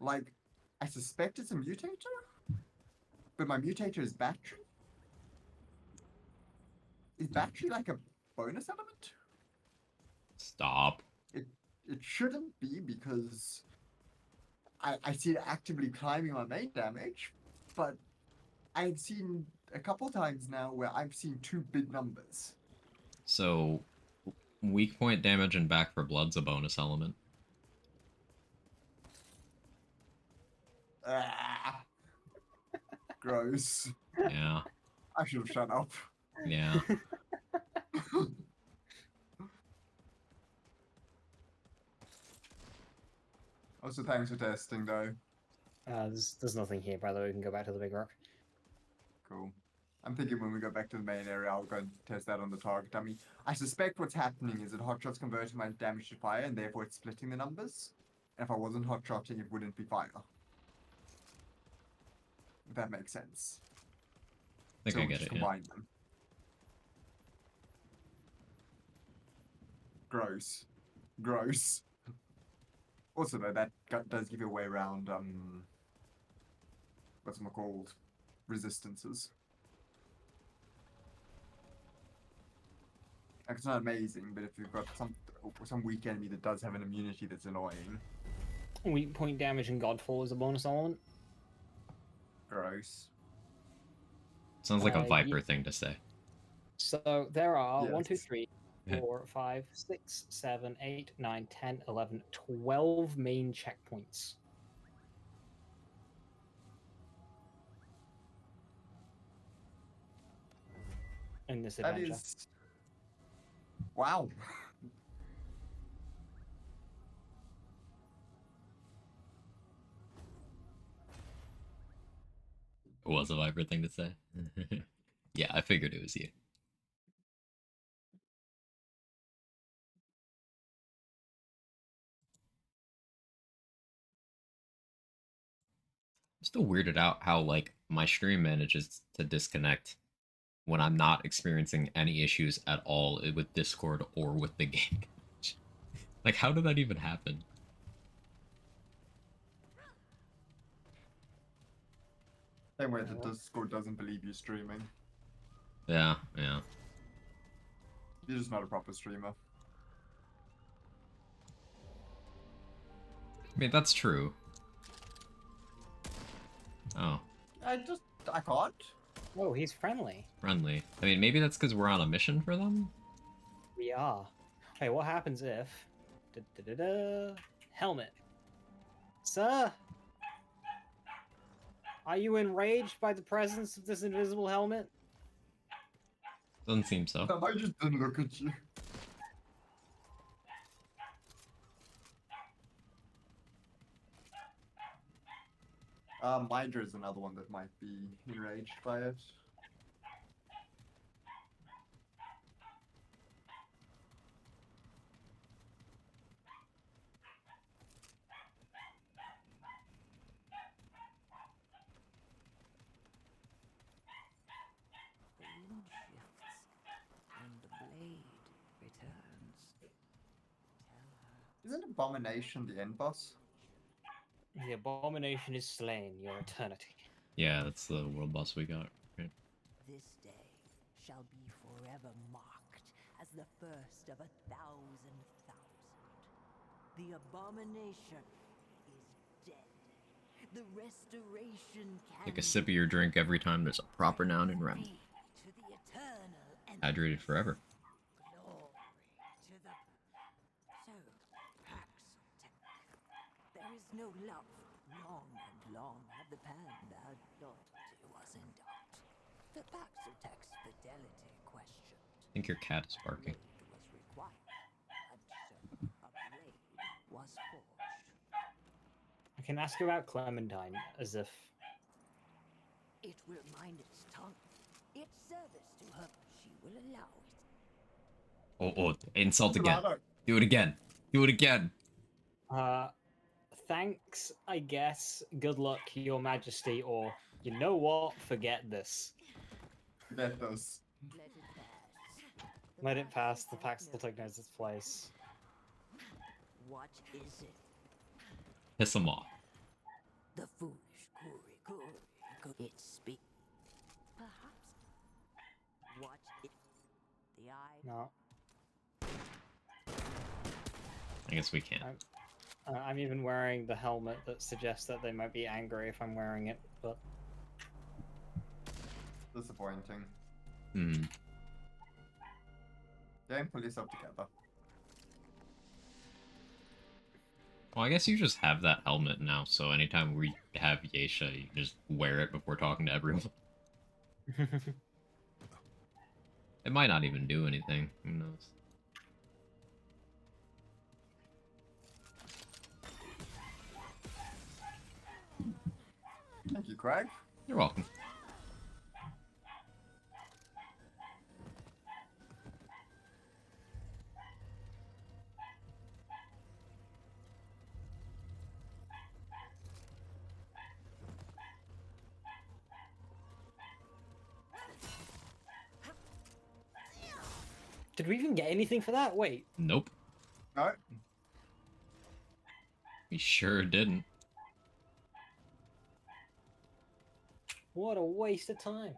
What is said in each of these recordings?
Like, I suspect it's a mutator, but my mutator is battery. Is battery like a bonus element? Stop. It it shouldn't be because I see it actively climbing my main damage, but I've seen a couple times now where I've seen two big numbers. So, weak point damage and back for blood's a bonus element. Ah, gross. Yeah. I should have shut up. Yeah. Also, thanks for testing, though. There's nothing here, by the way. We can go back to the big rock. Cool. I'm thinking when we go back to the main area, I'll go and test that on the target dummy. I suspect what's happening is that hotshot's converting my damage to fire, and therefore it's splitting the numbers. And if I wasn't hotshotting, it wouldn't be fire. If that makes sense. I think So I we'll get just it, yeah. combine them. Gross. Gross. Also, though, that does give you a way around, what's it called? Resistances. Like, it's not amazing, but if you've got some weak enemy that does have an immunity that's annoying. Weak point damage and Godfall is a bonus element. Gross. Sounds like a Viper Yeah. thing to say. So there are Yes. 1, 2, 3, 4, 5, 6, 7, 8, 9, 10, 11, 12 main checkpoints. In this That adventure. is... Wow. It was a Viper thing to say. Yeah, I figured it was you. I'm still weirded out how, like, my stream manages to disconnect when I'm not experiencing any issues at all with Discord or with the game. Like, how did that even happen? Same way that Discord doesn't believe you streaming. Yeah, yeah. You're just not a proper streamer. I mean, that's true. Oh, I can't. Oh, he's friendly. friendly. I mean, maybe that's because we're on a mission for them? We are. Hey, what happens if... Helmet. Sir? Are you enraged by the presence of this invisible helmet? Doesn't seem so. I just didn't look at you. Mindra is another one that might be enraged by it. The wind shifts, and the blade returns. Tell her. Isn't Abomination the end boss? The abomination is slain, your eternity. Yeah, that's the world boss we got. Right. This day shall be forever marked as the first of 1,000,000. The abomination is dead. The restoration can Take a sip of your drink every time there's a proper noun in rem. to the eternal and Hydrated forever. glory to the Pax of Tech. There is no love. Long and long have the pan thou loyalty was in doubt. The Pax of Tech's fidelity questioned. I think your cat is barking. Blade was required, and so a blade was forged. I can ask about Clementine as if... It will mind its tongue. Its service to her, she will allow it. Oh, insult again. Bravo. Do it again. Do it again. Thanks, I guess. Good luck, your majesty, or you know what? Forget this. Forget those. Let it pass. Let it pass, the Pax Pax will take its place. What is it? Piss him off. echo it speak. Perhaps. Watch it. The eye. No. I guess we can't. I'm even wearing the helmet that suggests that they might be angry if I'm wearing it, but Disappointing. Hmm. Game, pull yourself together. Well, I guess you just have that helmet now, so anytime we have Yeisha, you just wear it before talking to everyone. It might not even do anything. Who knows? Thank you, Craig. You're welcome. did we even get anything for that? Wait, Nope. No, We sure didn't. what a waste of time.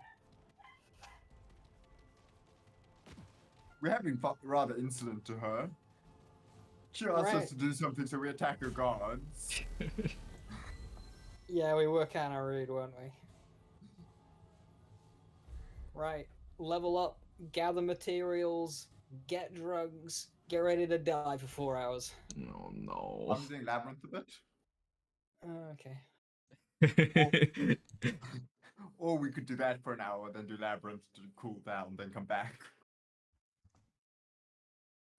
we have been rather insolent to her. She asked Right. us to do something, so we attack her guards. Yeah, we were kind of rude, weren't we? Right, level up, gather materials, get drugs, get ready to die for 4 hours. Oh no. I'm doing Labyrinth a bit. Okay. Or we could do that for an hour, then do Labyrinth to cool down, then come back.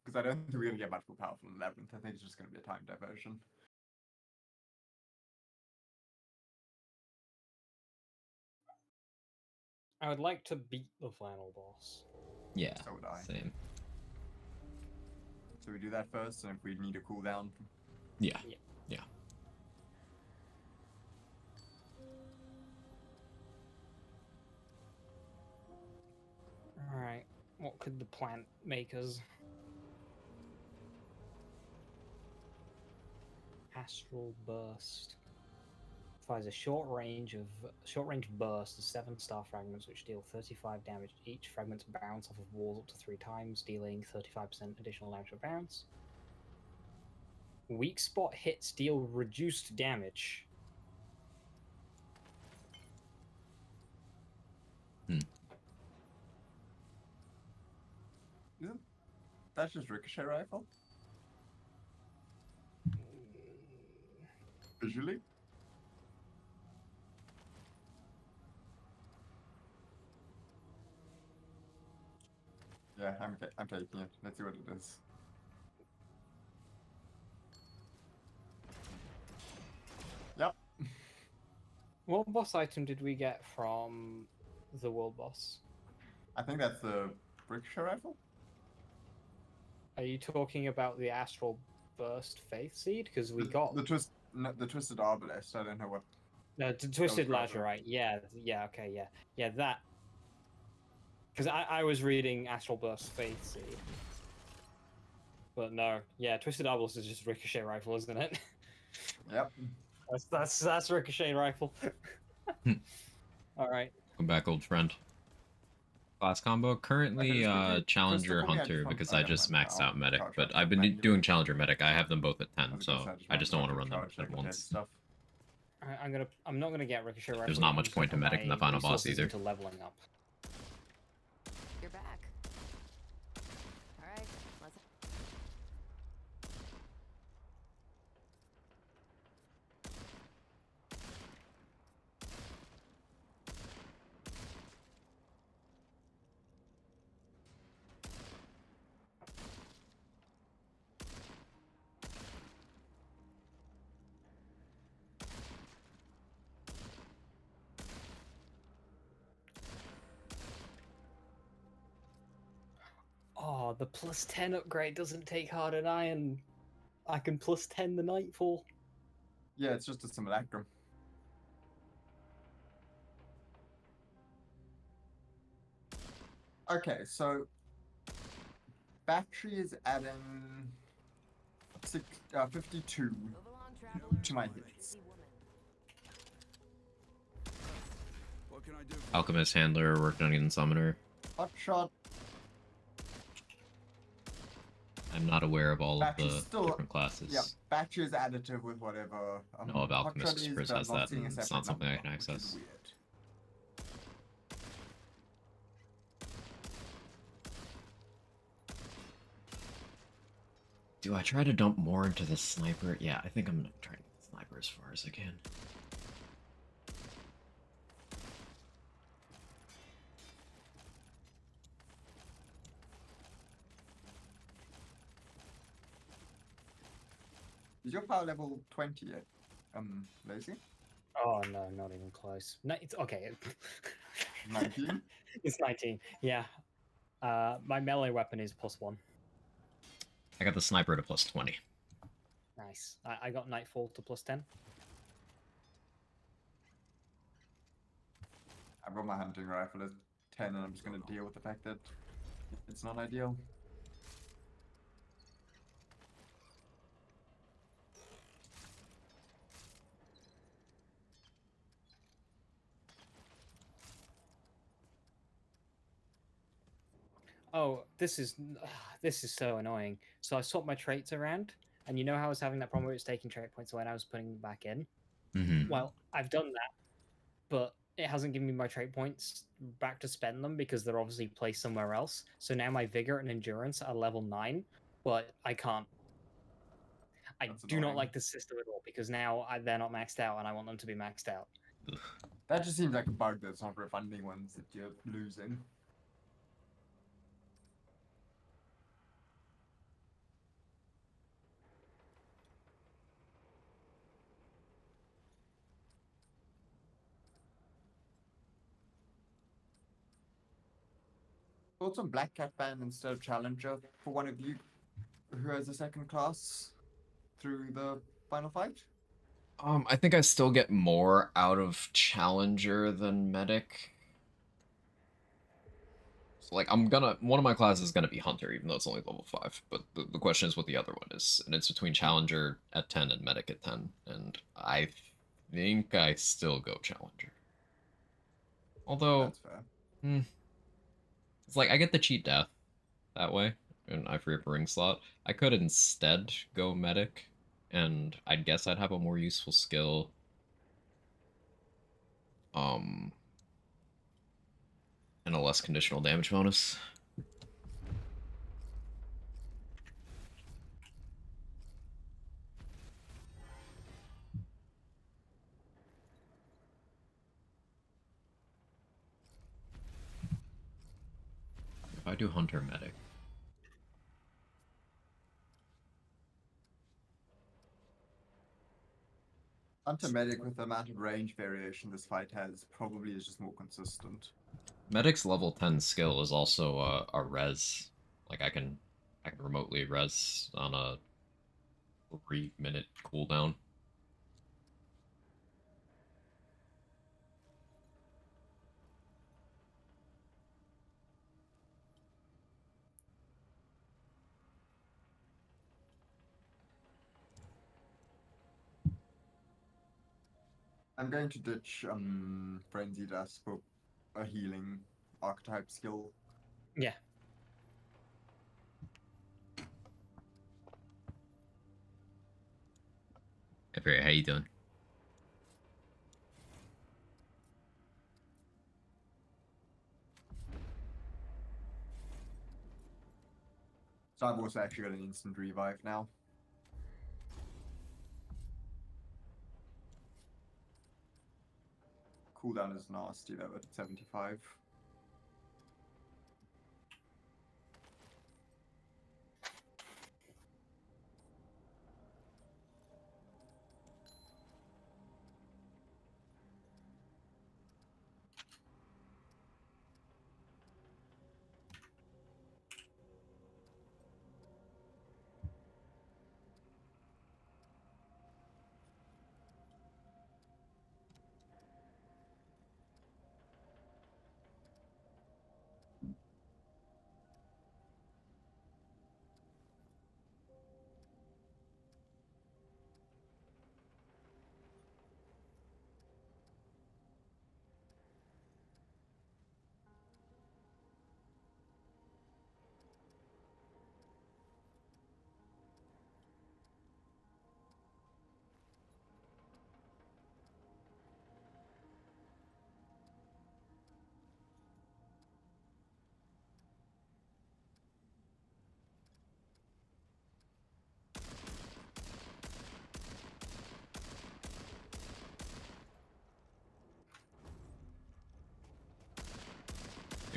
Because I don't think we're going to get much more powerful in Labyrinth. I think it's just going to be a time diversion. I would like to beat the final boss. Yeah, So would I. same. So we do that first, and if we need a cooldown. Yeah. Yeah. Yeah. Alright, what could the plant make us? Astral Burst. Fires a short range burst of 7 star fragments which deal 35 damage. Each fragments bounce off of walls up to 3 times, dealing 35% additional damage per bounce. Weak spot hits deal reduced damage. Isn't that just Ricochet Rifle? Visually? Yeah, I'm taking it. Let's see what it is. Yep. What boss item did we get from the world boss? I think that's the Ricochet Rifle? Are you talking about the Astral Burst Faith Seed? Because we got the Twisted Arbalest. I don't know what. no, Twisted Brother. Lazurite. Yeah, okay, yeah, that. Because I was reading Astral Burst Faith Seed, but no, yeah, Twisted Arbalest is just Ricochet Rifle, isn't it? Yep. That's Ricochet Rifle. All right. Come back, old friend. Class combo. Currently, just quickly, Challenger Crystal, Hunter from- because oh, I never just mind. maxed I'll out Medic, charge but up I've been manually. doing Challenger Medic. I have them both at 10, I was so gonna say, I just don't want to run them charge at like the dead once. stuff. I'm not gonna get Ricochet Rifle. There's not yet, much I'm point to just medic in the putting my final boss resources either. Into leveling up. You're back. All right, let's. Oh, the +10 upgrade doesn't take Hardened Iron. I can +10 the Nightfall. Yeah, it's just a simulacrum. Okay, so battery is adding 52 Move along, traveler. to my Pretty hits. woman. can I do for you? Alchemist, Handler, Work Dungeon, Summoner. Hot shot. I'm not aware of all of Batch is the still different classes. Yeah, batch is additive with whatever. No, of Hot Alchemist shot is, Whispers but I'm has not that, seeing a and it's separate not something I number, can which is access. weird. Do I try to dump more into the sniper? Yeah, I think I'm gonna try to get the sniper as far as I can. Is your power level 20 yet? Lazy? Oh no, not even close. No, it's okay. 19? It's 19. Yeah. My melee weapon is +1. I got the sniper to +20. Nice. I got Nightfall to +10. I've got my hunting rifle at 10 and I'm just gonna deal with the fact that it's not ideal. Oh, this is so annoying. So I swapped my traits around, and you know how I was having that problem where it's taking trait points away and I was putting them back in? Mm-hmm. Well, I've done that, but it hasn't given me my trait points back to spend them because they're obviously placed somewhere else. So now my vigor and endurance are level 9, but I can't. I That's do not annoying. like this system at all because now they're not maxed out and I want them to be maxed out. That just seems like a bug that's not refunding ones that you're losing. Thoughts on Black Cat Band instead of Challenger for one of you who has a second class through the final fight? I think I still get more out of Challenger than Medic. So, like, one of my classes is gonna be Hunter, even though it's only level 5. But the question is what the other one is, and it's between Challenger at 10 and Medic at 10, and I think I still go Challenger. Although, That's fair. it's like I get the cheat death that way, and I free up a ring slot. I could instead go Medic, and I guess I'd have a more useful skill. And a less conditional damage bonus. If I do Hunter Medic. Hunter Medic with the amount of range variation this fight has probably is just more consistent. Medic's level 10 skill is also a res. Like I can remotely res on a 3-minute cooldown. I'm going to ditch Frenzy Dust for a healing archetype skill. Yeah. Hey, Perry, how you doing? So I've also actually got an instant revive now. Cooldown is nasty though at 75.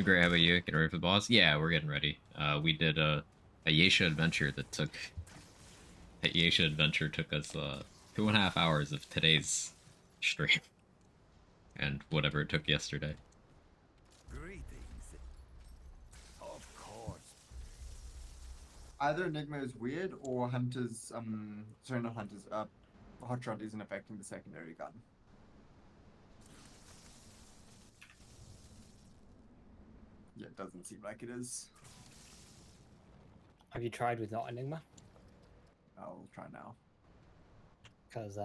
Great, how about you? Getting ready for the boss? Yeah, we're getting ready. We did a Yeisha adventure that took... That Yeisha adventure took us 2.5 hours of today's stream. And whatever it took yesterday. Greetings. Of course. Either Enigma is weird or Hunter's sorry, not Hunter's Hot Shot isn't affecting the secondary gun. Yeah, it doesn't seem like it is. Have you tried with not Enigma? I'll try now. Because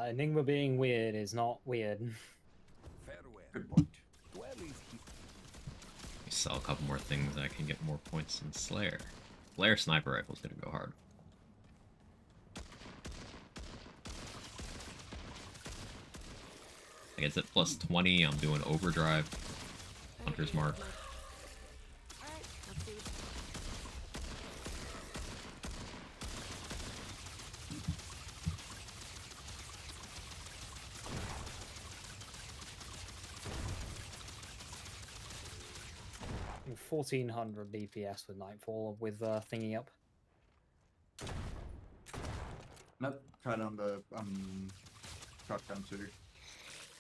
Enigma being weird is not weird. Farewell. Good point. Well, is he? Sell a couple more things, I can get more points in Slayer. Slayer sniper rifle's gonna go hard. I guess at plus 20, I'm doing overdrive. Hunter's mark. Alright, let's see. And 1400 DPS with Nightfall with thingy up. Nope, tried on the shotgun too.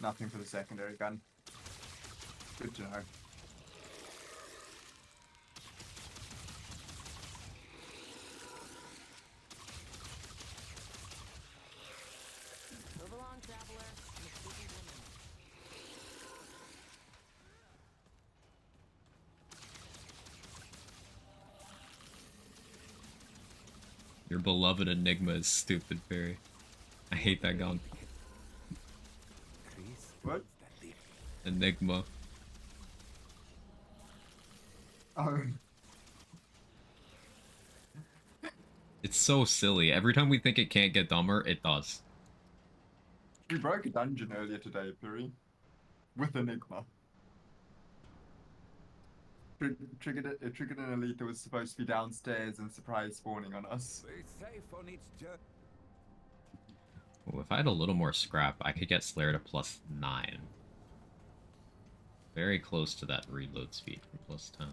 Nothing for the secondary gun. Good to know. Move along, traveler. I'm a sleepy woman. Your beloved Enigma is stupid, Barry. I hate that gun. Chris, What? that the Enigma. Oh, It's so silly. Every time we think it can't get dumber, it does. we broke a dungeon earlier today, Puri. With Enigma. Triggered an elite that was supposed to be downstairs and surprise spawning on us. Be safe on its journey. Ooh, if I had a little more scrap, I could get Slayer to plus 9. Very close to that reload speed from plus 10.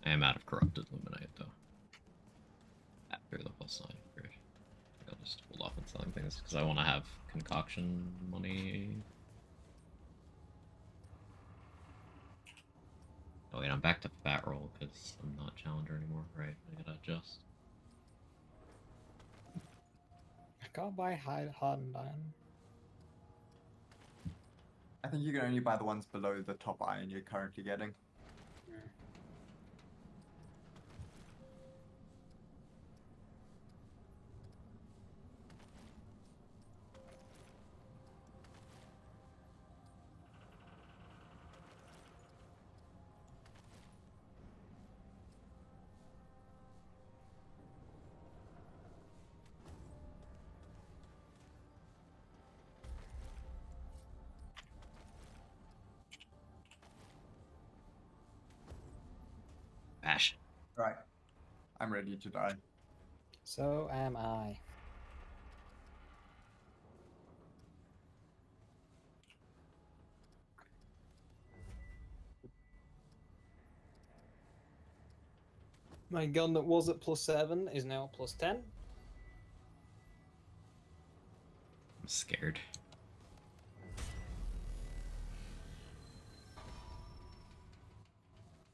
I am out of Corrupted Luminite, though. After the plus 9, great. I'll just hold off on selling things, because I want to have concoction money. Oh wait, I'm back to fat roll, because I'm not challenger anymore. Right, I gotta adjust. I can't buy hardened iron. I think you can only buy the ones below the top iron you're currently getting. Bash. Right. I'm ready to die. So am I. My gun that was at +7 is now at +10. I'm scared.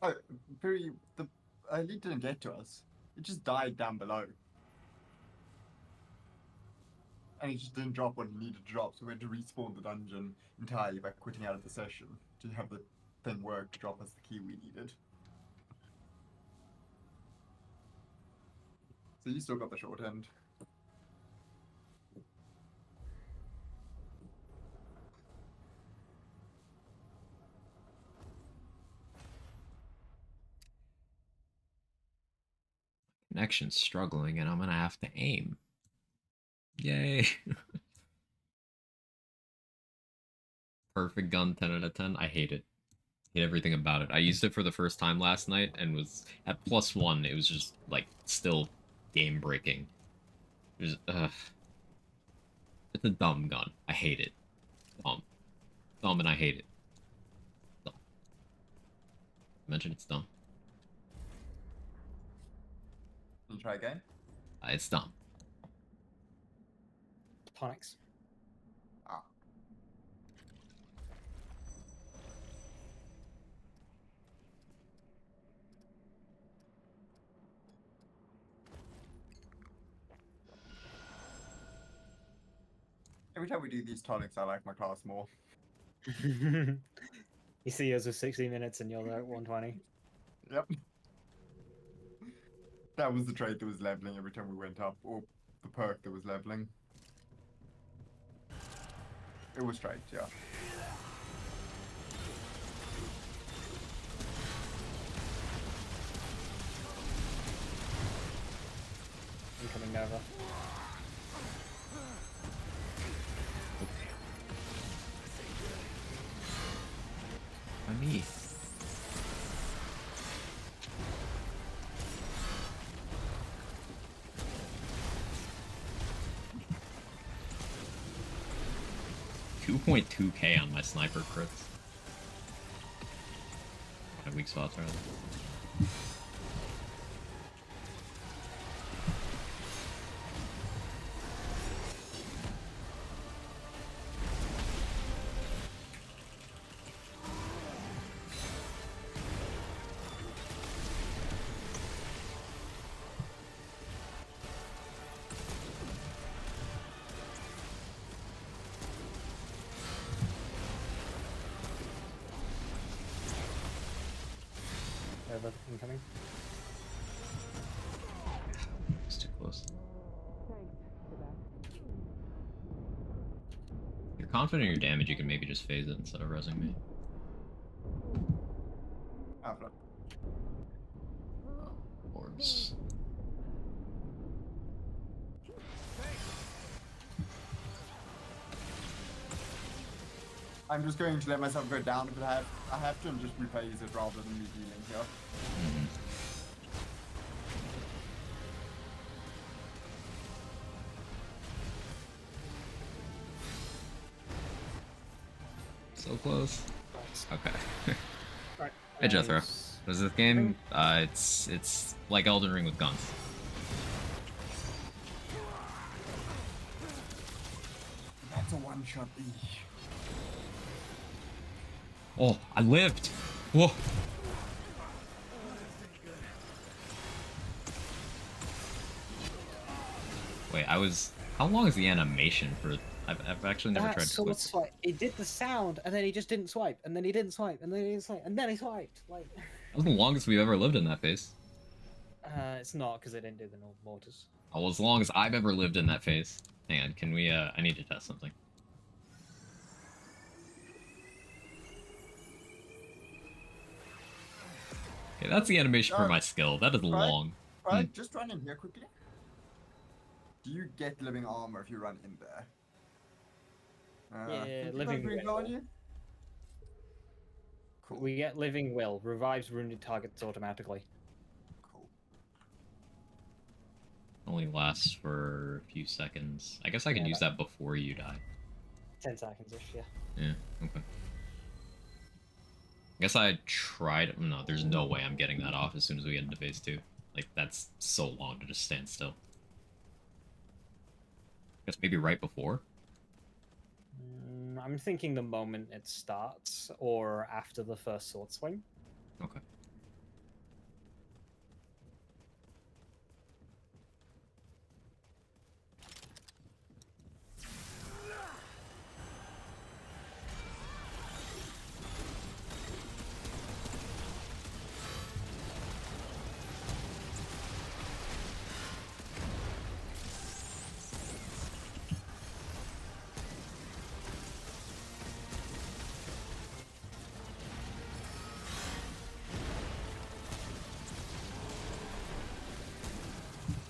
Oh, Puri, the elite didn't get to us. It just died down below. And it just didn't drop what it needed to drop, so we had to respawn the dungeon entirely by quitting out of the session to have the thing work to drop us the key we needed. So you still got the short end. Connection's struggling, and I'm gonna have to aim. Yay! Perfect gun, 10 out of 10. I hate it. Hate everything about it. I used it for the first time last night and was at +1. It was just like still game breaking. It was, it's a dumb gun. I hate it. Dumb, and I hate it. Mention it's dumb. Can you try again? It's dumb. Tonics. Ah. Every time we do these tonics, I like my class more. You see us with 60 minutes and you're there at 120. Yep. That was the trait that was leveling every time we went up, or the perk that was leveling. It was trait, yeah. Incoming Nova. By me. $2.2K on my sniper crits. My weak spots rather. Nova incoming. It's too close. If you're confident in your damage, you can maybe just phase it instead of resing me. Ah, flip. Orbs. I'm just going to let myself go down if I have to and just rephase it rather than me dealing here. Mhm. So close. Okay. Right. Hey Jethro. nice. What is this game? It's like Elden Ring with guns. That's a one-shot E. Oh, I lived! Whoa! Wait, I was... How long is the animation for... I've actually never That tried to sword click. swipe. He did the sound, and then he just didn't swipe, and then he didn't swipe, and then he didn't swipe, and then he swiped. Like, That was the longest we've ever lived in that phase. it's not because they didn't do the normal mortars. Oh, as long as I've ever lived in that phase. Hang on, can we, I need to test something. Okay, that's the animation for my skill. That is long. Right, just run in here quickly. Do you get living armor if you run in there? Yeah, think you living got green will. on you? Cool. We get living will, revives wounded targets automatically. Cool. Only lasts for a few seconds. I guess I can Yeah, use that before you die. 10 seconds-ish, yeah. Yeah, okay. I guess I tried... No, there's no way I'm getting that off as soon as we get into phase 2. Like, that's so long to just stand still. I guess maybe right before? I'm thinking the moment it starts, or after the first sword swing. Okay.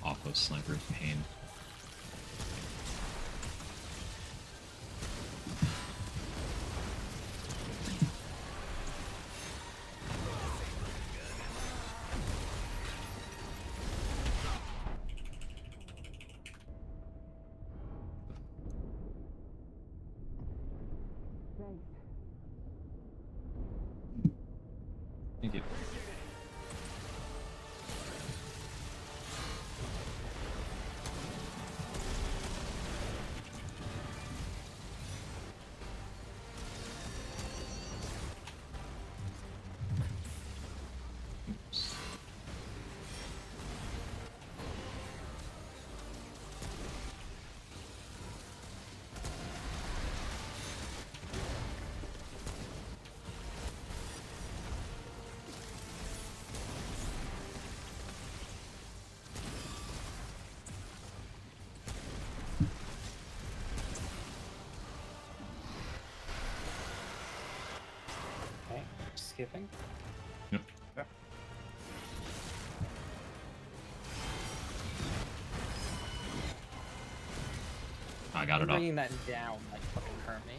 Off of sniper's pain. Thank you. your ping. Yep. Yeah. I got it off. Bringing that down like fucking hurt me.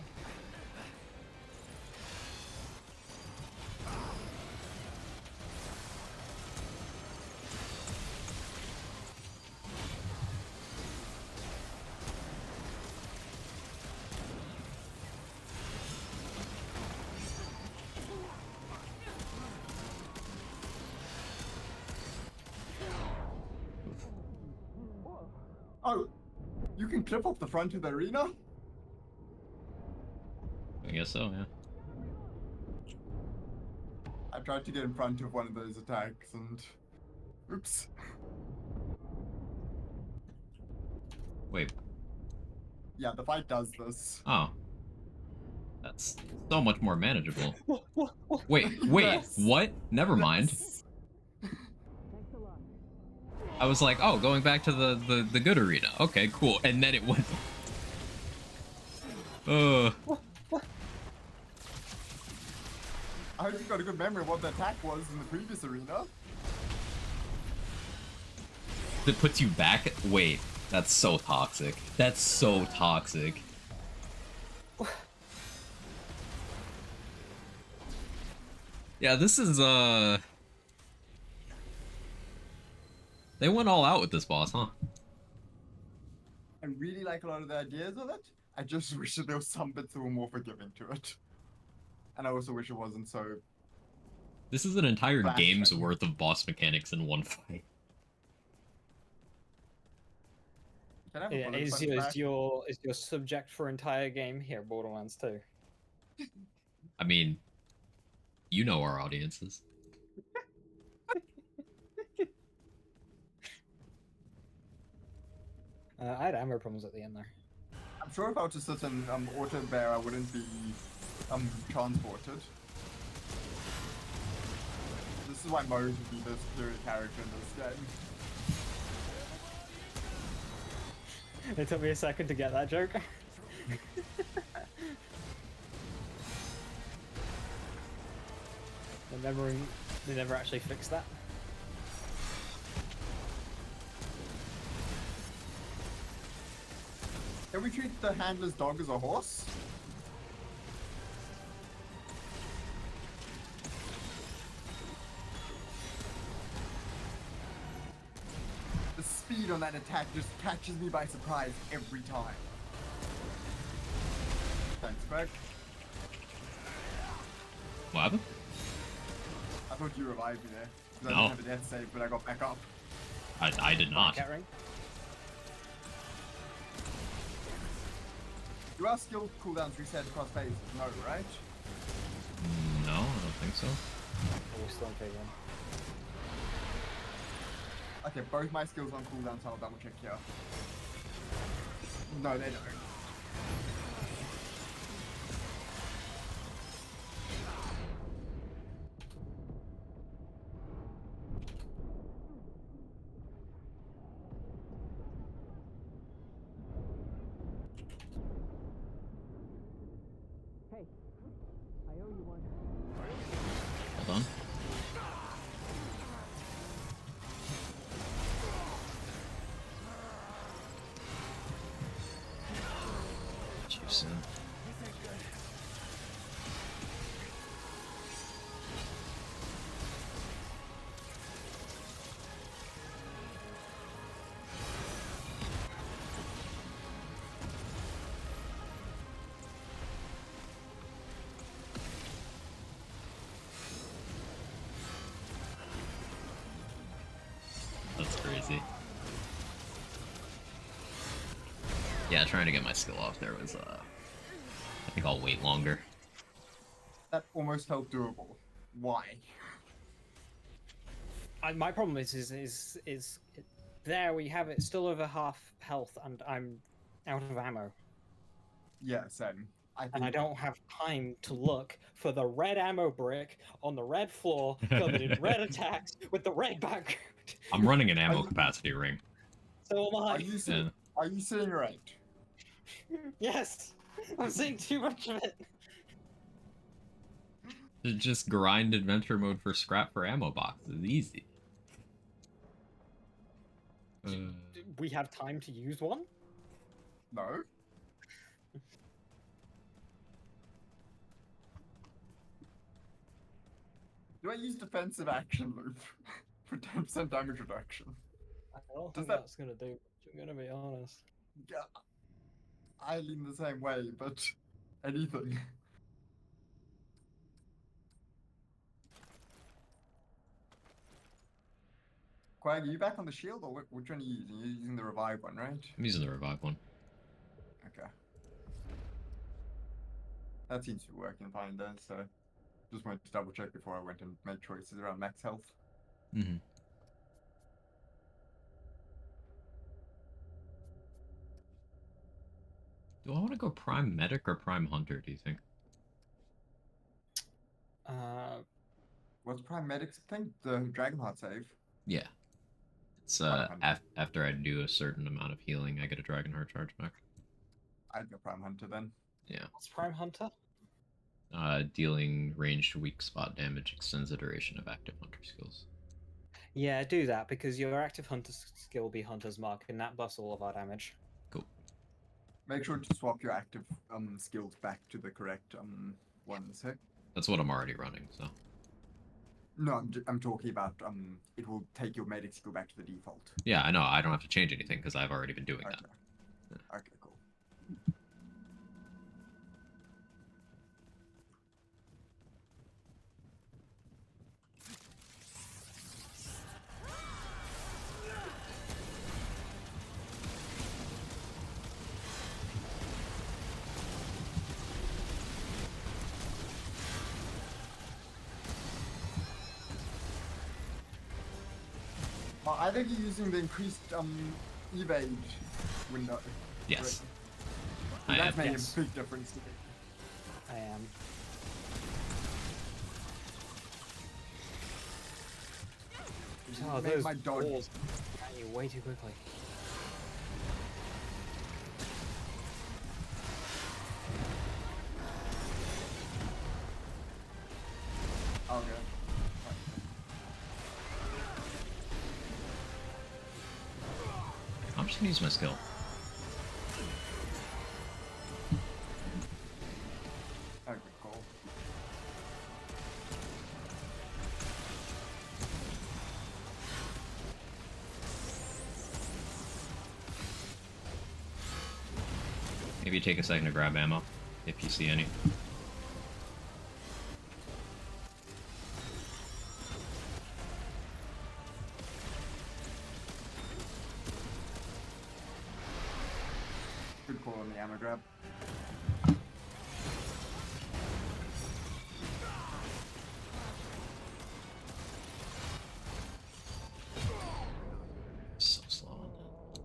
Oh, you can clip off the front of the arena? I guess so, yeah. I tried to get in front of one of those attacks and... Oops. Wait. Yeah, the fight does this. Oh. That's so much more manageable. Wait, Yes. what? Never mind. Yes. I was like, oh, going back to the good arena. Okay, cool. And then it went... I hope you got a good memory of what the attack was in the previous arena. That puts you back? Wait, that's so toxic. That's so toxic. Yeah, this is, they went all out with this boss, huh? I really like a lot of the ideas of it. I just wish that there was some bits that were more forgiving to it. And I also wish it wasn't so... This is an entire Flashback. game's worth of boss mechanics in one fight. Can I have a Yeah, bullet is punch your, back? is your subject for entire game here, Borderlands 2? I mean, you know our audiences. I had ammo problems at the end there. I'm sure if I were to sit in auto bear, I wouldn't be transported. This is why Mose would be the superior character in this game. It took me a second to get that joke. They never actually fixed that. Can we treat the handler's dog as a horse? The speed on that attack just catches me by surprise every time. Thanks, Greg. What happened? I thought you revived me there. 'Cause I No. didn't have a death save, but I got back up. I did not. Cat ring? Do our skill cooldowns reset across phases? No, right? No, I don't think so. Oh, we're still in phase 1. Okay, both my skills on cooldown, so I'll double check here. No, they don't. Hey, I owe you one. Hold on. Get you soon. That's crazy. Yeah, trying to get my skill off there was, I think I'll wait longer. That almost felt doable. Why? My problem is there we have it still over half health and I'm out of ammo. Yeah, same. I think And I don't have time to look for the red ammo brick on the red floor covered in red attacks with the red background. I'm running an Are ammo you- capacity ring. So am I. Are you seeing? Yeah. Are you seeing right? Yes, I'm seeing too much of it. Just grind adventure mode for scrap for ammo boxes. Easy. We have time to use one? No. Do I use defensive action loop for 10% damage reduction? I don't Does think that- that's gonna do much, I'm gonna be honest. Yeah, I lean the same way, but anything. Quag, are you back on the shield, or which one are you using? You're using the revive one, right? I'm using the revive one. Okay. That seems to be working fine then, so just wanted to double check before I went and made choices around max health. Mm-hmm. Do I want to go Prime Medic or Prime Hunter, do you think? What's Prime Medic's thing? The Dragonheart save? Yeah. It's Prime Hunter. after I do a certain amount of healing, I get a Dragonheart charge back. I'd go Prime Hunter then. Yeah. What's Prime Hunter? Dealing ranged weak spot damage extends the duration of active hunter skills. Yeah, do that, because your active hunter skill will be Hunter's Mark, and that buffs all of our damage. Cool. Make sure to swap your active skills back to the correct ones. Hey? That's what I'm already running, so. No, I'm talking about it will take your medic skill back to the default. Yeah, I know. I don't have to change anything because I've already been doing Okay. that. Okay, cool. I think you're using the increased evade window. Yes. Right? I That's am. made Yes. a big difference to me. I am. Oh, Make those my dodge. balls at you way too quickly. Okay. I'm just gonna use my skill. Okay, cool. Maybe take a second to grab ammo, if you see any. Good call on the ammo grab. So slow on that.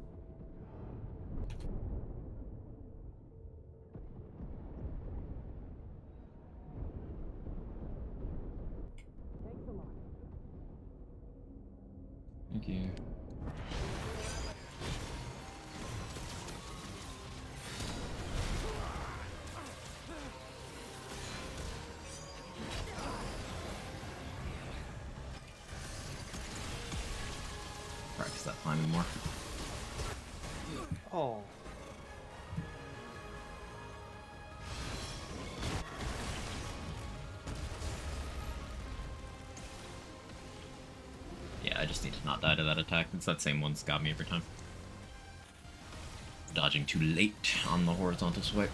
Thank you. Practice that climbing more. Oh. Yeah, I just need to not die to that attack. It's that same one that's got me every time. Dodging too late on the horizontal swipe.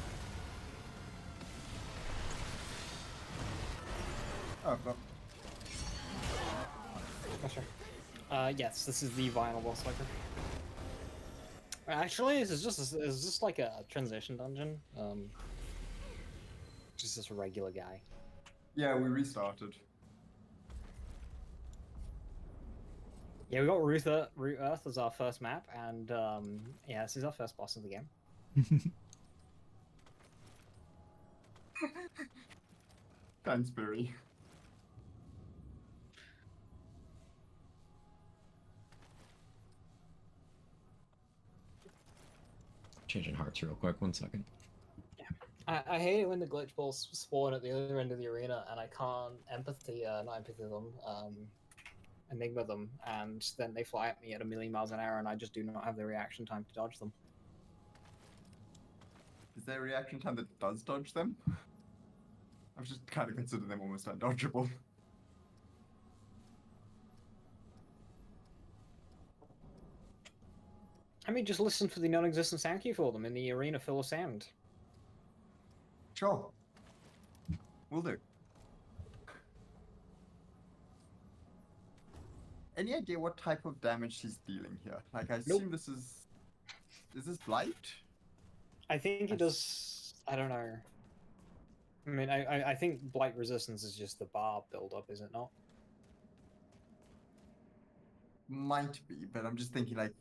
Oh, well, Oh, sure. Yes, this is the vinyl boss fighter. Actually, this is just like a transition dungeon. Just a regular guy. yeah, we restarted. Yeah, we got Root Earth as our first map, and yeah, this is our first boss of the game. Thanks, Barry. Changing hearts real quick, 1 second. I hate it when the glitch balls spawn at the other end of the arena and I can't not empathy them, enigma them, and then they fly at me at a million miles an hour and I just do not have the reaction time to dodge them. Is there a reaction time that does dodge them? I've just kind of considered them almost undodgeable. I mean, just listen for the non-existent sound cue for them in the arena full of sound. Sure. Will do. Any idea what type of damage she's dealing here? Like, I assume this is... Is this Blight? I think it does. I don't know. I mean, I think blight resistance is just the bar build-up, is it not? Might be, but I'm just thinking, like,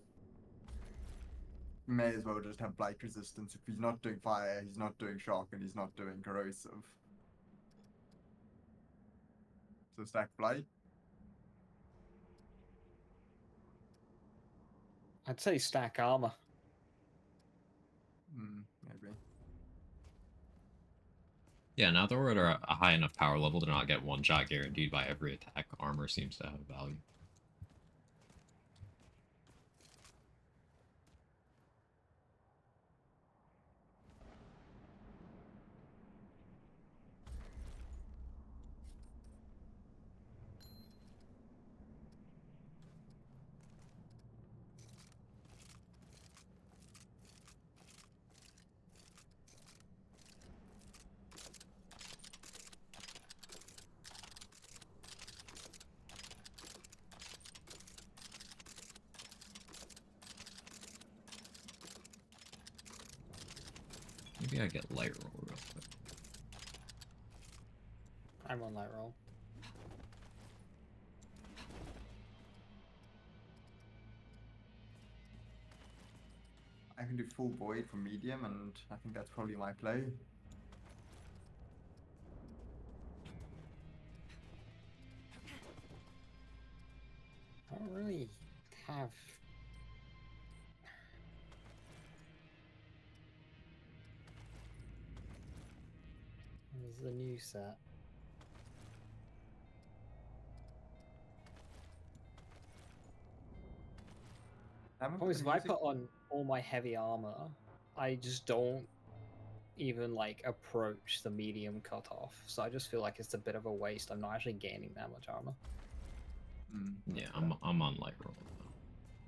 may as well just have Blight resistance. If he's not doing fire, he's not doing shock, and he's not doing corrosive. So stack Blight. I'd say stack armor. Maybe. Yeah, now that we're at a high enough power level to not get one shot guaranteed by every attack, armor seems to have value. Maybe I get light roll real quick. I'm on light roll. I can do full void for medium, and I think that's probably my play. I don't really have. This is the new set. Always, if I put on all my heavy armor, I just don't even like approach the medium cutoff. So I just feel like it's a bit of a waste. I'm not actually gaining that much armor. Yeah, I'm on light roll now.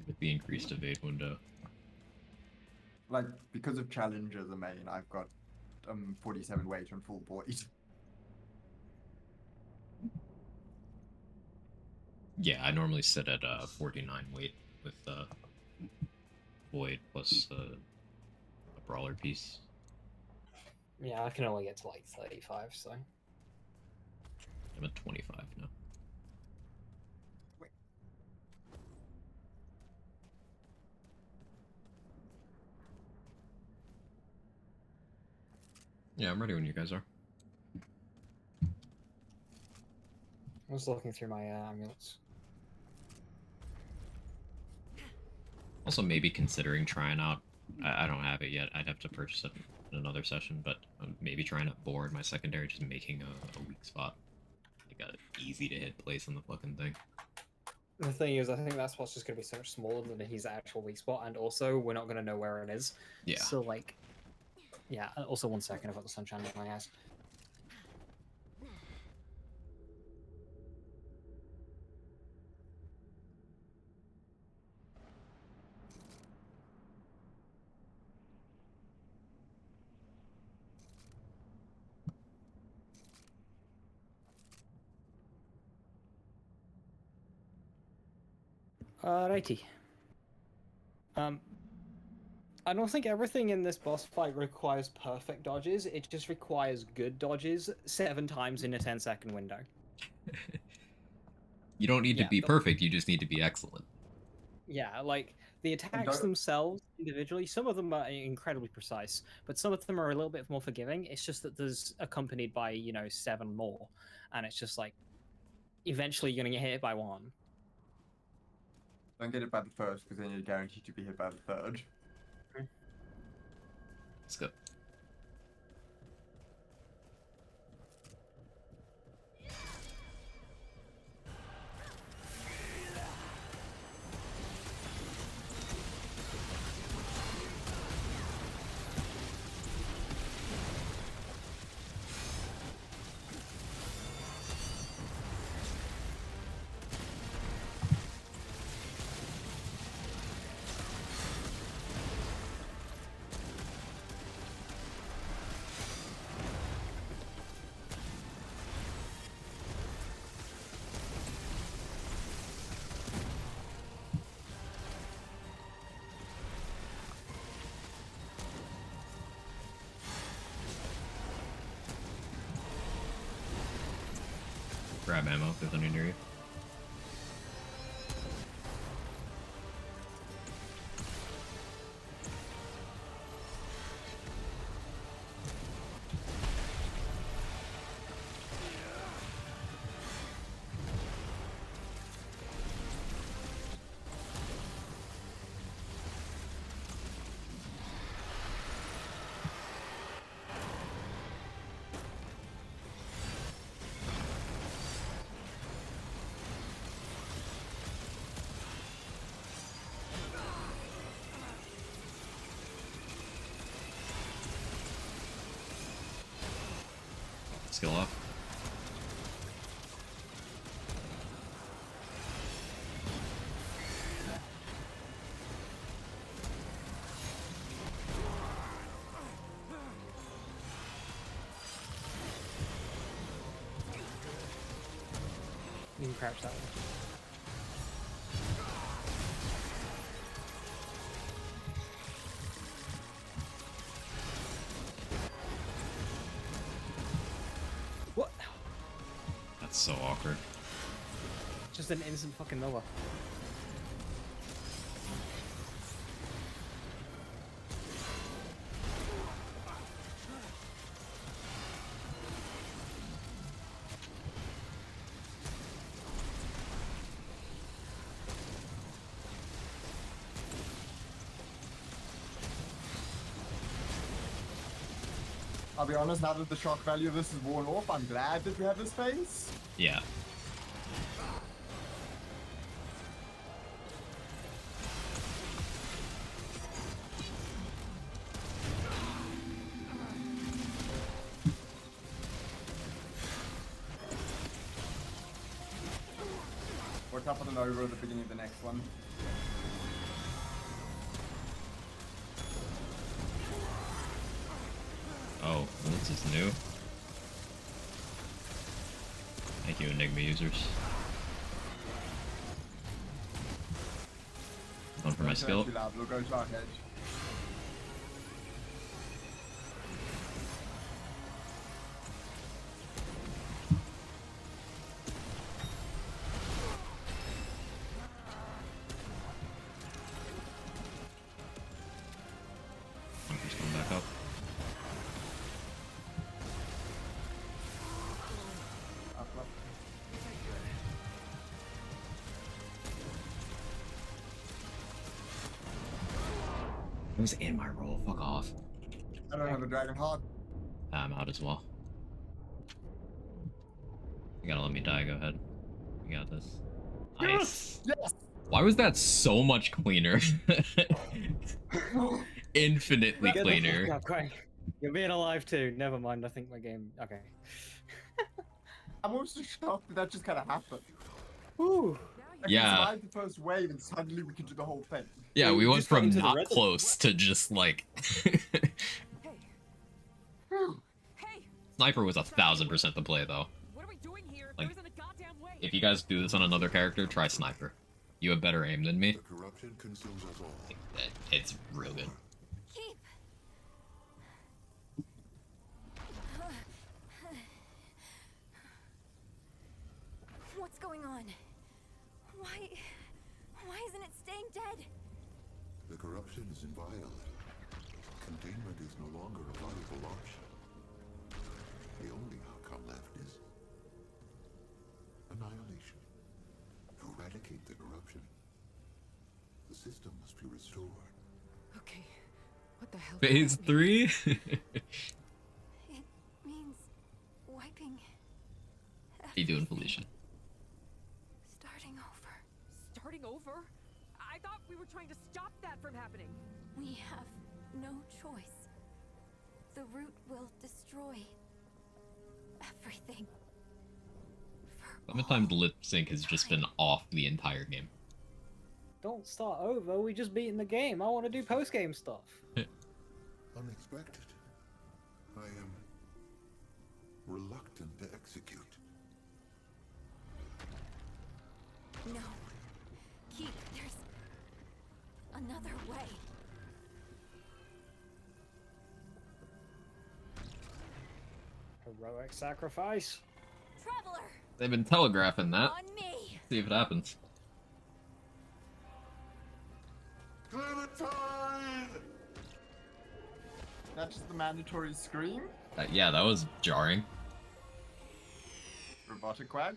With the increased evade window. Like, because of challenge as a main, I've got 47 weight and full void. Yeah, I normally sit at 49 weight with void plus a brawler piece. Yeah, I can only get to like 35, so. I'm at 25 now. Wait. Yeah, I'm ready when you guys are. I was looking through my amulets. Also, maybe considering trying out. I don't have it yet. I'd have to purchase it in another session, but maybe trying out board my secondary, just making a weak spot. Like a easy to hit place on the fucking thing. The thing is, I think that spot's just going to be so much smaller than his actual weak spot, and also we're not going to know where it is. Yeah. So, like, yeah. Also, 1 second, I've got the sunshine in my eyes. Alrighty. I don't think everything in this boss fight requires perfect dodges. It just requires good dodges 7 times in a 10-second window. You don't need to be perfect, you just need to be excellent. Yeah, like, the attacks themselves individually, some of them are incredibly precise, but some of them are a little bit more forgiving. It's just that there's accompanied by, 7 more, and it's just like, eventually you're going to get hit by one. Don't get it by the first, because then you're guaranteed to be hit by the third. Let's go. Grab ammo if there's any near you. Skill off. You can crouch that one. What? That's so awkward. Just an instant fucking Nova. I'll be honest, now that the shock value of this is worn off, I'm glad that we have this phase. Yeah. We're topping it over at the beginning of the next one. Oh, this is new. Thank you, Enigma users. Going for my skill. Too loud, we'll go to our head. I'm just going back up. Up, up. It was in my roll. Fuck off. I don't have a dragon heart. I'm out as well. You gotta let me die. Go ahead. You got this. Nice. Yes! Why was that so much cleaner? Infinitely Get the fuck cleaner. out, Quang. You're being alive too. Never mind. I think my game. Okay. I'm also shocked that that just kind of happened. Woo. Like, Yeah. we survived the first wave and suddenly we could do the whole thing. Yeah, we We went just got from into the not rhythm. close to just like. Hey, hey, Sniper was 1000% the play though. what are we doing here? Like, there isn't a goddamn way. If you guys do this on another character, try Sniper. You have better aim than me. The corruption consumes us all. It's real good. Keep. What's going on? Why isn't it staying dead? The corruption is inviolate. Containment is no longer a viable option. The only outcome left is annihilation. To eradicate the corruption, the system must be restored. Okay, what the hell? Phase 3? It means wiping. How you doing, Felicia? Starting over. Starting over? I thought we were trying to stop that from happening. We have no choice. The root will destroy everything. Sometimes lip sync has just been off the entire game. Don't start over. We just beaten the game. I want to do post game stuff. Unexpected. I am reluctant to execute. No. Keep. There's another way. Heroic sacrifice. Traveler! They've been telegraphing that. On me. See if it happens. Clementine! That's just the mandatory scream. Yeah, that was jarring. Robotic quag.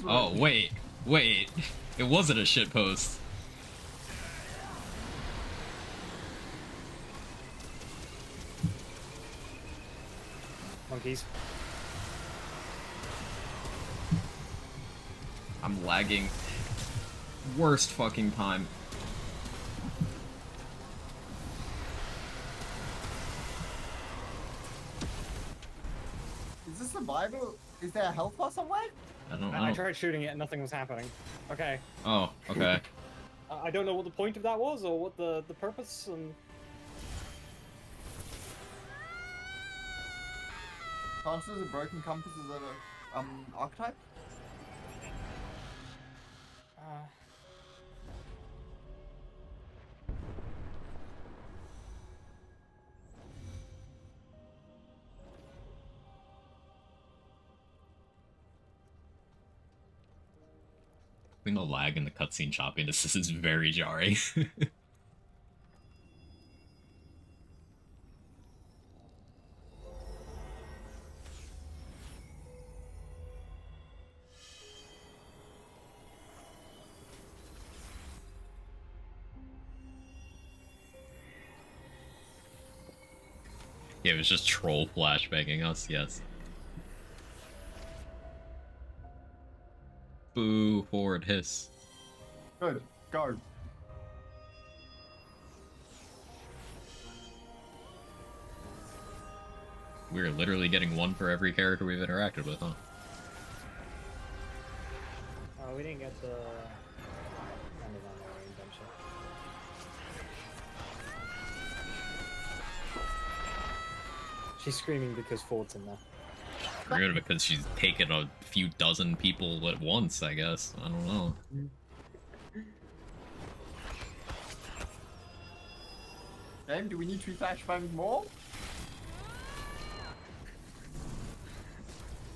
Oh, wait. It wasn't a shitpost. Monkeys. I'm lagging. Worst fucking time. Is this survival? Is there a health bar somewhere? I don't I know. tried shooting it and nothing was happening. Okay. Oh, okay. I don't know what the point of that was or what the purpose and... Chances of broken compass is an archetype? I think the lag in the cutscene choppiness this is very jarring. Yeah, it was just troll flashbanging us, yes. Boo, forward hiss. Good. Go. We're literally getting one for every character we've interacted with, huh? we didn't get the... Landed on our own dump shot. She's screaming because Ford's in there. Screaming because she's taken a few dozen people at once, I guess. I don't know. Game, do we need to flashbang more?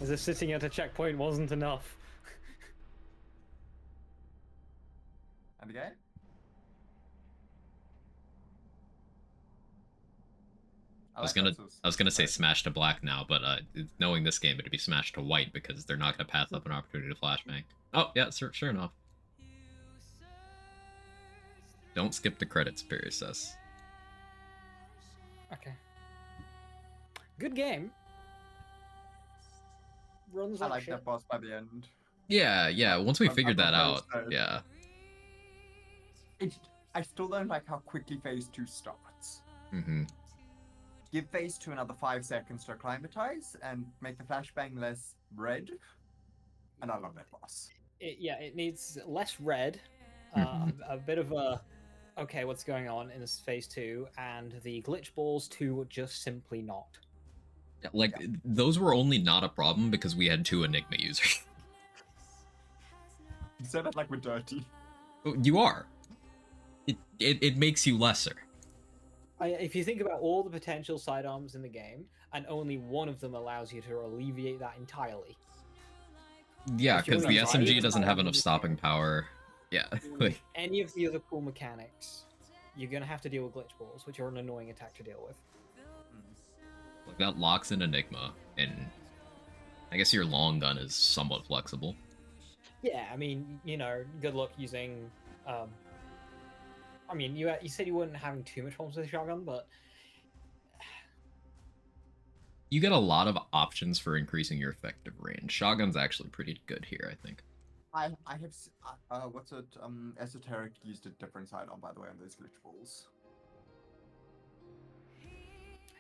As if sitting at a checkpoint wasn't enough. And again? I was gonna say smash to black now, but knowing this game, it'd be smash to white because they're not gonna pass up an opportunity to flashbang. Oh yeah, sure enough. Don't skip the credits, Perry says. Okay. Good game. Runs I like like shit. that boss by the end. Yeah. Once we figured that out, proposed that. yeah. I still don't like how quickly phase 2 starts. Mm-hmm. Give phase 2 another 5 seconds to acclimatize and make the flashbang less red. And I love that boss. It needs less red, Mhm. a bit of a okay, what's going on in this phase 2, and the glitch balls to just simply not. Like those were only not a problem because we had 2 Enigma users. You said that like we're dirty. You are. It makes you lesser. If you think about all the potential sidearms in the game, and only one of them allows you to alleviate that entirely. Yeah, If you because the wanna try SMG it, doesn't have try enough it. stopping power. Yeah, like Any of the other cool mechanics, you're gonna have to deal with glitch balls, which are an annoying attack to deal with. that locks in Enigma, and I guess your long gun is somewhat flexible. Yeah, I mean, good luck using. I mean, you said you weren't having too much problems with the shotgun, but You get a lot of options for increasing your effective range. Shotgun's actually pretty good here, I think. I have what's it? Esoteric used a different sidearm by the way on those glitch balls.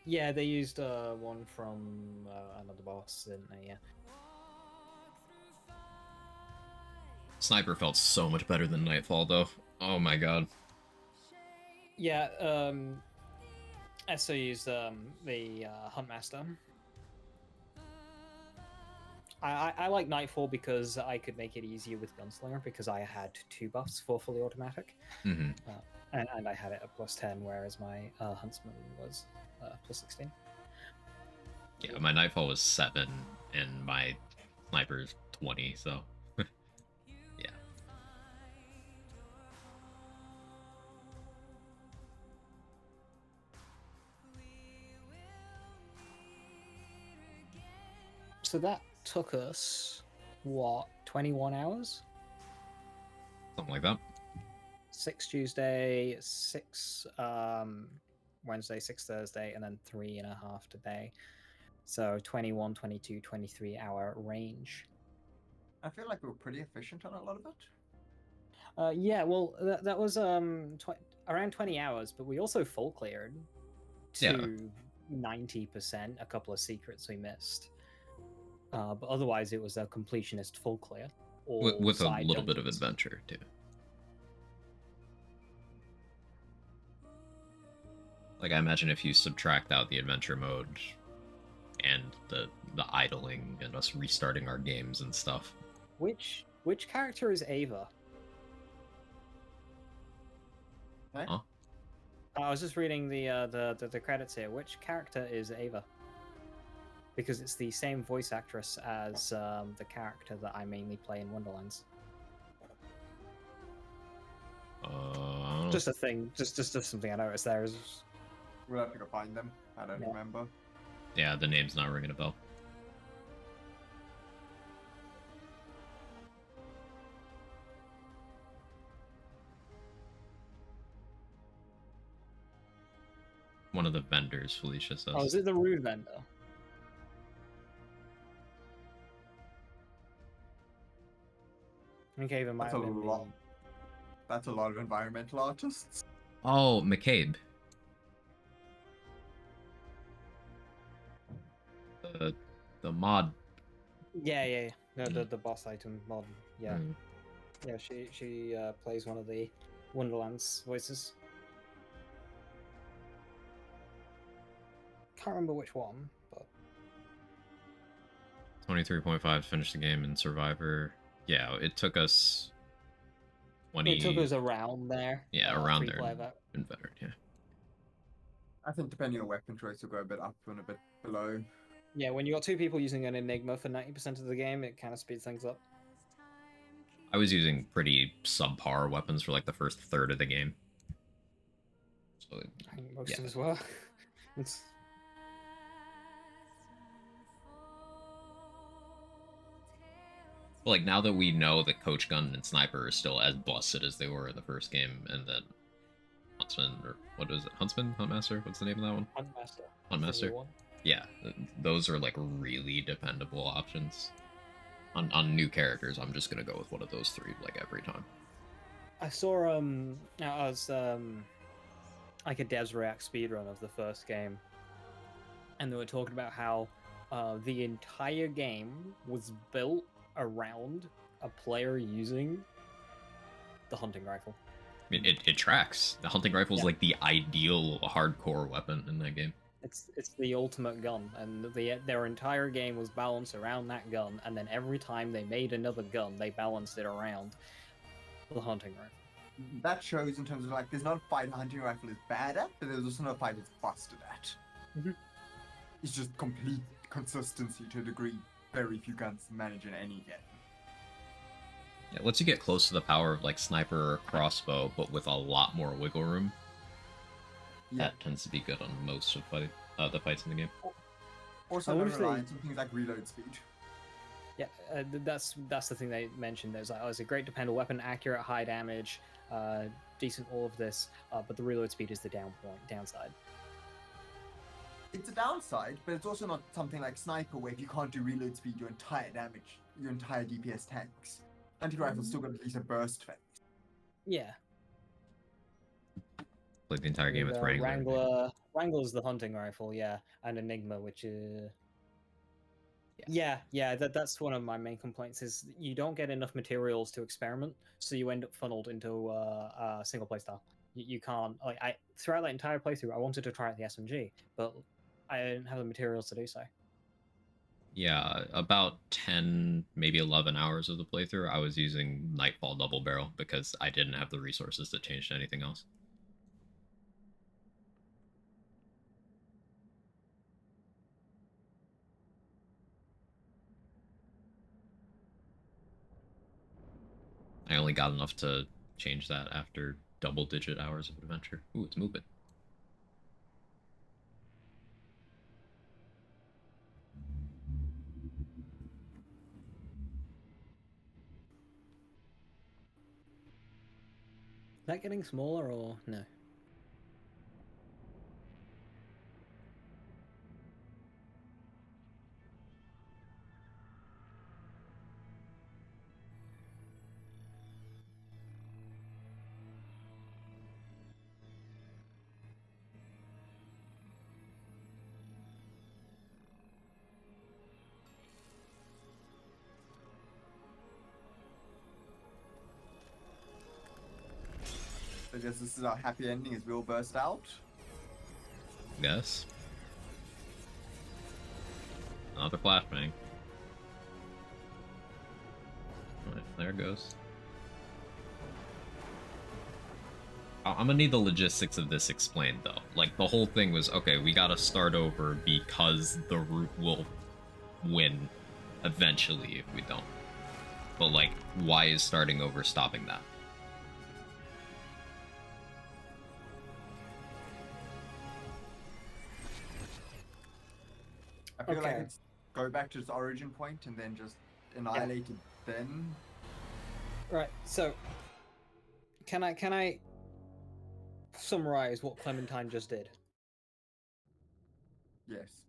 yeah, they used one from another boss, didn't they? Yeah. Sniper felt so much better than Nightfall, though. Oh my god. Yeah, ESO used the Huntmaster. I like Nightfall because I could make it easier with Gunslinger because I had 2 buffs for fully automatic, Hmm. and I had it at +10, whereas my Huntsman was +16. Yeah, my Nightfall was 7, and my Sniper's 20, so... yeah. So that took us, what, 21 hours? Something like that. 6 Tuesday, 6 Wednesday, 6 Thursday, and then 3.5 today. So 21, 22, 23-hour range. I feel like we were pretty efficient on a lot of it. Yeah, well, that was around 20 hours, but we also full cleared to 90%, a couple of secrets we missed. But otherwise, it was a completionist full clear. With a side little bit of dungeons. adventure, too. Like, I imagine if you subtract out the adventure mode and the idling and us restarting our games and stuff. Which character is Ava? Okay? Huh? I was just reading the credits here. Which character is Ava? Because it's the same voice actress as the character that I mainly play in Wonderlands. Just a thing, just something I noticed there. We'll have to go find them. I don't remember. Yeah, the name's not ringing a bell. One of the vendors, Felicia says. Oh, is it the rude vendor? I think Ava might That's a have been lot. That's a lot of environmental artists. Oh, McCabe. The mod. Yeah. The boss item mod. Yeah, yeah. She plays one of the Wonderlands voices. Can't remember which one, but 23.5 to finish the game in Survivor. Yeah, it took us 20. it took us around there. Yeah, around there. Three-player In veteran, yeah. I think depending on weapon choice, will go a bit up and a bit below. Yeah, when you got 2 people using an Enigma for 90% of the game, it kind of speeds things up. I was using pretty subpar weapons for like the first third of the game. So, I think most yeah. of us were. It's... But like now that we know that Coach Gun and Sniper are still as busted as they were in the first game, and then Huntsman, or what is it? Huntsman? Huntmaster? What's the name of that one? Huntmaster. Huntmaster. One. Yeah, those are like really dependable options. On new characters, I'm just gonna go with one of those 3 like every time. I saw I was like a devs react speedrun of the first game, and they were talking about how the entire game was built around a player using the hunting rifle. I mean, it tracks. The hunting rifle is like the ideal hardcore weapon in that game. It's the ultimate gun, and their entire game was balanced around that gun. And then every time they made another gun, they balanced it around the hunting rifle. That shows in terms of like, there's not a fight a hunting rifle is bad at, but there's also no fight it's busted at. It's just complete consistency to a degree very few guns manage in any game. Yeah, it lets you get close to the power of like sniper or crossbow, but with a lot more wiggle room. Yeah. That tends to be good on most of the fights in the game. Also, no reliance on things like reload speed. Yeah, that's the thing they mentioned. There's like, it's a great dependable weapon, accurate, high damage, decent all of this, but the reload speed is the downside. It's a downside, but it's also not something like Sniper, where if you can't do reload speed, your entire damage, your entire DPS tanks. Anti-rifle's still got at least a burst phase. Yeah. Played the entire game with Wrangler. Wrangler's the hunting rifle, yeah, and Enigma, which is... Yeah, that's one of my main complaints, is you don't get enough materials to experiment, so you end up funneled into a single playstyle. You can't... Like, throughout that entire playthrough, I wanted to try out the SMG, but I didn't have the materials to do so. Yeah, about 10, maybe 11 hours of the playthrough, I was using Nightfall Double Barrel because I didn't have the resources to change to anything else. I only got enough to change that after double-digit hours of adventure. Ooh, it's moving. Is that getting smaller or no? I guess this is our happy ending as we all burst out. Guess. Another flashbang. Alright, there it goes. I'm gonna need the logistics of this explained, though. Like, the whole thing was, okay, we gotta start over because the root will win eventually if we don't. But, like, why is starting over stopping that? I feel like Okay. it's go back to its origin point and then just annihilate it then. Right. So, can I summarize what Clementine just did? Yes.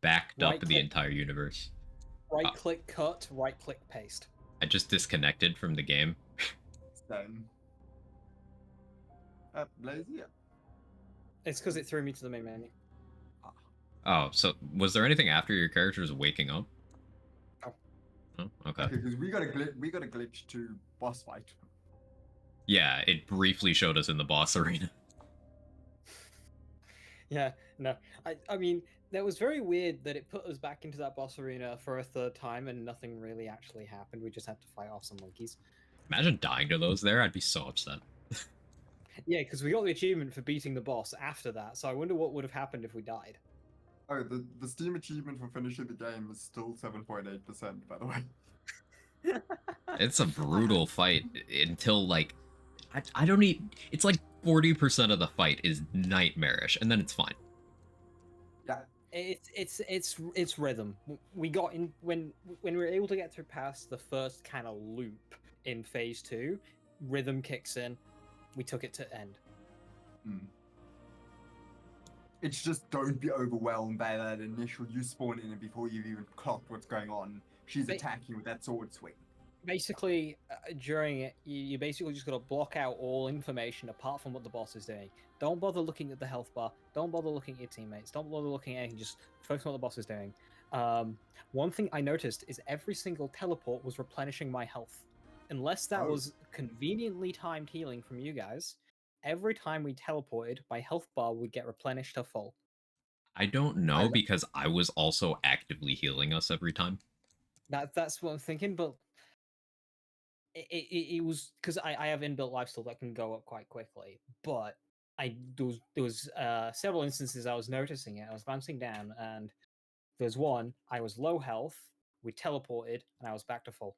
Backed up Right the click. entire universe. Right click cut, right click paste. I just disconnected from the game. Same. Lazy? Yeah. It's because it threw me to the main menu. Oh, so was there anything after your characters waking up? Oh. Oh, okay. Okay, because we got a glitch to boss fight. Yeah, it briefly showed us in the boss arena. Yeah, no. I mean, that was very weird that it put us back into that boss arena for a third time and nothing really actually happened. We just had to fight off some monkeys. Imagine dying to those there, I'd be so upset. Yeah, because we got the achievement for beating the boss after that, so I wonder what would have happened if we died. Oh, the Steam achievement for finishing the game is still 7.8%, by the way. It's a brutal fight until, like, I don't need. It's like 40% of the fight is nightmarish, and then it's fine. Yeah. It's rhythm. We got in when we were able to get through past the first kind of loop in phase 2, rhythm kicks in. We took it to end. It's just don't be overwhelmed by that initial you spawn in and before you've even clocked what's going on. She's attacking with that sword swing. Basically, during it, you basically just got to block out all information apart from what the boss is doing. Don't bother looking at the health bar. Don't bother looking at your teammates. Don't bother looking at anything. Just focus on what the boss is doing. One thing I noticed is every single teleport was replenishing my health. Unless that was conveniently timed healing from you guys, every time we teleported, my health bar would get replenished to full. I don't know because I was also actively healing us every time. That's what I'm thinking, but it was because I have inbuilt lifesteal that can go up quite quickly, but there was several instances I was noticing it. I was bouncing down, and there's one I was low health. We teleported, and I was back to full.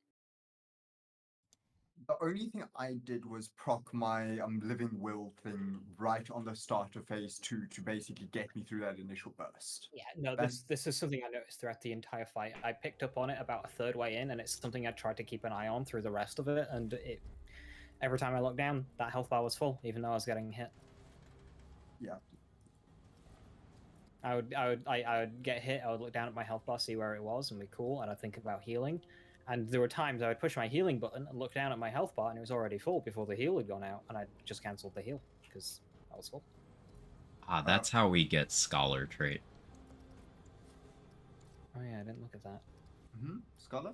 The only thing I did was proc my living will thing right on the start of phase 2 to basically get me through that initial burst. Yeah, no, this is something I noticed throughout the entire fight. I picked up on it about a third way in, and it's something I tried to keep an eye on through the rest of it. And every time I looked down, that health bar was full, even though I was getting hit. Yeah. I would get hit. I would look down at my health bar, see where it was, and be cool. And I'd think about healing. And there were times I would push my healing button and look down at my health bar, and it was already full before the heal had gone out, and I just cancelled the heal because I was full. Ah, that's how we get Scholar trait. Oh yeah, I didn't look at that. Scholar?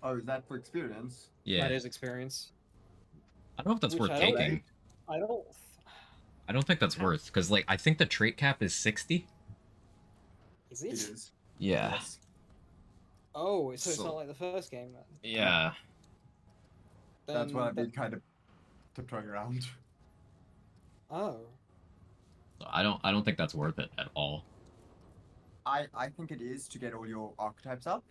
Oh, is that for experience? Yeah. That is experience. I don't know if that's worth taking. I don't think that's worth, because, like, I think the trait cap is 60. Is it? It is. Yeah. Yes. Oh, so it's So- not like the first game then. Yeah. That's what I've Then been kind of tiptoeing around. oh, So I don't think that's worth it at all. I think it is to get all your archetypes up,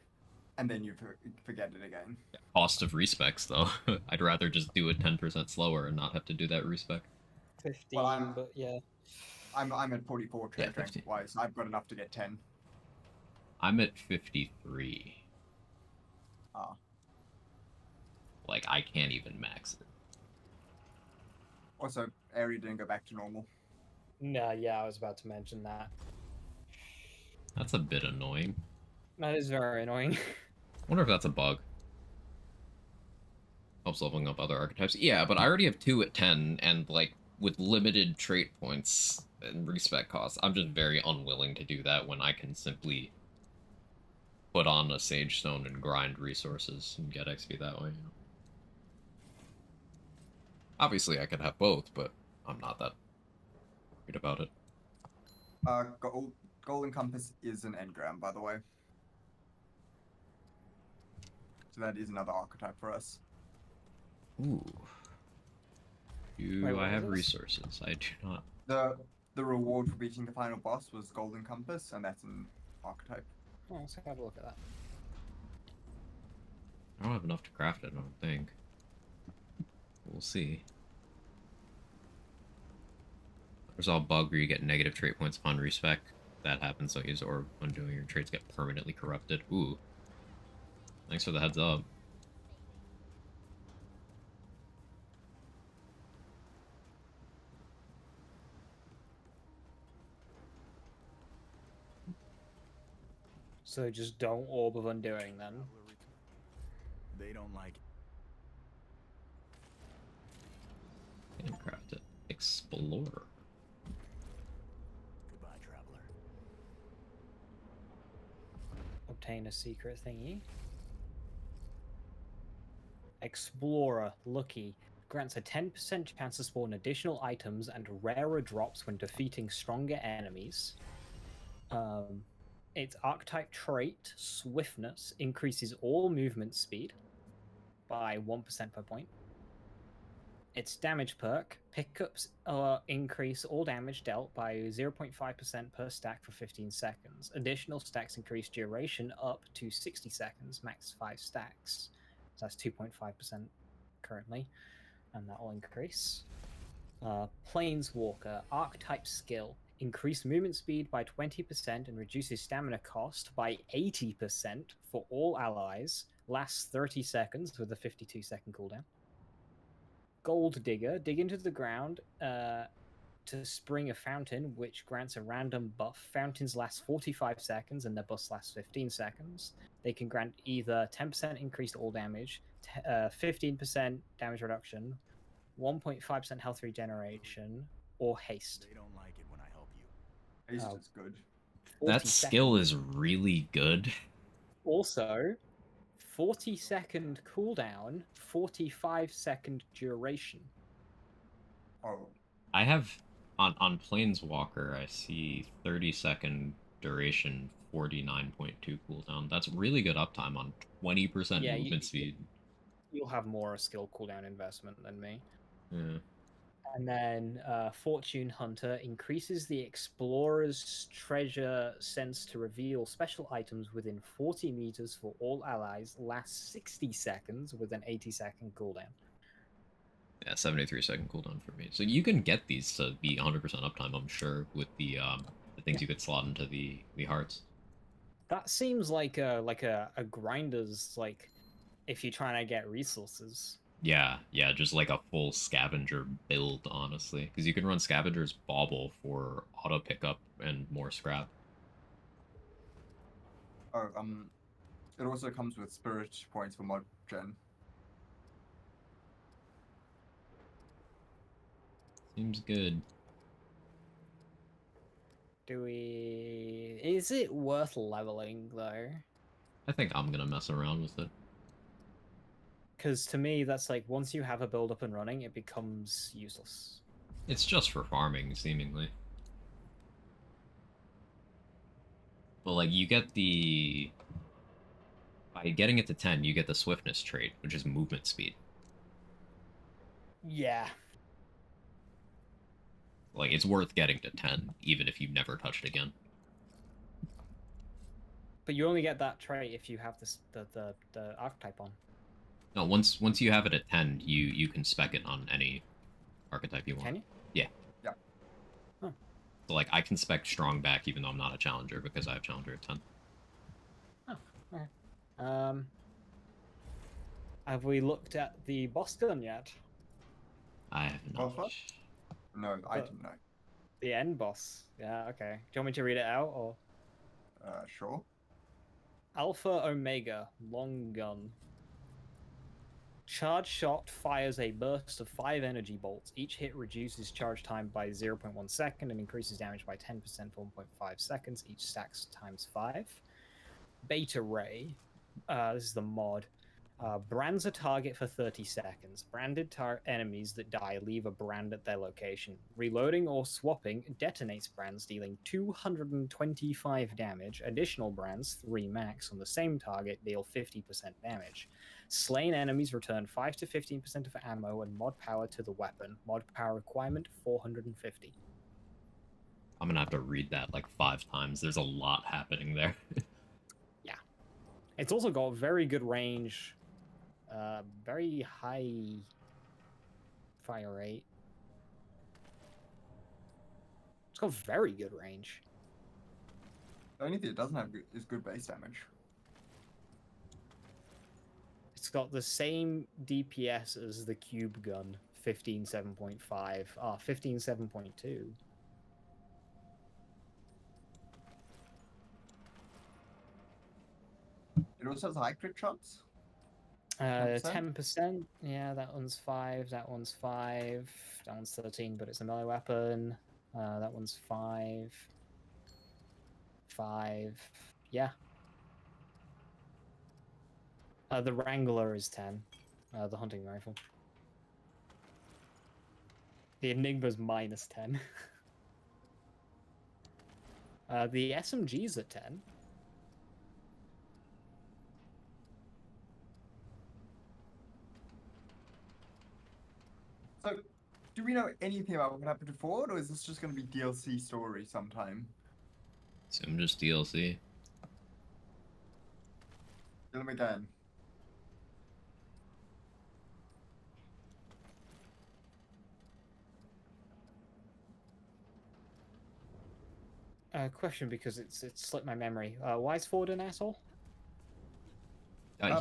and then you forget it again. Cost of respecs though. I'd rather just do it 10% slower and not have to do that respec. 15, Well, I'm- but yeah. I'm at 44 Yeah, trade rank 15. wise. I've got enough to get 10. I'm at 53. Ah. Like I can't even max it. Also, area didn't go back to normal. No, yeah, I was about to mention that. That's a bit annoying. That is very annoying. Wonder if that's a bug. Helps leveling up other archetypes. Yeah, but I already have 2 at 10, and like with limited trait points and respec costs, I'm just very unwilling to do that when I can simply put on a Sage Stone and grind resources and get XP that way. You know? Obviously, I could have both, but I'm not that worried about it. Golden Compass is an engram, by the way. So that is another archetype for us. Ooh. Do Wait, what I have is this? resources? I do not. The reward for beating the final boss was Golden Compass, and that's an archetype. Oh, let's have a look at that. I don't have enough to craft it, I don't think. We'll see. There's all bug where you get negative trait points upon respec. That happens, so use Orb Undoing, your traits get permanently corrupted. Ooh. Thanks for the heads up. So just don't Orb of Undoing then. They don't like it. And craft it. Explorer. Goodbye, traveler. Obtain a secret thingy. Explorer, lucky. Grants a 10% chance to spawn additional items and rarer drops when defeating stronger enemies. Its archetype trait, Swiftness, increases all movement speed by 1% per point. Its damage perk, Pickups increase all damage dealt by 0.5% per stack for 15 seconds. Additional stacks increase duration up to 60 seconds, max 5 stacks. So that's 2.5% currently, and that will increase. Planeswalker, archetype skill, increase movement speed by 20% and reduces stamina cost by 80% for all allies, lasts 30 seconds with a 52-second cooldown. Gold Digger, dig into the ground to spring a fountain, which grants a random buff. Fountains last 45 seconds and their buffs last 15 seconds. They can grant either 10% increased all damage, 15% damage reduction, 1.5% health regeneration, or haste. They don't like it when I help you. Haste Oh. is good. 40 That skill seconds. is really good. Also 40-second cooldown, 45-second duration. Oh, I have on Planeswalker, I see 30-second duration, 49.2 cooldown. That's really good uptime on 20% Yeah, movement speed. You'll have more skill cooldown investment than me. Yeah. And then Fortune Hunter increases the explorer's treasure sense to reveal special items within 40 meters for all allies, lasts 60 seconds with an 80-second cooldown. Yeah, 73-second cooldown for me. So you can get these to be 100% uptime, I'm sure, with the things you could slot into the hearts. That seems like a grinder's, like, if you're trying to get resources. Yeah, just like a full scavenger build, honestly. Because you can run scavenger's bauble for auto pickup and more scrap. oh, it also comes with spirit points for mod gen. Seems good. Is it worth leveling though? I think I'm gonna mess around with it. Because to me, that's like, once you have a build up and running, it becomes useless. It's just for farming, seemingly. But like you get the by getting it to 10, you get the swiftness trait, which is movement speed. Yeah. Like it's worth getting to 10, even if you never touch it again. But you only get that trait if you have the archetype on. No, once you have it at 10, you can spec it on any archetype you want. Can you? Yeah. Yeah. Huh. So like I can spec strong back even though I'm not a challenger because I have challenger at 10. Oh, okay. Have we looked at the boss gun yet? I have Boss not. what? No, I But- didn't know. The end boss. Yeah, okay. Do you want me to read it out or? Sure. Alpha Omega long gun. Charge shot fires a burst of 5 energy bolts. Each hit reduces charge time by 0.1 second and increases damage by 10% for 1.5 seconds. Each stacks times 5. Beta Ray. This is the mod. Brands a target for 30 seconds. Branded enemies that die leave a brand at their location. Reloading or swapping detonates brands, dealing 225 damage. Additional brands, 3 max, on the same target deal 50% damage. Slain enemies return 5 to 15% of ammo and mod power to the weapon. Mod power requirement 450. I'm gonna have to read that like 5 times. There's a lot happening there. It's also got very good range, very high fire rate. It's got very good range. The only thing it doesn't have is good base damage. It's got the same DPS as the cube gun, 15.7.5. 15.7.2. It also has high crit shots. 10%. Yeah, that one's 5. That one's 5. That one's 13, but it's a melee weapon. That one's 5. 5. Yeah. The Wrangler is 10. The hunting rifle. The Enigma's minus 10. The SMG's at 10. So, do we know anything about what happened to Ford, or is this just going to be DLC story sometime? So I'm just DLC. Kill him again. Question, because it's slipped my memory. Why is Ford an asshole?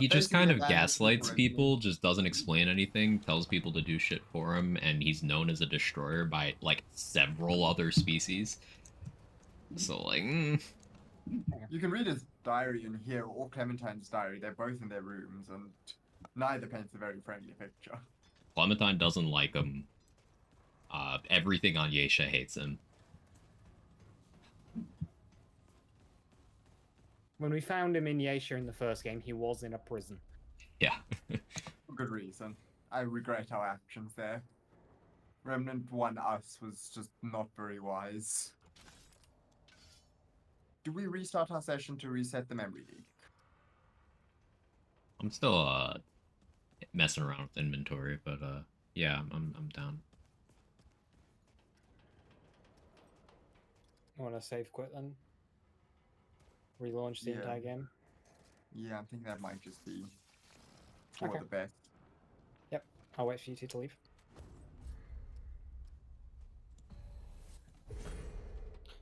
He just basically kind of abandons gaslights people people, just doesn't explain anything, tells people to do shit for him, and he's known as a destroyer by like several other species. So like, You can read his diary in here, or Clementine's diary. They're both in their rooms, and neither paints a very friendly picture. Clementine doesn't like him. Everything on Yeisha hates him. When we found him in Yeisha in the first game, he was in a prison. Yeah. For good reason. I regret our actions there. Remnant 1 Us was just not very wise. Do we restart our session to reset the memory leak? I'm still messing around with inventory, but yeah, I'm down. I want to save quit then. Relaunch the Yeah. entire game. Yeah, I think that might just be for Okay. the best. Yep, I'll wait for you two to leave.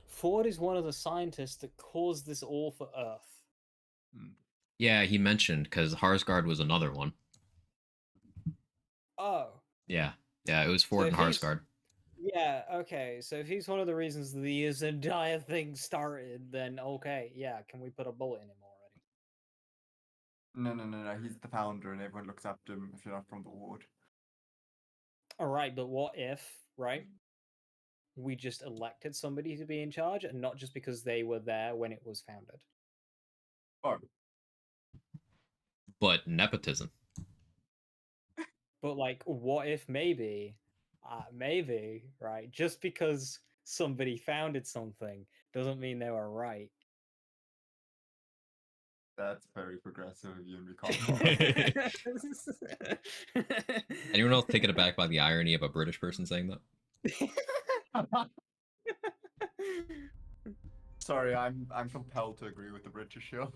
Ford is one of the scientists that caused this all for Earth. Yeah, he mentioned because Harsgard was another one. Oh. Yeah, it was Ford So and if he's- Harsgard. Yeah, okay. So if he's one of the reasons the entire thing started, then okay, yeah, can we put a bullet in him already? No. He's the founder, and everyone looks up to him if you're not from the ward. Alright, but what if, right? We just elected somebody to be in charge, and not just because they were there when it was founded. Oh, But nepotism. But like, what if maybe, right? Just because somebody founded something doesn't mean they were right. That's very progressive of you, and we can't Anyone else taken aback by the irony of a British person saying follow. Sorry, I'm compelled to agree with the British here.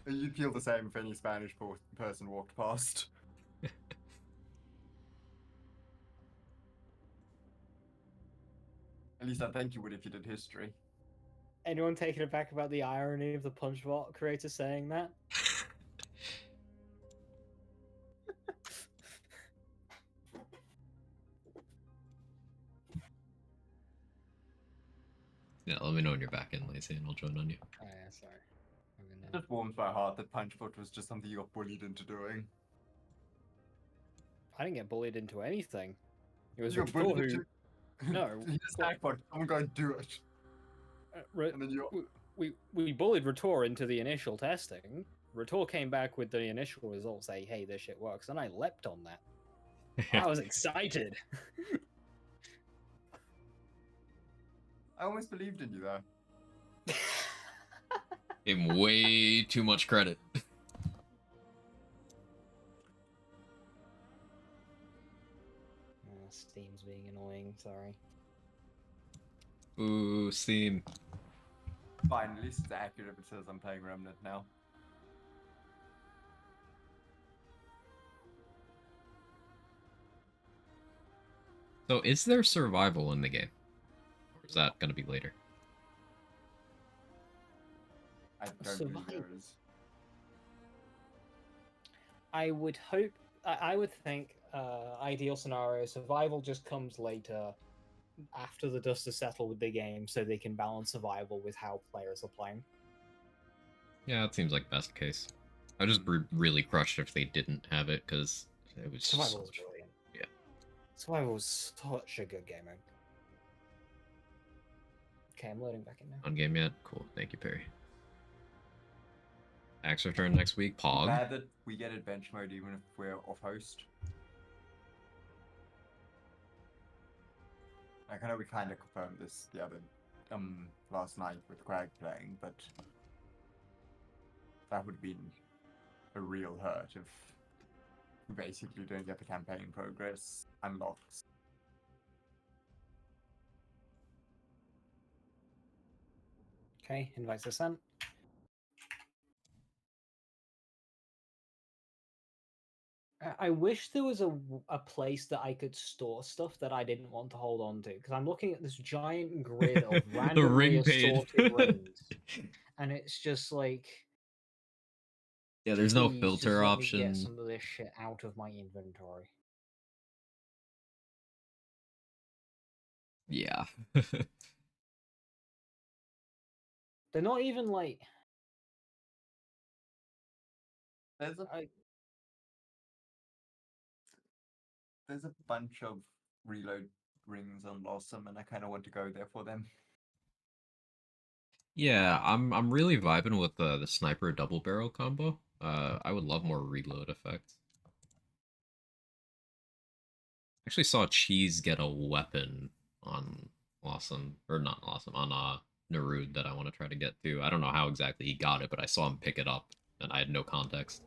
that? You'd feel the same if any Spanish person walked past. At least I think you would if you did history. Anyone taken aback about the irony of the Punchbot creator saying that? Yeah, let me know when you're back in, Lacey, and I'll join on you. Oh yeah, sorry. It just warms my heart that Punchfoot was just something you got bullied into doing. I didn't get bullied into anything. It was You got Rator bullied who... into... No, He's a snackbot, I'm going to do it. And then you... we bullied Rator into the initial testing. Rator came back with the initial results saying, hey, this shit works, and I leapt on that. I was excited. I almost believed in you, though. Gave him way too much credit. Steam's being annoying, sorry. Ooh, Steam. Fine, at least it's accurate if it says I'm playing Remnant now. So, is there survival in the game? Or is that going to be later? I don't believe there is. I would hope, I would think, ideal scenario, survival just comes later, after the dust has settled with the game, so they can balance survival with how players are playing. Yeah, it seems like best case. I just really crushed if they didn't have it, because it was Survival was such... brilliant. Yeah. Survival was such a good game mode. Okay, I'm loading back in now. On game yet? Cool. Thank you, Perry. Axe return next week. Pog. Glad that we get adventure mode even if we're off host. I know we kind of confirmed this the other last night with Crag playing, but that would have been a real hurt if we basically don't get the campaign progress unlocked. Okay, invites are sent. I wish there was a place that I could store stuff that I didn't want to hold on to, because I'm looking at this giant grid of randomly ring page. assorted rings, and it's just like, Yeah, there's no please, filter just let option. me get some of this shit out of my inventory. Yeah. They're not even like. There's a bunch of reload rings on Blossom, and I kind of want to go there for them. Yeah, I'm really vibing with the sniper double barrel combo. I would love more reload effects. Actually saw Cheese get a weapon on Blossom, or not Blossom, on Narud that I want to try to get to. I don't know how exactly he got it, but I saw him pick it up, and I had no context.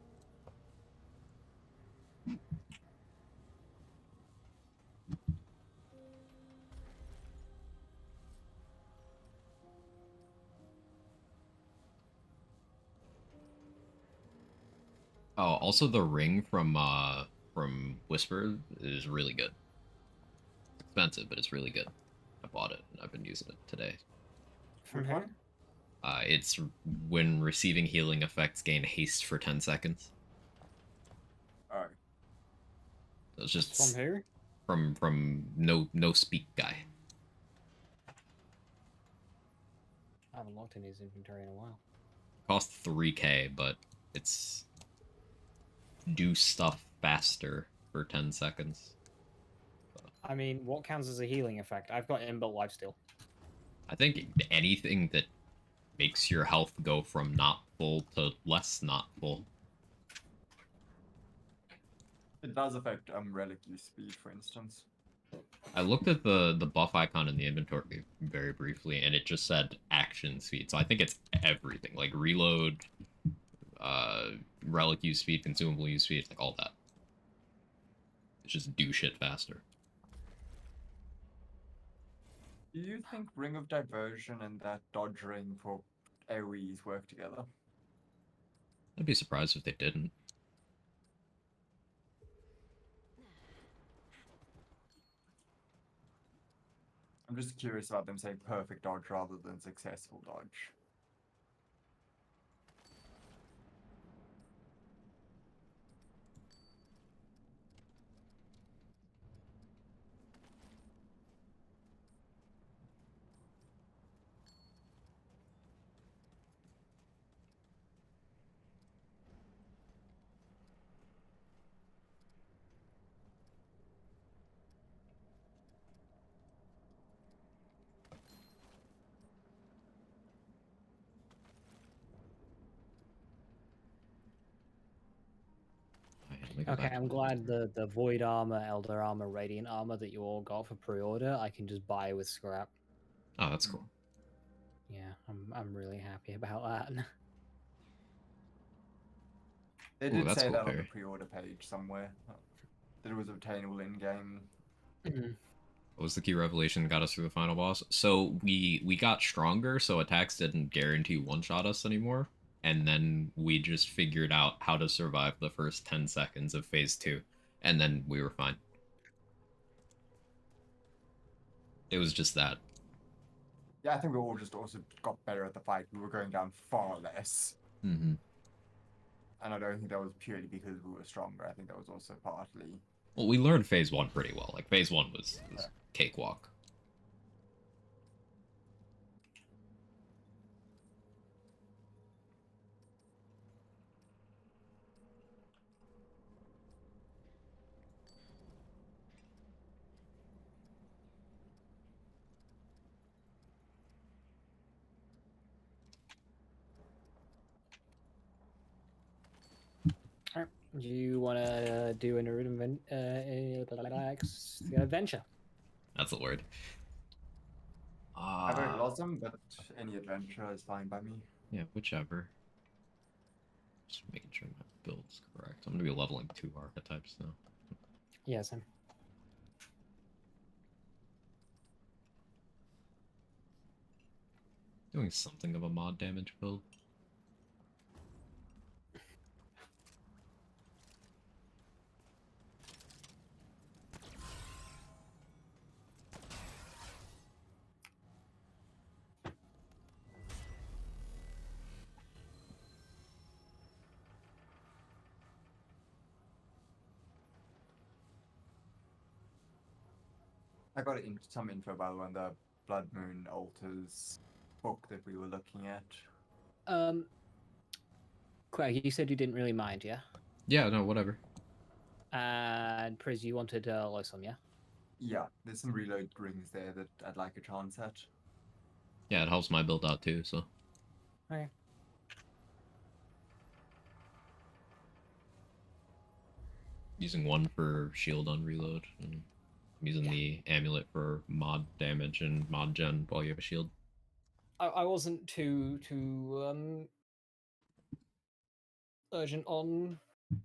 Oh, also the ring from Whisper is really good. It's expensive, but it's really good. I bought it and I've been using it today. From here? It's when receiving healing effects gain haste for 10 seconds. Alright. So it's just From who? From no speak guy. I haven't looked in his inventory in a while. Cost 3k, but it's do stuff faster for 10 seconds. I mean, what counts as a healing effect? I've got inbuilt lifesteal. I think anything that makes your health go from not full to less not full. It does affect relic use speed, for instance. I looked at the buff icon in the inventory very briefly, and it just said action speed. So I think it's everything, like reload, relic use speed, consumable use speed, like all that. It's just do shit faster. Do you think Ring of Diversion and that dodge ring for AoEs work together? I'd be surprised if they didn't. I'm just curious about them saying perfect dodge rather than successful dodge. Alright, let me go Okay, back to I'm the glad inventory. the Void Armor, Elder Armor, Radiant Armor that you all got for pre-order, I can just buy with scrap. Oh, that's cool. Yeah, I'm really happy about that. They Ooh, did that's say cool, that on the Perry. pre-order page somewhere. That it was obtainable in-game. What was the key revelation that got us through the final boss? So we got stronger, so attacks didn't guarantee one-shot us anymore. And then we just figured out how to survive the first 10 seconds of phase 2. And then we were fine. It was just that. Yeah, I think we all just also got better at the fight. We were going down far less. Mm-hmm. And I don't think that was purely because we were stronger. I think that was also partly... Well, we learned phase 1 pretty well. Like, phase 1 was cakewalk. Alright, do you want to do an adventure? That's the word. I don't love them, but any adventure is fine by me. Yeah, whichever. Just making sure my build's correct. I'm gonna be leveling 2 archetypes now. Yeah, same. Doing something of a mod damage build. I got some info by the way on the Blood Moon Altars book that we were looking at. Craig, you said you didn't really mind, yeah? Yeah, no, whatever. And Priz, you wanted Lysum, yeah? Yeah, there's some reload rings there that I'd like a chance at. Yeah, it helps my build out too, so. Okay. Using 1 for shield on reload, and I'm using the amulet for mod damage and mod gen while you have a shield. I wasn't too urgent on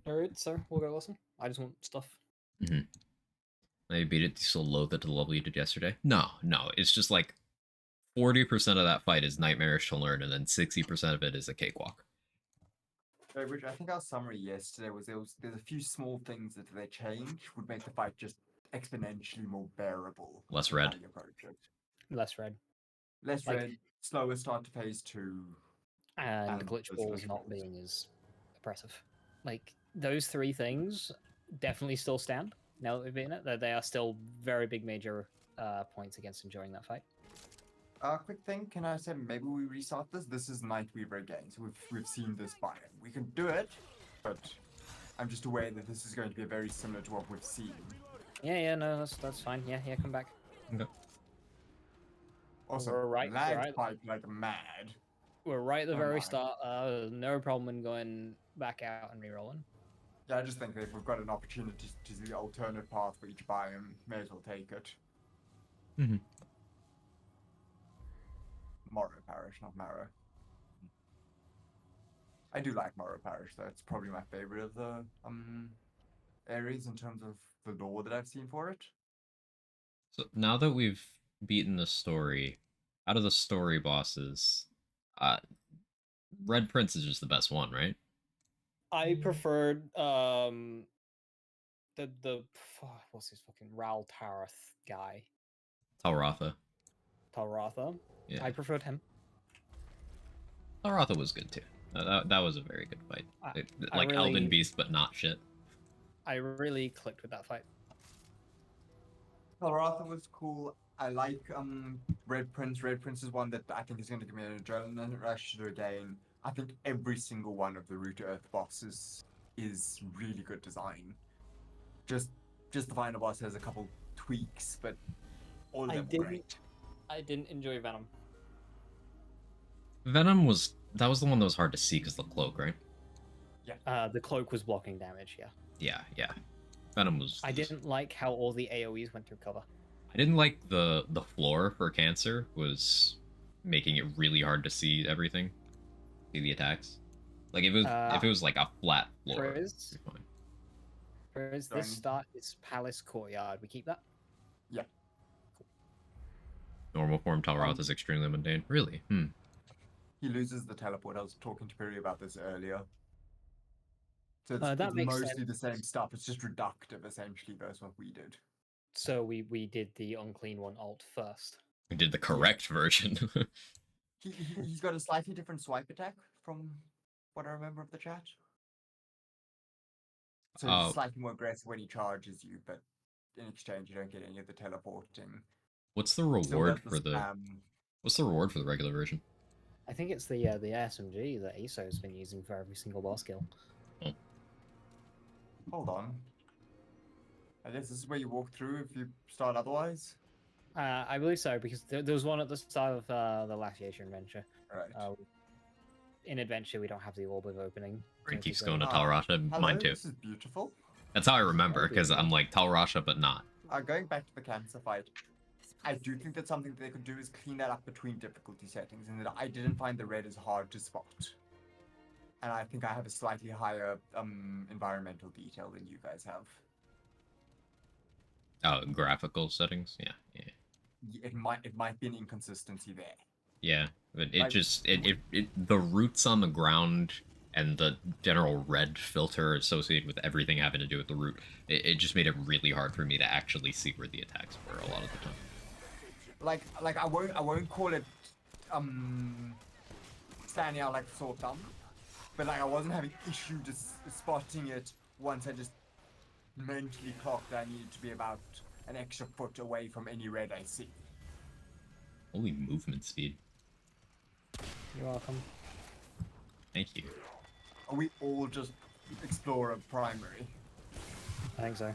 Nerd, so we'll go listen. I just want stuff. Mm-hmm. Now you beat it, you still loathe it to the level you did yesterday? No, it's just like 40% of that fight is nightmarish to learn, and then 60% of it is a cakewalk. Which I think our summary yesterday was there's a few small things that if they change would make the fight just exponentially more bearable. Less with how red. you approach it. Less red. Less Like- red, slower start to phase 2. And And glitch those balls glitch not balls. being as oppressive. Like, those 3 things definitely still stand now that we've been in it. They are still very big major points against enjoying that fight. Quick thing, can I say maybe we restart this? This is Nightweaver again, so we've seen this biome. We can do it, but I'm just aware that this is going to be very similar to what we've seen. Yeah, no, that's fine. Yeah, come back. Okay. Also, We're right- lag right. spike like mad. We're right at the Oh very my. start. No problem in going back out and rerolling. Yeah, I just think that if we've got an opportunity to see the alternate path for each biome, may as well take it. Mm-hmm. Morrow Parish, not Marrow. I do like Morrow Parish, though. It's probably my favorite of the areas in terms of the lore that I've seen for it. So now that we've beaten the story, out of the story bosses, uh, Red Prince is just the best one, right? I preferred the what's his fucking Ral Tarath guy, Talratha. Talratha. Yeah, I preferred him. Talratha was good too. That was a very good fight. I Like Elven really- Beast, but not shit. I really clicked with that fight. Colorado was cool. I like Red Prince. Red Prince is one that I think is going to give me an adrenaline rush to do again. I think every single one of the Root to Earth bosses is really good design. Just the final boss has a couple tweaks, but all of I them are didn't- great. I didn't enjoy Venom. Venom was the one that was hard to see because the cloak, right? The cloak was blocking damage. Yeah. Yeah. Venom was. I didn't like how all the AOE's went through cover. I didn't like the floor for cancer was making it really hard to see everything, see the attacks. Like if it was like a flat floor, it'd Frizz? be fine. Whereas this start is Palace Courtyard. We keep that. Yeah. Normal form Talroth is extremely mundane. Really? He loses the teleport. I was talking to Perry about this earlier. So That it's makes mostly the sense. same stuff. It's just reductive, essentially, versus what we did. So we did the unclean one alt first. We did the correct version. He's got a slightly different swipe attack from what I remember of the chat. So he's slightly more aggressive when he charges you, but in exchange you don't get any of the teleporting. What's the Still reward does for the? spam. What's the reward for the regular version? I think it's the SMG that ESO's been using for every single boss kill. Hold on. I guess this is where you walk through if you start otherwise. I believe so, because there was one at the start of the last Year adventure. Right. In adventure, we don't have the orb of opening. Brain so keeps it's going to a- Talrasha. Hello, Mine too. this is beautiful. That's how I remember, because I'm like Talrasha, but not. Going back to the cancer fight, I do think that something they could do is clean that up between difficulty settings, and that I didn't find the red as hard to spot. And I think I have a slightly higher environmental detail than you guys have. Oh, graphical settings. Yeah. It might be an inconsistency there. Yeah, but it Like- just the roots on the ground and the general red filter associated with everything having to do with the root, it just made it really hard for me to actually see where the attacks were a lot of the time. Like I won't call it standing out like a sore thumb, but like I wasn't having issue just spotting it once I just mentally clocked I needed to be about an extra foot away from any red I see. Holy movement speed. You're welcome. Thank you. Are we all just Explorer primary? I think so.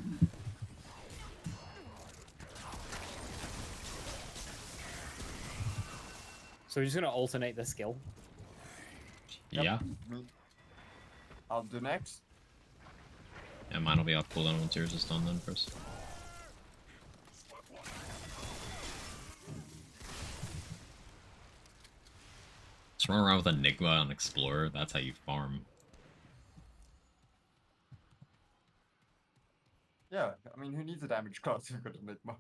So we're just gonna alternate the skill. Yep. Yeah. I'll do next. Yeah, mine will be off cooldown once yours is done then first. Just run around with Enigma on Explorer, that's how you farm. Yeah, I mean, who needs a damage class if you've got Enigma?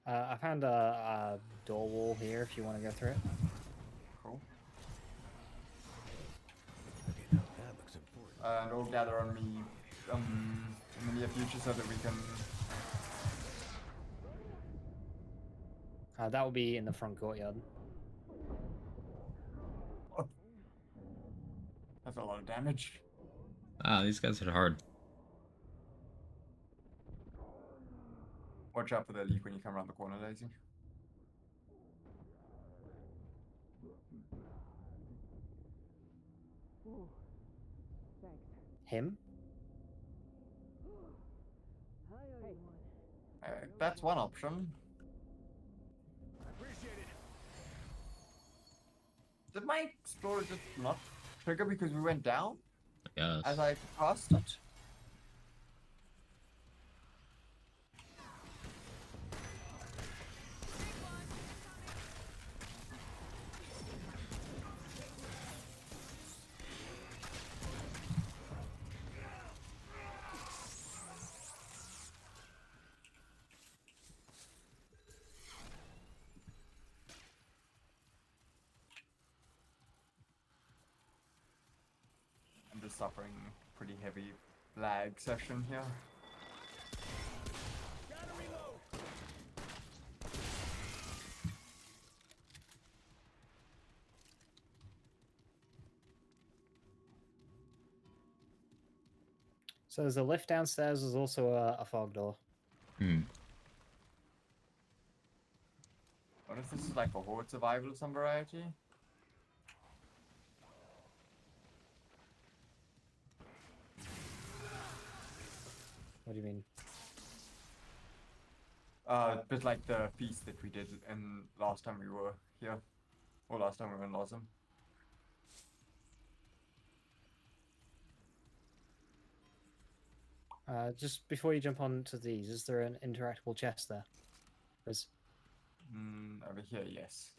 I found a door wall here if you want to go through it. Cool. Okay, now that looks important. And all gather on me in the near future so that we can... That will be in the front courtyard. That's a lot of damage. Ah, these guys hit hard. Watch out for the leaf when you come around the corner, Daisy. Him? That's one option. Did my Explorer just not trigger because we went down I guess. as I passed it? suffering pretty heavy lag session here. So there's a lift downstairs. There's also a fog door. Hmm. What if this is like a horde survival of some variety? What do you mean? Bit like the feast that we did in last time we were here. Or last time we were in Lawson. Just before you jump on to these, is there an interactable chest there? There's... Over here, yes.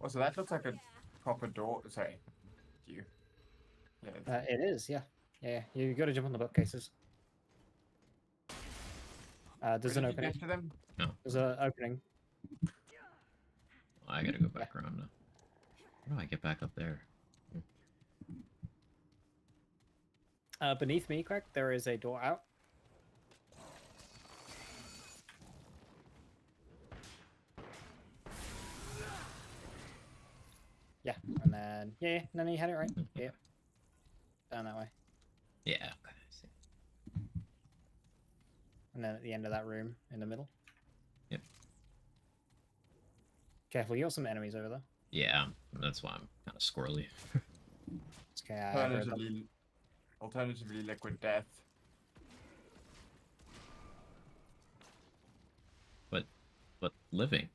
Oh, so that looks like a proper door. Sorry. You. Yeah. it is, yeah. Yeah, you got to jump on the bookcases. There's Where an did you opening. get to them? There's an opening. I gotta go back around now. How do I get back up there? Beneath me, Craig, there is a door out. Yeah, and then no, you had it right. Yeah, down that way, Yeah, okay. I see. and then at the end of that room in the middle. Yep. Careful, you got some enemies over there. Yeah, that's why I'm kind of squirrely. It's okay. I heard them. Alternatively, liquid death. But living.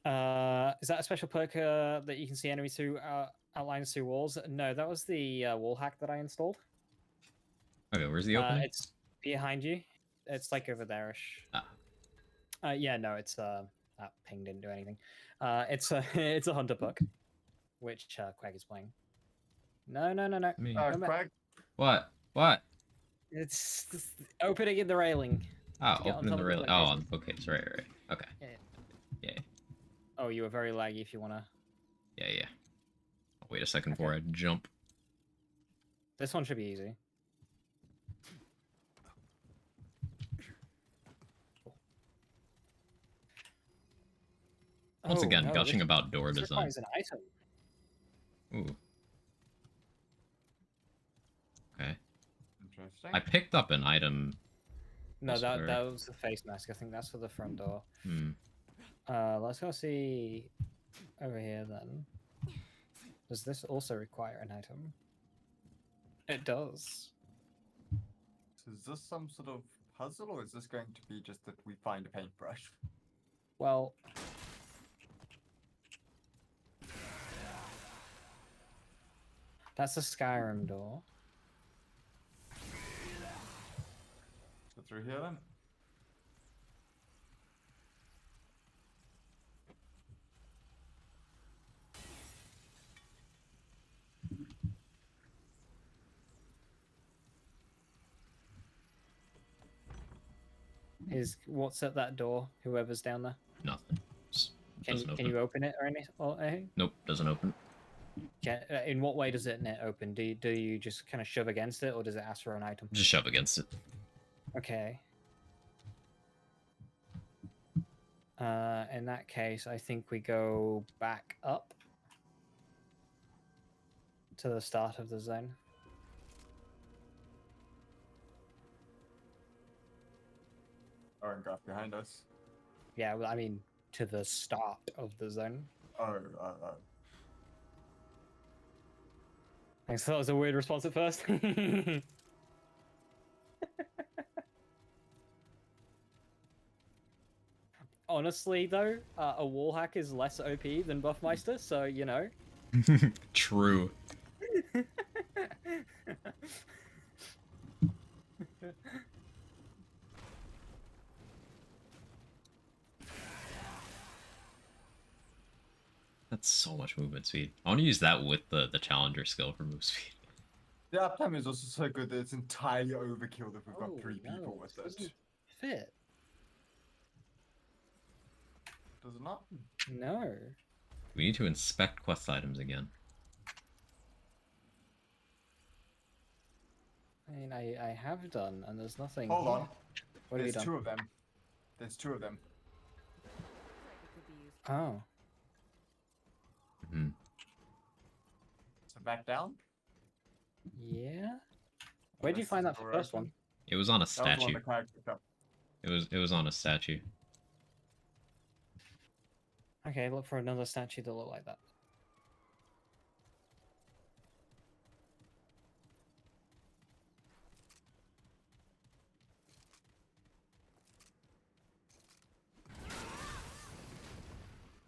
Is that a special perk that you can see enemies through outlines through walls? No, that was the wall hack that I installed. Okay, where's the opening? It's behind you. It's like over there-ish. Ah. Yeah, no, it's that ping didn't do anything. It's a it's a hunter perk, which Quag is playing. No. Me. Craig? What? What? It's opening in the railing. Ah, get on opening top the of railing. the Oh, bookcase. on the bookcase. Right. Okay. Yeah. Oh, you were very laggy if you want to... Yeah. I'll wait a second Okay. before I jump. This one should be easy. Once Oh, again, no, gushing this- about door this design. requires an item. Ooh. Okay. Interesting. I picked up an item. No, Also that very- was the face mask. I think that's for the front door. Hmm. Let's go see over here then. Does this also require an item? It does. So is this some sort of puzzle, or is this going to be just that we find a paintbrush? Well, that's a Skyrim door. So through here then? What's at that door? Whoever's down there. Nothing. Just doesn't Can open. you open it or anything? Nope, doesn't open. In what way does it net open? Do you just kind of shove against it, or does it ask for an item? Just shove against it. Okay. In that case, I think we go back up to the start of the zone. Oh, and graph behind us. Yeah, well, I mean, to the start of the zone. Oh. Thanks. That was a weird response at first. Honestly, though, a wall hack is less OP than Buffmeister, so you know. True. That's so much movement speed. I want to use that with the challenger skill for move speed. The uptime is also so good that it's entirely overkill that we've got Oh, 3 people no, with this it. doesn't fit. Does it not? No. We need to inspect quest items again. mean, I have done, and there's nothing Hold here. on. What have you There's done? 2 of them. There's 2 of them. It could be used. Oh. Mhm. So back down. Yeah? Where'd you Rest find of that the door first open. one? It was on a That was the one statue. the Craig picked up. It was on a statue. Okay, look for another statue that look like that.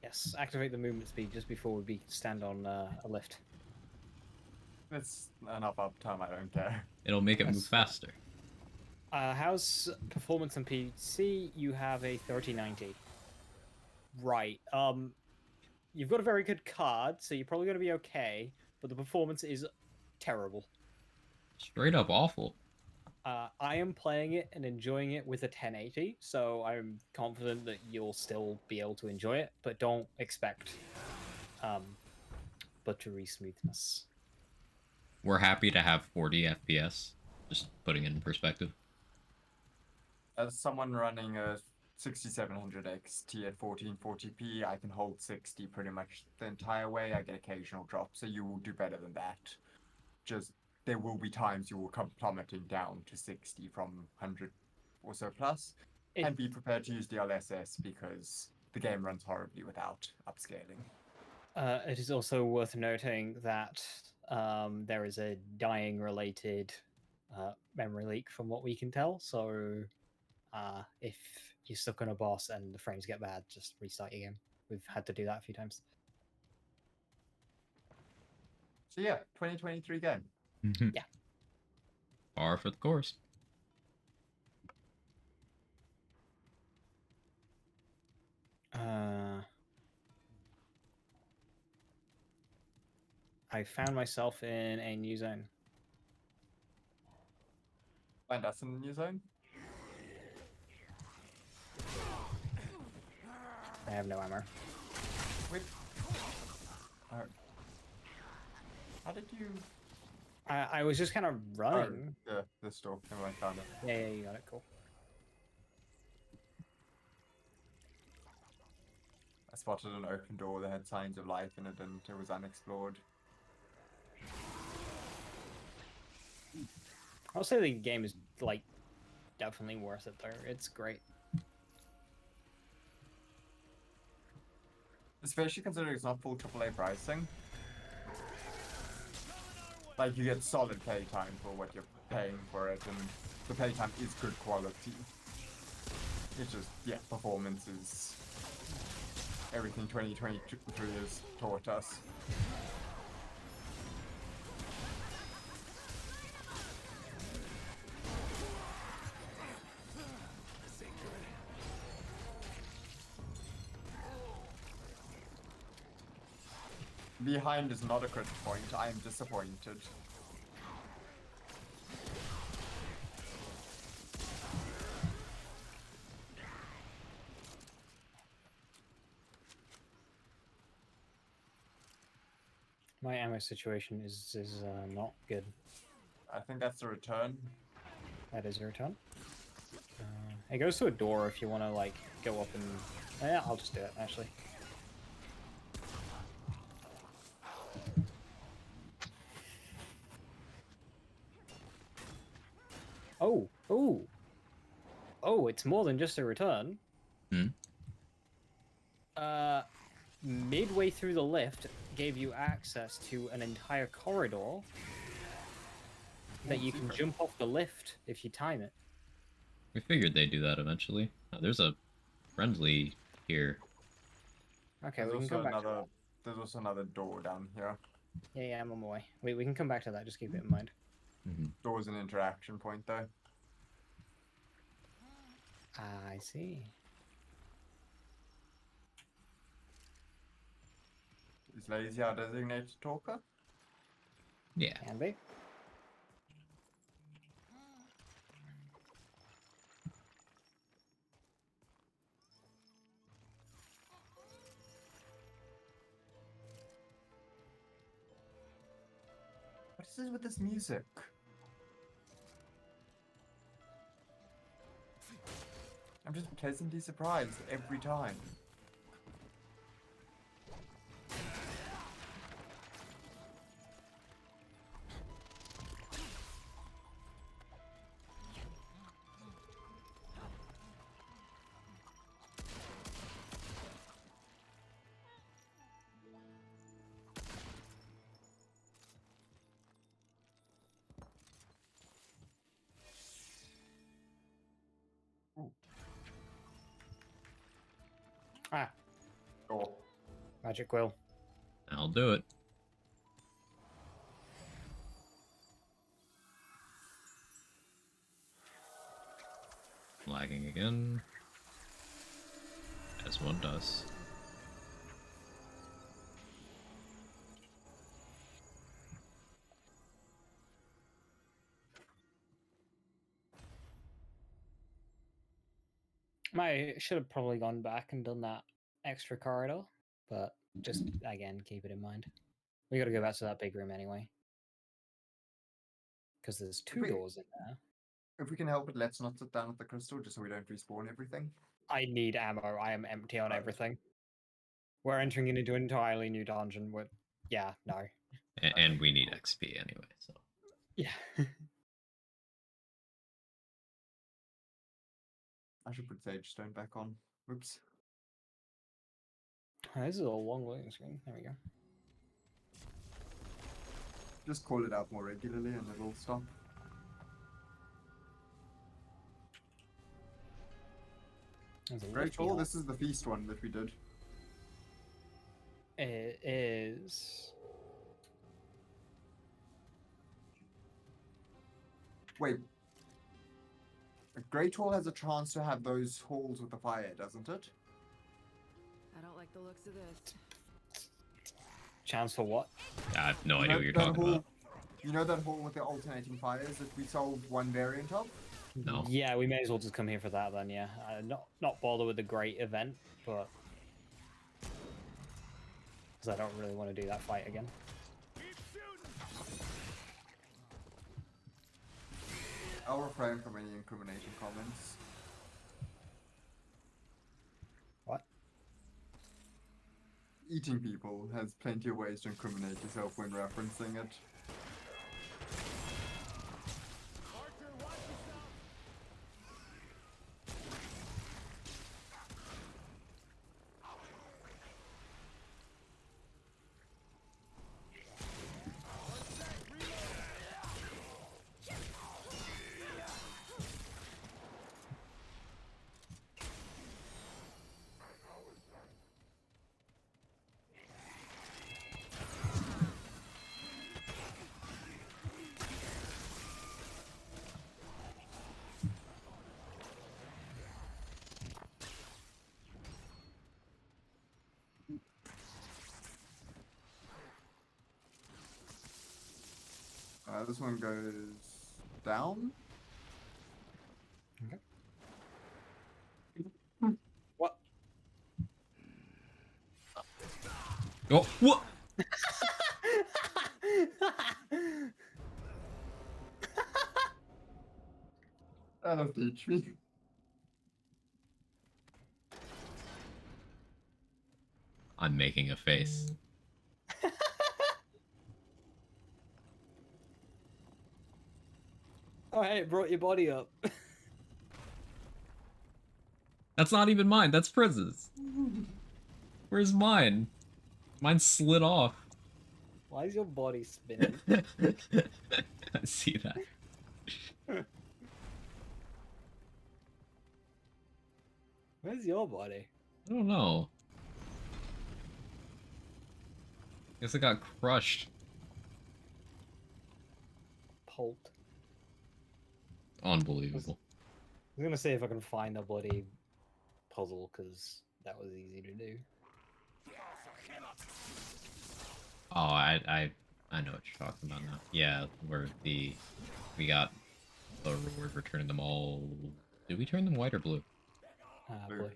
Yes, activate the movement speed just before we stand on a lift. It's enough uptime, I don't care. It'll make it move That's fine. faster. How's performance on PC? You have a 3090. Right. You've got a very good card, so you're probably going to be okay, but the performance is terrible. Straight up awful. I am playing it and enjoying it with a 1080, so I'm confident that you'll still be able to enjoy it, but don't expect buttery smoothness. We're happy to have 40 FPS. Just putting it in perspective. As someone running a 6700 XT at 1440p, I can hold 60 pretty much the entire way. I get occasional drops, so you will do better than that. Just there will be times you will come plummeting down to 60 from 100 or so plus. And be prepared to use DLSS because the game runs horribly without upscaling. It is also worth noting that there is a dying related memory leak from what we can tell, so if you're stuck on a boss and the frames get bad, just restart your game. We've had to do that a few times. So yeah, 2023 game. Yeah. Par for the course. I found myself in a new zone. Find us in the new zone. I have no ammo. Wait. Oh. How did you? I was just kind of running. Oh, the store. Never mind, found it. Yeah, you got it. Cool. I spotted an open door that had signs of life in it, and it was unexplored. I'll say the game is like definitely worth it though. It's great. Especially considering it's not full AAA pricing. Like, you get solid playtime for what you're paying for it, and the playtime is good quality. It's just, yeah, performance is everything 2023 has taught us. Behind is not a crit point. I am disappointed. My ammo situation is not good. I think that's the return. That is a return. It goes to a door if you want to like go up and. Yeah, I'll just do it actually. Oh, it's more than just a return. Hmm? Midway through the lift gave you access to an entire corridor that you can secret. jump off the lift if you time it. We figured they'd do that eventually. There's a friendly here. Okay, There's we can also come back to another. that. There's also another door down here. Yeah, I'm on my way. We can come back to that, just keep it in mind. Door's an interaction point though. I see. Is Lazy our designated talker? Yeah. Can be. What is it with this music? pleasantly surprised every time. Ah, Oh, magic will. I'll do it. Lagging again. As one does. I should have probably gone back and done that extra corridor, but just again keep it in mind. We got to go back to that big room anyway, because there's two Wait. doors in there. if we can help it, let's not sit down at the crystal just so we don't respawn everything. I need ammo. I am empty on Right. everything. We're entering into an entirely new dungeon. With yeah, no, And we need XP anyway, so. yeah. I should put Sage Stone back on. Oops. This is a long loading screen. There we go. Just call it out more regularly and it'll stop. There's a Great lift Hall, behind. this is the feast one that we did. It is. Wait. A Great Hall has a chance to have those halls with the fire, doesn't it? I don't like the looks of this. Chance for what? I have no You idea know what you're that talking hall- about. You know that hall with the alternating fires that we solved one variant of? No. Yeah, we may as well just come here for that then. Yeah, not bother with the great event, but because I don't really want to do that fight again. I'll refrain from any incriminating comments. What? Eating people has plenty of ways to incriminate yourself when referencing it. This one goes down. What? Oh, what? That'll teach me. I'm making a face. Oh, hey, it brought your body up. That's not even mine, that's Priz's. Where's mine? Mine slid off. Why is your body spinning? I see that. Where's your body? I don't know. Guess it got crushed. Pulped. Unbelievable. I was gonna say if I can find the bloody puzzle, because that was easy to do. Oh, I know what you're talking about now. Yeah, where we got the reward for turning them all. Did we turn them white or blue? Blue. Blue.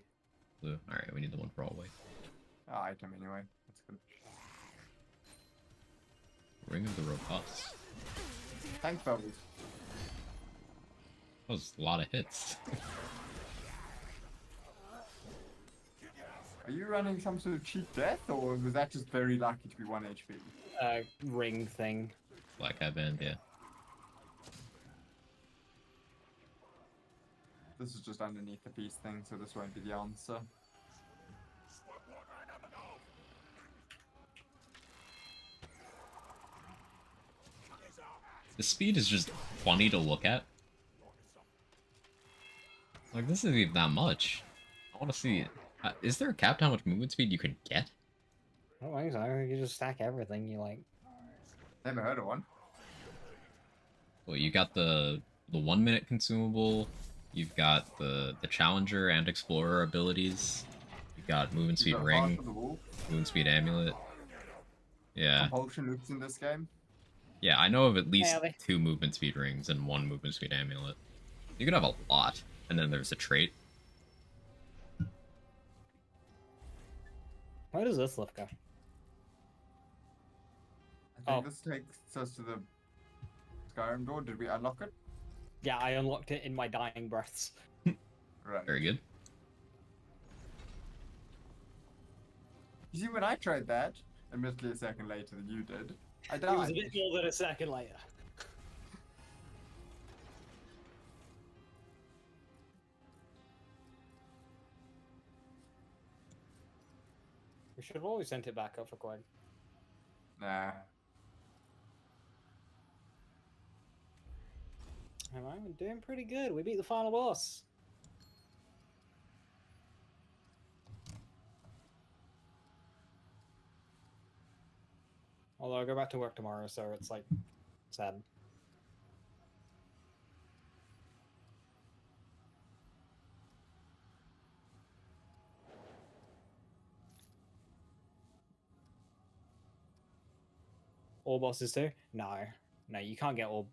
Blue. All right, we need the one for all white. Item anyway. That's good. Ring of the Robust. Thanks, Bubbles. That was a lot of hits. Are you running some sort of cheat death, or was that just very lucky to be 1 HP? Ring thing. Black headband, yeah. This is just underneath the piece thing, so this won't be the answer. The speed is just funny to look at. Like, this isn't even that much. I want to see it. Is there a cap to how much movement speed you can get? I don't think so. You just stack everything. You like. Never heard of one. Well, you got the 1 minute consumable. You've got the Challenger and Explorer abilities. You've got movement speed You've got ring, Heart of the Wolf. movement speed amulet. Yeah, Compulsion loops in this game. yeah. I know of at least Yeah, they- 2 movement speed rings and 1 movement speed amulet. You could have a lot, and then there's a trait. Where does this lift go? I think Oh. this takes us to the Skyrim door. Did we unlock it? Yeah, I unlocked it in my dying breaths. Right. Very good. You see, when I tried that, admittedly a second later than you did, I It was a died. bit more than a second later. We should have always sent it back up for Quag. Nah. Alright, we're doing pretty good. We beat the final boss. Although I go back to work tomorrow, so it's like sad. All bosses too? No, no, you can't get all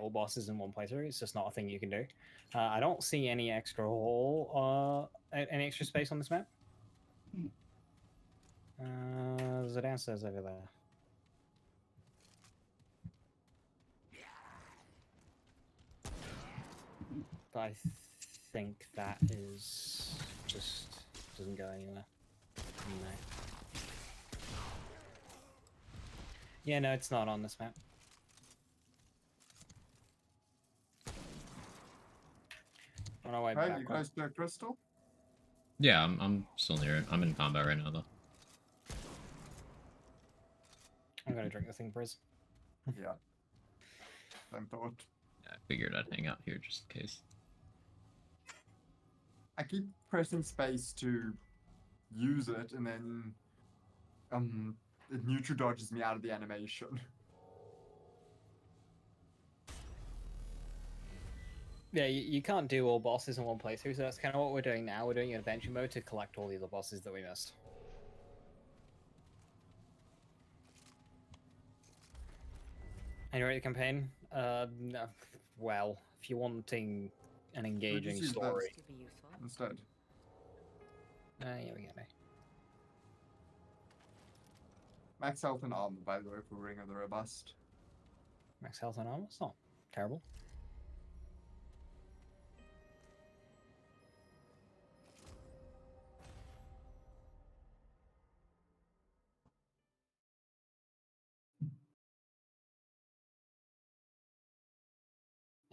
bosses in one playthrough. It's just not a thing you can do. I don't see any extra any extra space on this map. There's a downstairs over there. But I think that is just doesn't go anywhere. No. Yeah, no, it's not on this map. On our way Hey, back. you close to a crystal? Yeah, I'm still near it. I'm in combat right now, though. I'm gonna drink the thing, Briz. Yeah. Same thought. I figured I'd hang out here just in case. I keep pressing space to use it, and then it neutral dodges me out of the animation. Yeah, you can't do all bosses in one playthrough, so that's kind of what we're doing now. We're doing adventure mode to collect all the other bosses that we missed. And you ready the campaign? No. Well, if you're wanting an engaging use story. To be useful. Instead. Yeah, we go. Max health and armor, by the way, for Ring of the Robust. Max health and armor. It's not terrible.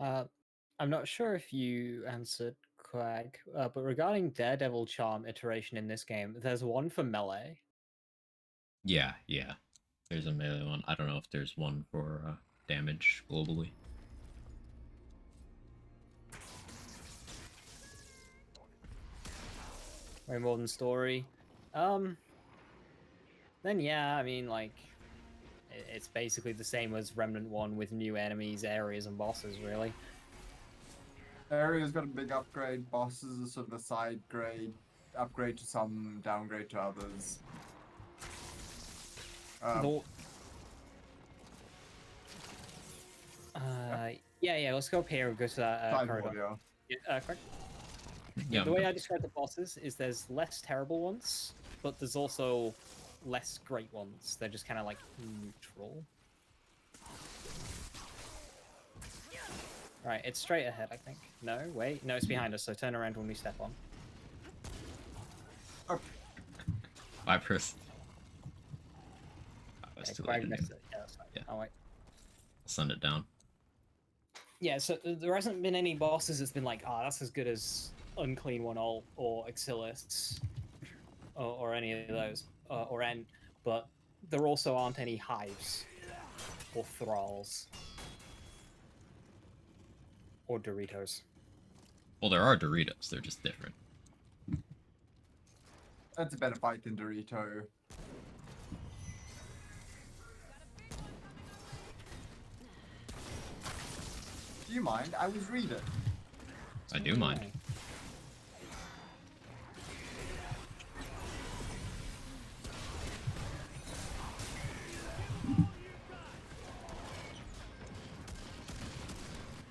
I'm not sure if you answered Quag, but regarding Daredevil Charm iteration in this game, there's one for melee. Yeah, yeah. There's a melee one. I don't know if there's one for damage globally. Way more than story. Then yeah, I mean, like, it's basically the same as Remnant 1 with new enemies, areas, and bosses, really. Area's got a big upgrade, bosses are sort of a side grade, upgrade to some, downgrade to others. The- yeah, let's go up here and go to that Sideboard, corridor. yeah. Yeah, correct. Yeah, The way I describe the bosses is there's less terrible ones, but there's also less great ones. They're just kind of like neutral. Right, it's straight ahead, I think. No, wait. No, it's behind us, so turn around when we step on. Okay. Cypress. That's too late Quag to missed do. it. Yeah, that's fine. Yeah. Oh, wait. I'll send it down. Yeah, so there hasn't been any bosses that's been like, ah, that's as good as Unclean One or Exilis or any of those, or N, but there also aren't any hives or thralls or Doritos. Well, there are Doritos. They're just different. That's a better fight than Dorito. Do you mind? I was reading. I do mind.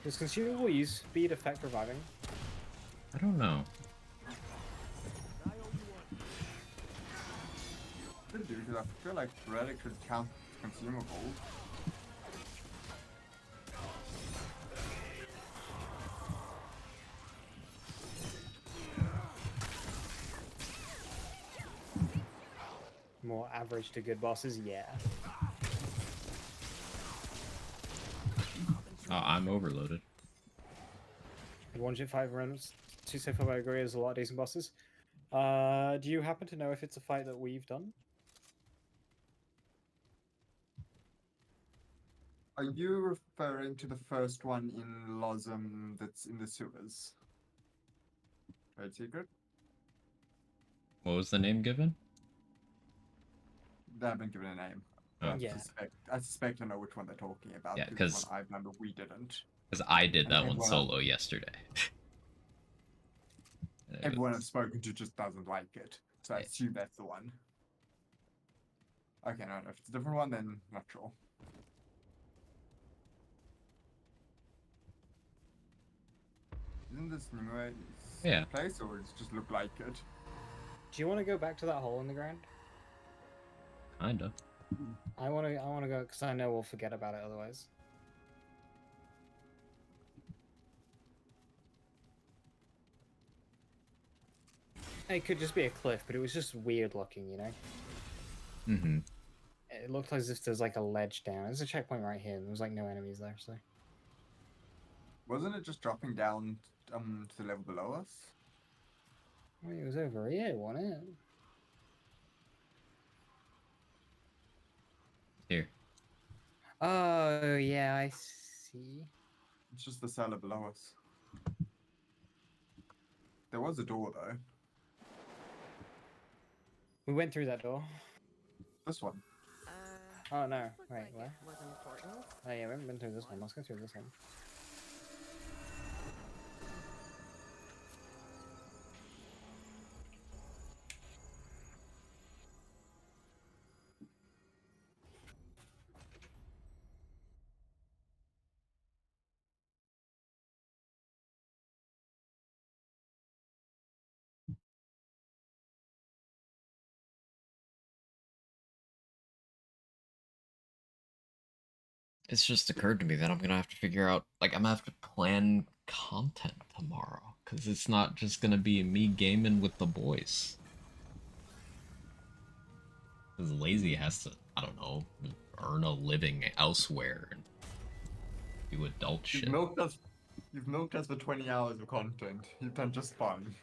Does consumable use speed affect reviving? I don't know. Should do, because I feel like relic should count as consumable. More average to good bosses, yeah. I'm overloaded. 1.5 runs. 275 I agree, there's a lot of decent bosses. Do you happen to know if it's a fight that we've done? Are you referring to the first one in Lozum that's in the sewers? Trade secret? What was the name given? They haven't given a name. Oh. Yeah. I suspect I know which one they're talking about. Yeah, it's 'cause- one I've done, but we didn't. Because I did that Okay, one well- solo yesterday. And it Everyone was- I've spoken to just doesn't like it, so I Yeah. assume that's the one. Okay, no, if it's a different one, then not sure. Isn't this Nimue's Yeah. place, or does it just look like it? Do you want to go back to that hole in the ground? Kinda. I want to go because I know we'll forget about it otherwise. It could just be a cliff, but it was just weird looking, you know? Mm-hmm. It looked as if there's like a ledge down. There's a checkpoint right here, and there's like no enemies there, so. Wasn't it just dropping down to the level below us? Well, it was over here, wasn't it? Here. Oh, yeah, I see. It's just the cellar below us. There was a door though. We went through that door. This one. Oh, no. looks Wait, like what? it wasn't important. Oh, yeah, we haven't been through this one. Let's go through this one. It's just occurred to me that I'm gonna have to figure out, like, I'm gonna have to plan content tomorrow, because it's not just gonna be me gaming with the boys. Because Lazy has to, I don't know, earn a living elsewhere and do adult shit. You've milked us for 20 hours of content. You've done just fine.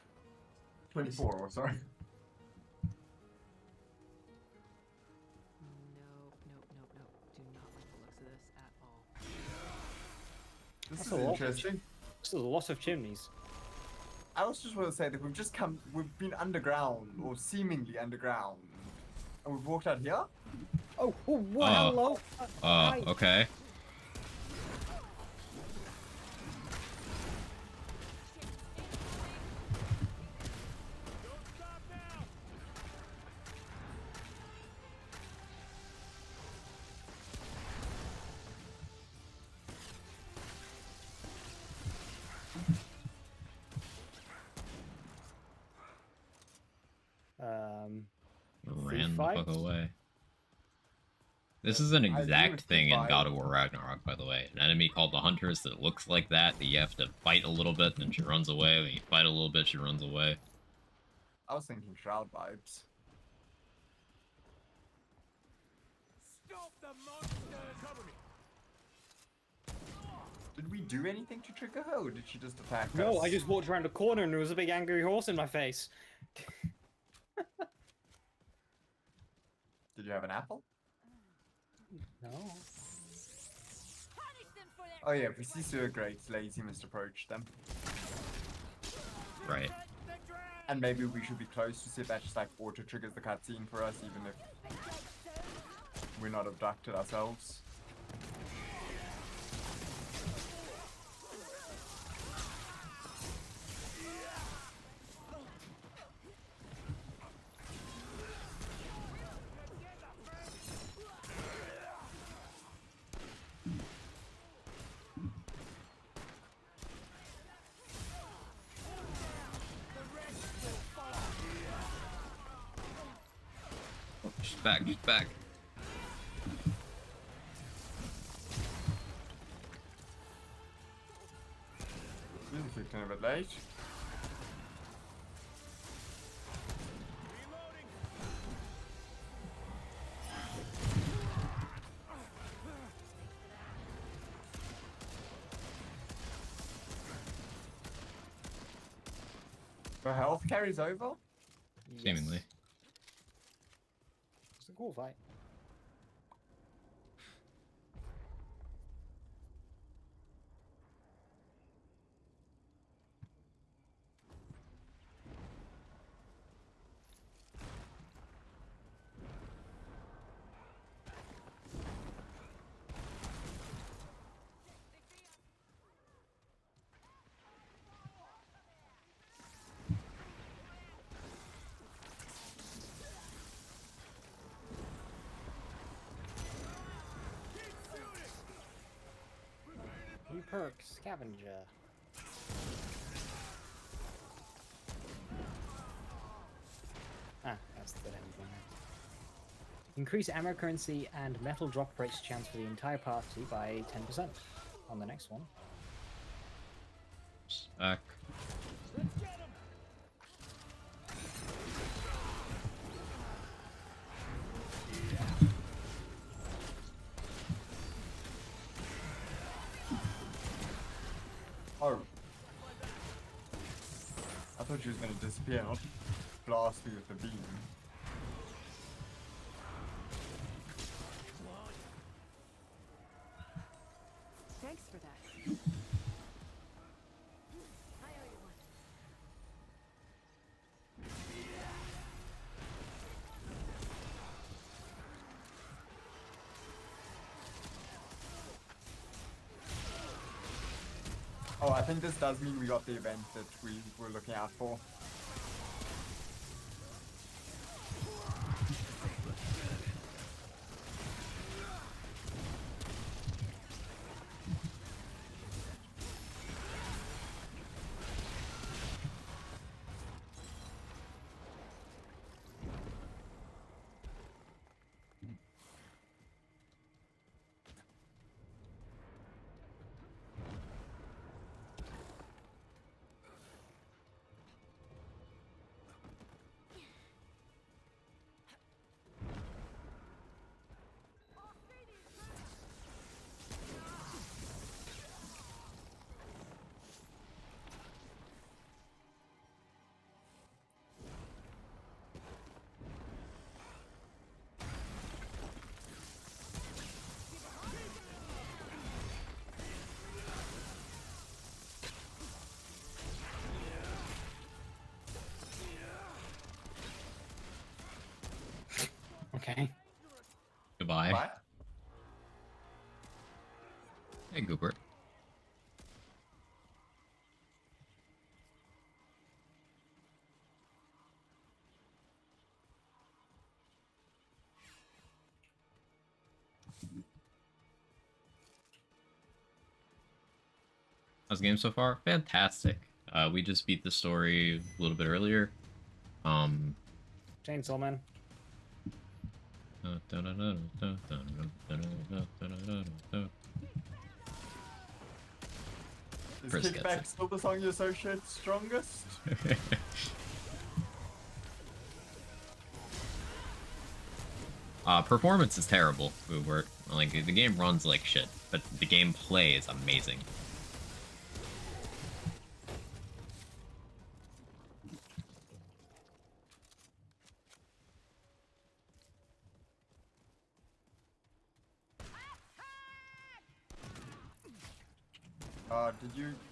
24, sorry. Nope, nope, nope, nope. Do not like the looks of this at all. This That's is a lot. interesting. This is a lot of chimneys. I also just want to say that we've been underground, or seemingly underground. And we've walked out here? Oh, hello. Hi. Okay. Ran the fuck fight? away. This is an I agree exact with thing in Free God Fight. of War Ragnarok, by the way. An enemy called the Hunters that looks like that you have to fight a little bit, then she runs away, then you fight a little bit, she runs away. I was thinking Shroud vibes. Did we do anything to trigger her, or did she just attack us? No, I just walked around a corner and there was a big angry horse in my face. Did you have an apple? No. Punish them for their Oh yeah, if we see sewer grates, lazy must approach them. Right. And maybe we should be close to see if that just like auto triggers the cutscene for us, even if we're not abducted ourselves. She's back, she's back. Really kicked in a bit late. The health carries over? Seemingly. It's a cool fight. New perk, scavenger. Ah, that's the end one. Increase ammo currency and metal drop rates chance for the entire party by 10% on the next one. Back. Oh. I thought she was gonna disappear, not blast me with the beam. Thanks for that. I owe you one. Oh, I think this does mean we got the event that we were looking out for. Okay. Goodbye. Bye. Hey, Goober. How's the game so far? Fantastic. We just beat the story a little bit earlier. Chainsaw Man. Is Chris gets Kickback it. still the song you associate strongest? Performance is terrible, Uber. Like, the game runs like shit, but the gameplay is amazing.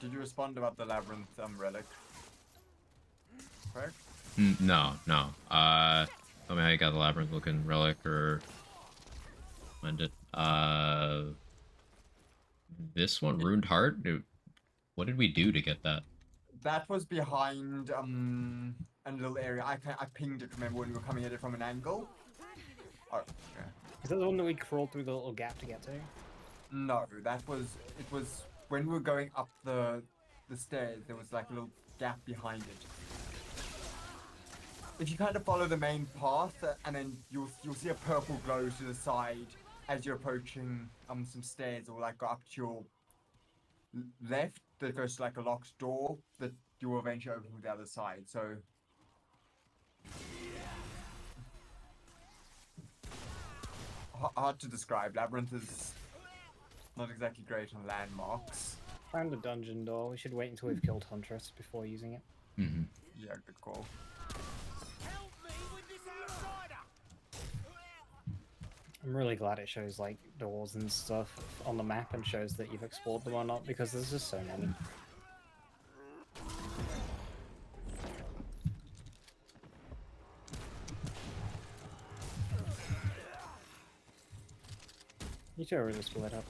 Did you respond about the labyrinth relic? Correct? No, no. Tell me how you got the labyrinth looking relic or find it. This one, Ruined Heart. What did we do to get that? That was behind a little area. I pinged it. Remember when we were coming at it from an angle? Oh, yeah. Is that the one that we crawled through the little gap to get to? No, it was when we were going up the stairs. There was like a little gap behind it. If you kind of follow the main path, and then you'll see a purple glow to the side as you're approaching some stairs, or like go up to your left. That goes to like a locked door that you will eventually open from the other side. So. Hard to describe. Labyrinth is not exactly great on landmarks. Found a dungeon door. We should wait until we've killed Huntress before using it. Mm-hmm. Yeah, good call. I'm really glad it shows like doors and stuff on the map and shows that you've explored them or not, because there's just so many. You two are really split up.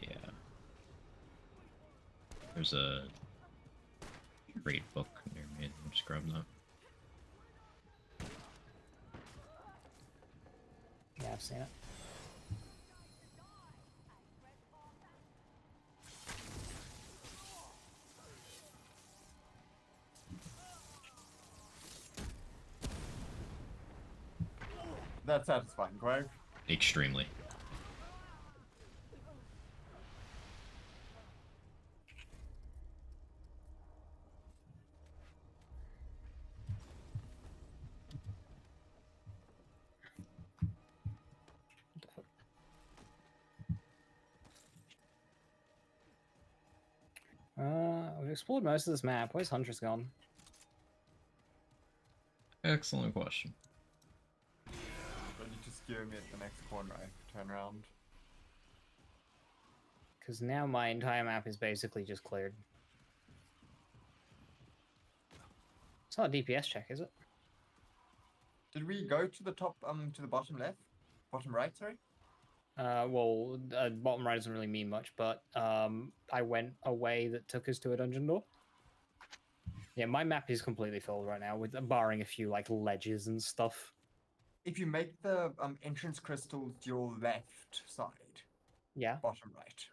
Yeah. There's a great book near me. I'll just grab that. Yeah, I've seen it. That's satisfying, correct? Extremely. We've explored most of this map. Where's Huntress gone? Excellent question. But you just skewer me at the next corner, I turn around. Because now my entire map is basically just cleared. It's not a DPS check, is it? Did we go to the top, to the bottom left? Bottom right, sorry? Well, bottom right doesn't really mean much, but I went a way that took us to a dungeon door. Yeah, my map is completely filled right now, with barring a few like ledges and stuff. If you make the entrance crystals your left side, Yeah, bottom right.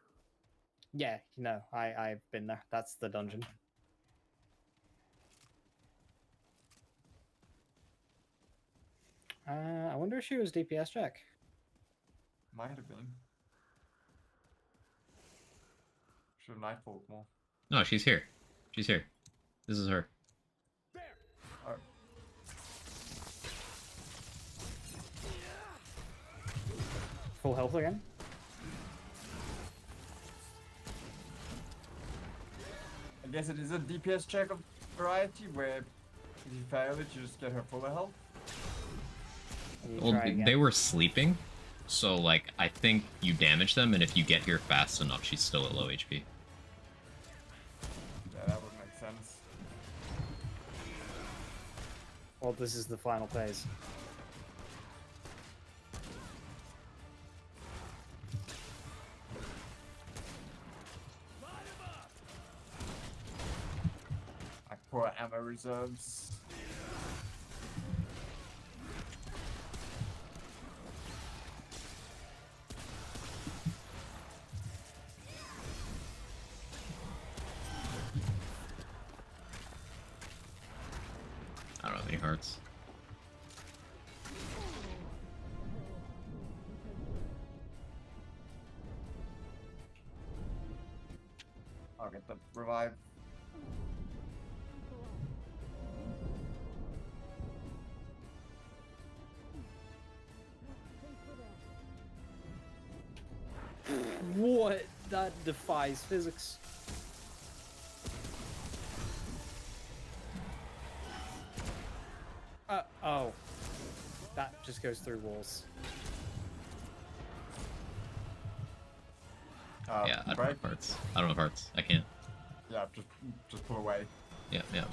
yeah, no, I've been there. That's the dungeon. I wonder if she was DPS check. Might have been. Should have nightfall more. No, she's here. She's here. This is her. Oh. Full health again. I guess it is a DPS check of variety where if you fail it, you just get her full health. You Well, try again. they were sleeping, so like I think you damage them, and if you get here fast enough, she's still at low HP. Yeah, that would make sense. Well, this is the final phase. My poor ammo reserves. I don't have any hearts. I'll get the revive. What? That defies physics. Oh. That just goes through walls. Yeah, I don't break? have hearts. I don't have hearts. I can't. Yeah, just pull away. Yeah, yeah.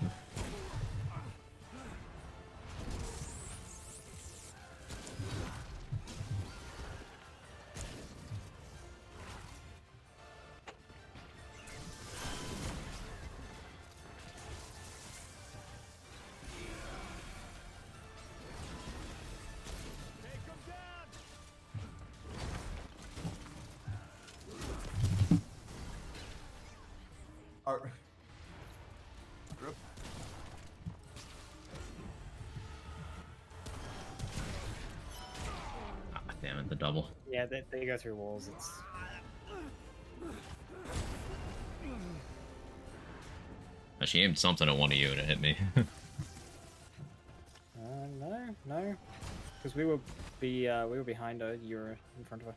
Oh. Rip. Ah, damn it, the double. Yeah, they go through walls. It's She aimed something at one of you and it hit me. no, because we were behind her. You were in front of her.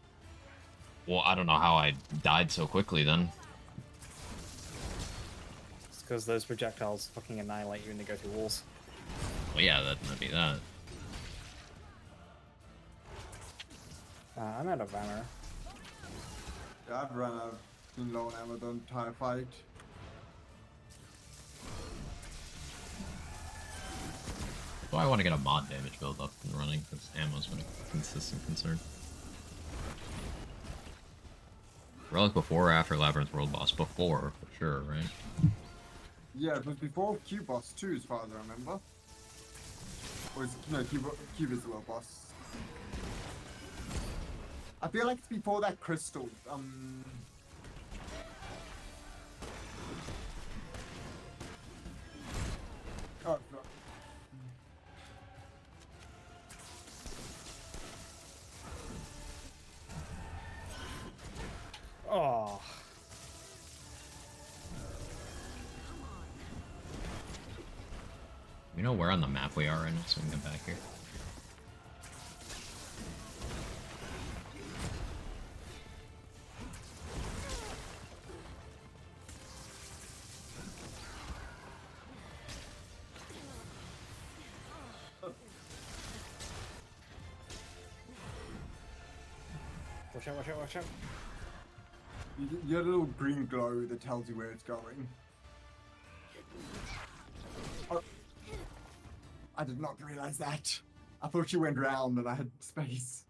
Well, I don't know how I died so quickly then. It's because those projectiles fucking annihilate you and they go through walls. Well, yeah, that'd be that. I'm out of ammo. Yeah, I've run out of low on ammo the entire fight. Well, I want to get a mod damage build up and running, because ammo's been a consistent concern. Relic before or after Labyrinth World Boss? Before, for sure, right? Yeah, it was before Q boss too, as far as I remember. Or is, no, Q is the world boss. I feel like it's before that crystal. Oh, no. Oh. You know where on the map we are right now, so we can get back here. Watch out, watch out, watch out. You get a little green glow that tells you where it's going. Oh. I did not realize that. I thought you went round and I had space.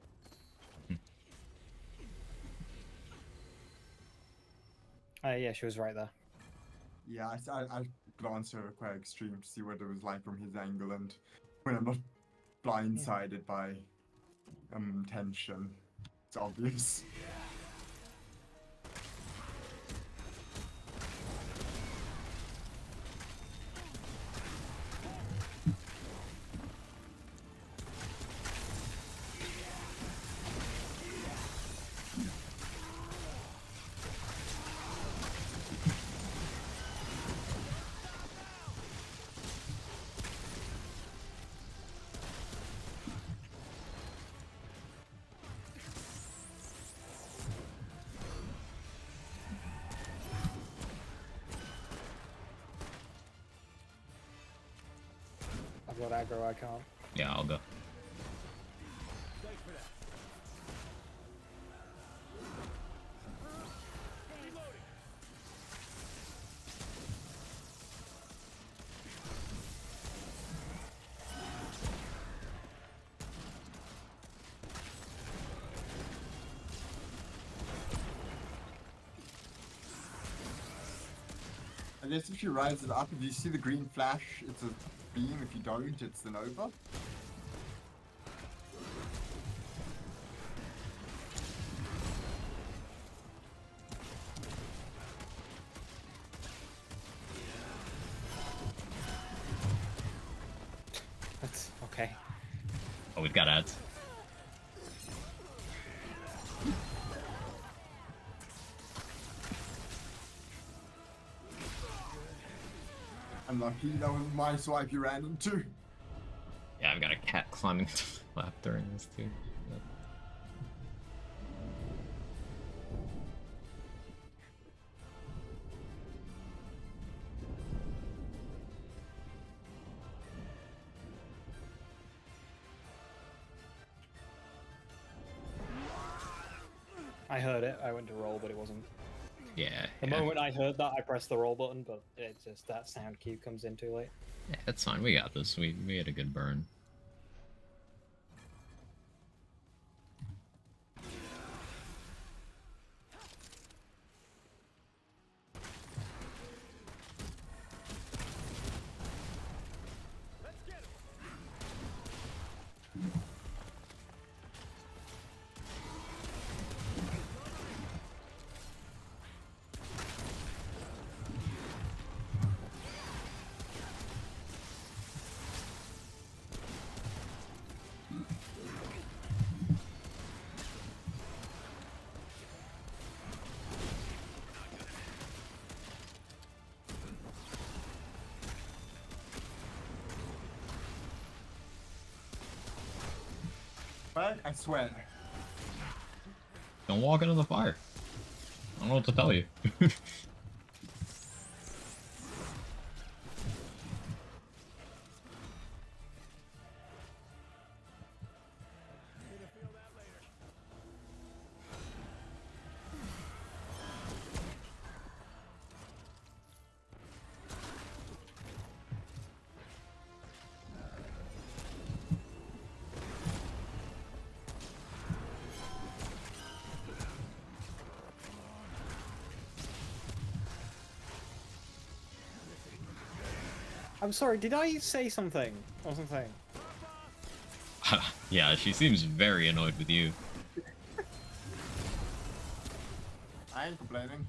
Yeah, she was right there. Yeah, I glanced over quite extreme to see what it was like from his angle, and when I'm not blindsided by tension, it's obvious. I've got aggro, I can't. Yeah, I'll go. I guess if you rise it up, if you see the green flash, it's a beam. If you don't, it's the Nova. That's okay. Oh, we've got ads. Unlucky, that was my swipe you ran into. Yeah, I've got a cat climbing to the lap during this too. I heard it. I went to roll, but it wasn't. Yeah. The yeah. moment I heard that, I pressed the roll button, but it just that sound cue comes in too late. Yeah, that's fine. We got this. We had a good burn. But I swear. Don't walk into the fire. I don't know what to tell you. I'm sorry, did I say something or something? Yeah, she seems very annoyed with you. I ain't complaining.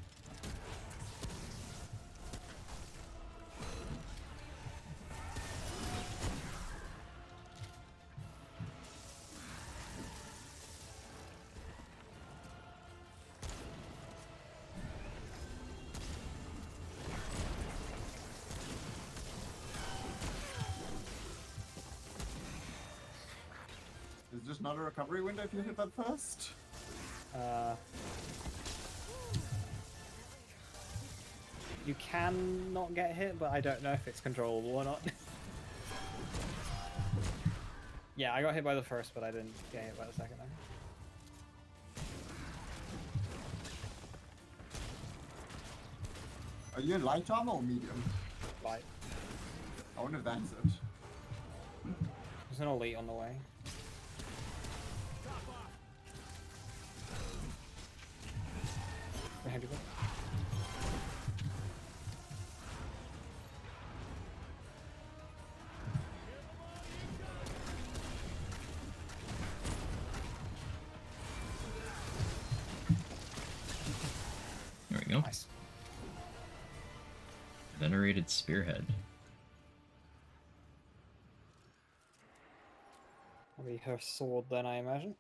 Is just not a recovery window if you hit that first? You can not get hit, but I don't know if it's controllable or not. Yeah, I got hit by the first, but I didn't get hit by the second. Are you in light armor or medium? Light. I wonder if that's it. There's an elite on the way. Behind you. There we go. Nice. Venerated Spearhead. That'll be her sword then, I imagine.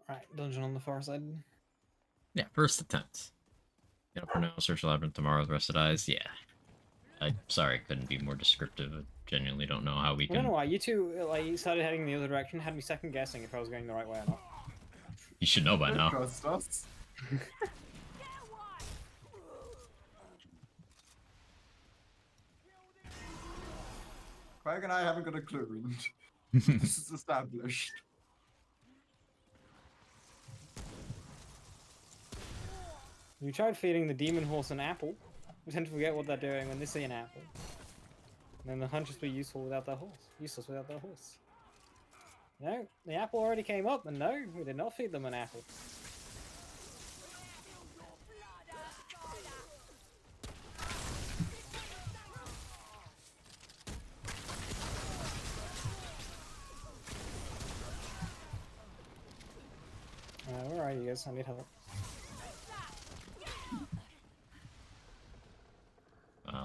Right, dungeon on the far side. Yeah, first attempt. Get up for now, search the labyrinth tomorrow with rested eyes. Yeah. I'm sorry, couldn't be more descriptive. I genuinely don't know how we I don't can. know why you two like started heading the other direction, had me second guessing if I was going the right way or not. You should know by Don't now. trust us. Craig and I haven't got a clue. This is established. You tried feeding the demon horse an apple. We tend to forget what they're doing when they see an apple. And then the hunters were useful without their horse. Useless without their horse. No, the apple already came up, and no, we did not feed them an apple. Where are you guys? I need help.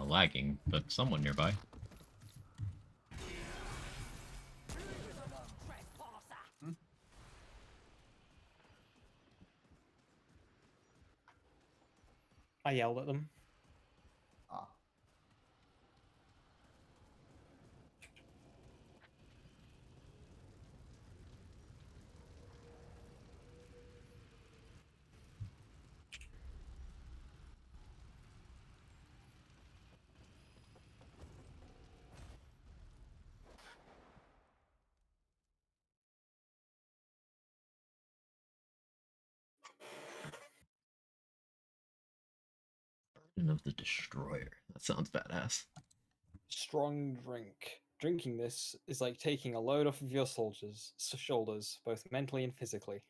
Lagging, but someone nearby. I yelled at them. Ah. Captain of the Destroyer. That sounds badass. Strong drink. Drinking this is like taking a load off of your shoulders, both mentally and physically.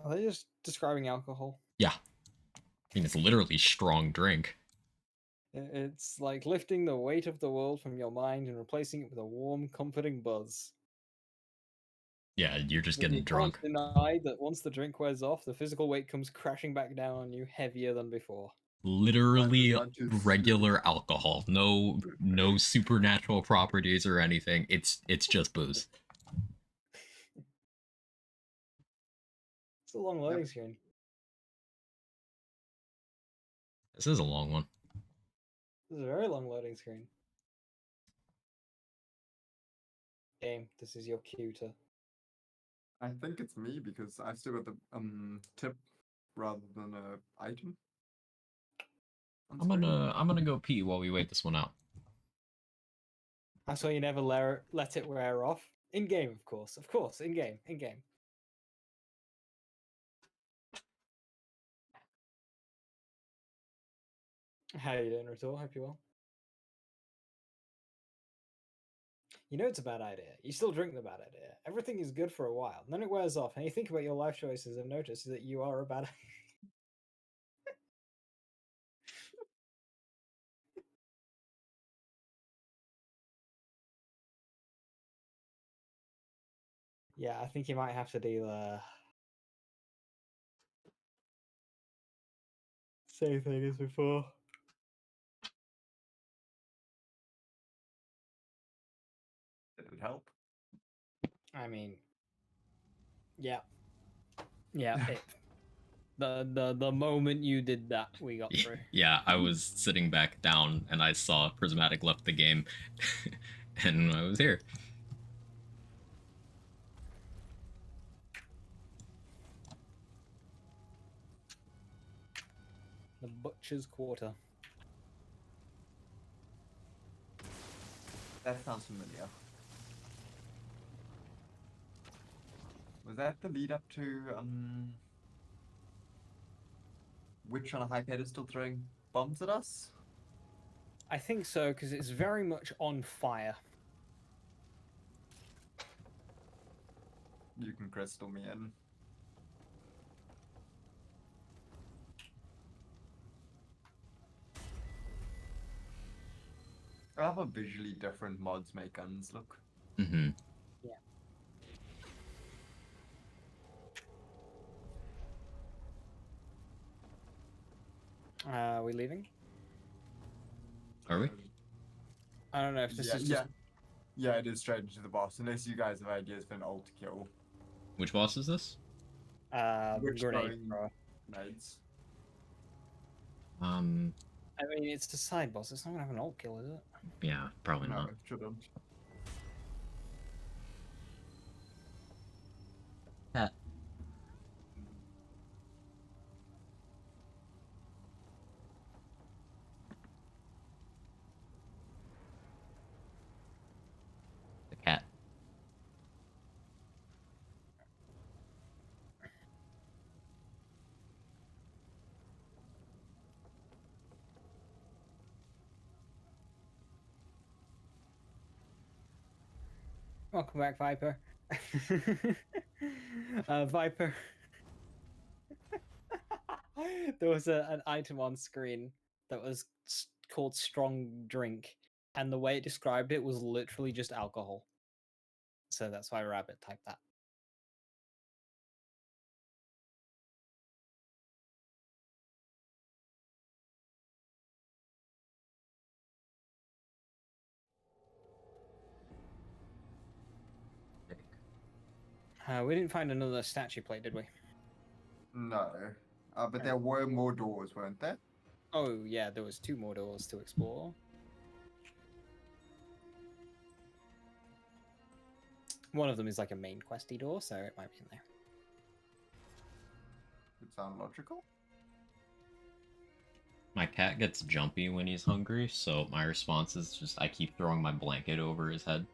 Are they just describing alcohol? Yeah. I mean, it's literally strong drink. It's like lifting the weight of the world from your mind and replacing it with a warm, comforting buzz. Yeah, you're just You getting can't drunk. deny that once the drink wears off, the physical weight comes crashing back down on you heavier than before. Literally Not too regular alcohol. No supernatural properties or anything. It's just booze. It's a long loading screen. This is a long one. This is a very long loading screen. Game, this is your cue to. I think it's me because I've still got the tip rather than a item. on screen. I'm gonna go pee while we wait this one out. I saw you never let it wear off. In game, of course. Of course, in game. In game. How you doing, Ratul? Hope you're well. You know it's a bad idea. You still drink the bad idea. Everything is good for a while, and then it wears off, and you think about your life choices and notice that you are a bad. Yeah, I think you might have to do the same thing as before. Did it help? I mean, yeah, yeah. The moment you did that, we got through. Yeah, I was sitting back down and I saw Prismatic left the game, and I was here. The Butcher's Quarter. That sounds familiar. Was that the lead up to Witch on a high pedestal throwing bombs at us? I think so, because it's very much on fire. You can crystal me in. I love how visually different mods make guns look. Mm-hmm. Are we leaving? Are we? I don't know if this Yeah, is just. yeah, it is straight into the boss. Unless you guys have ideas for an alt kill. Which boss is this? Which Grenade throwing thrower. grenades. I mean, it's a side boss. It's not gonna have an alt kill, is it? Yeah, probably No, not. it shouldn't. Cat. The cat. Welcome back, Viper. Viper. There was an item on screen that was called Strong Drink, and the way it described it was literally just alcohol. So that's why Rabbit typed that. We didn't find another statue plate, did we? No. But there were more doors, weren't there? Oh yeah, there was 2 more doors to explore. One of them is like a main questy door, so it might be in there. Would sound logical. My cat gets jumpy when he's hungry, so my response is just I keep throwing my blanket over his head.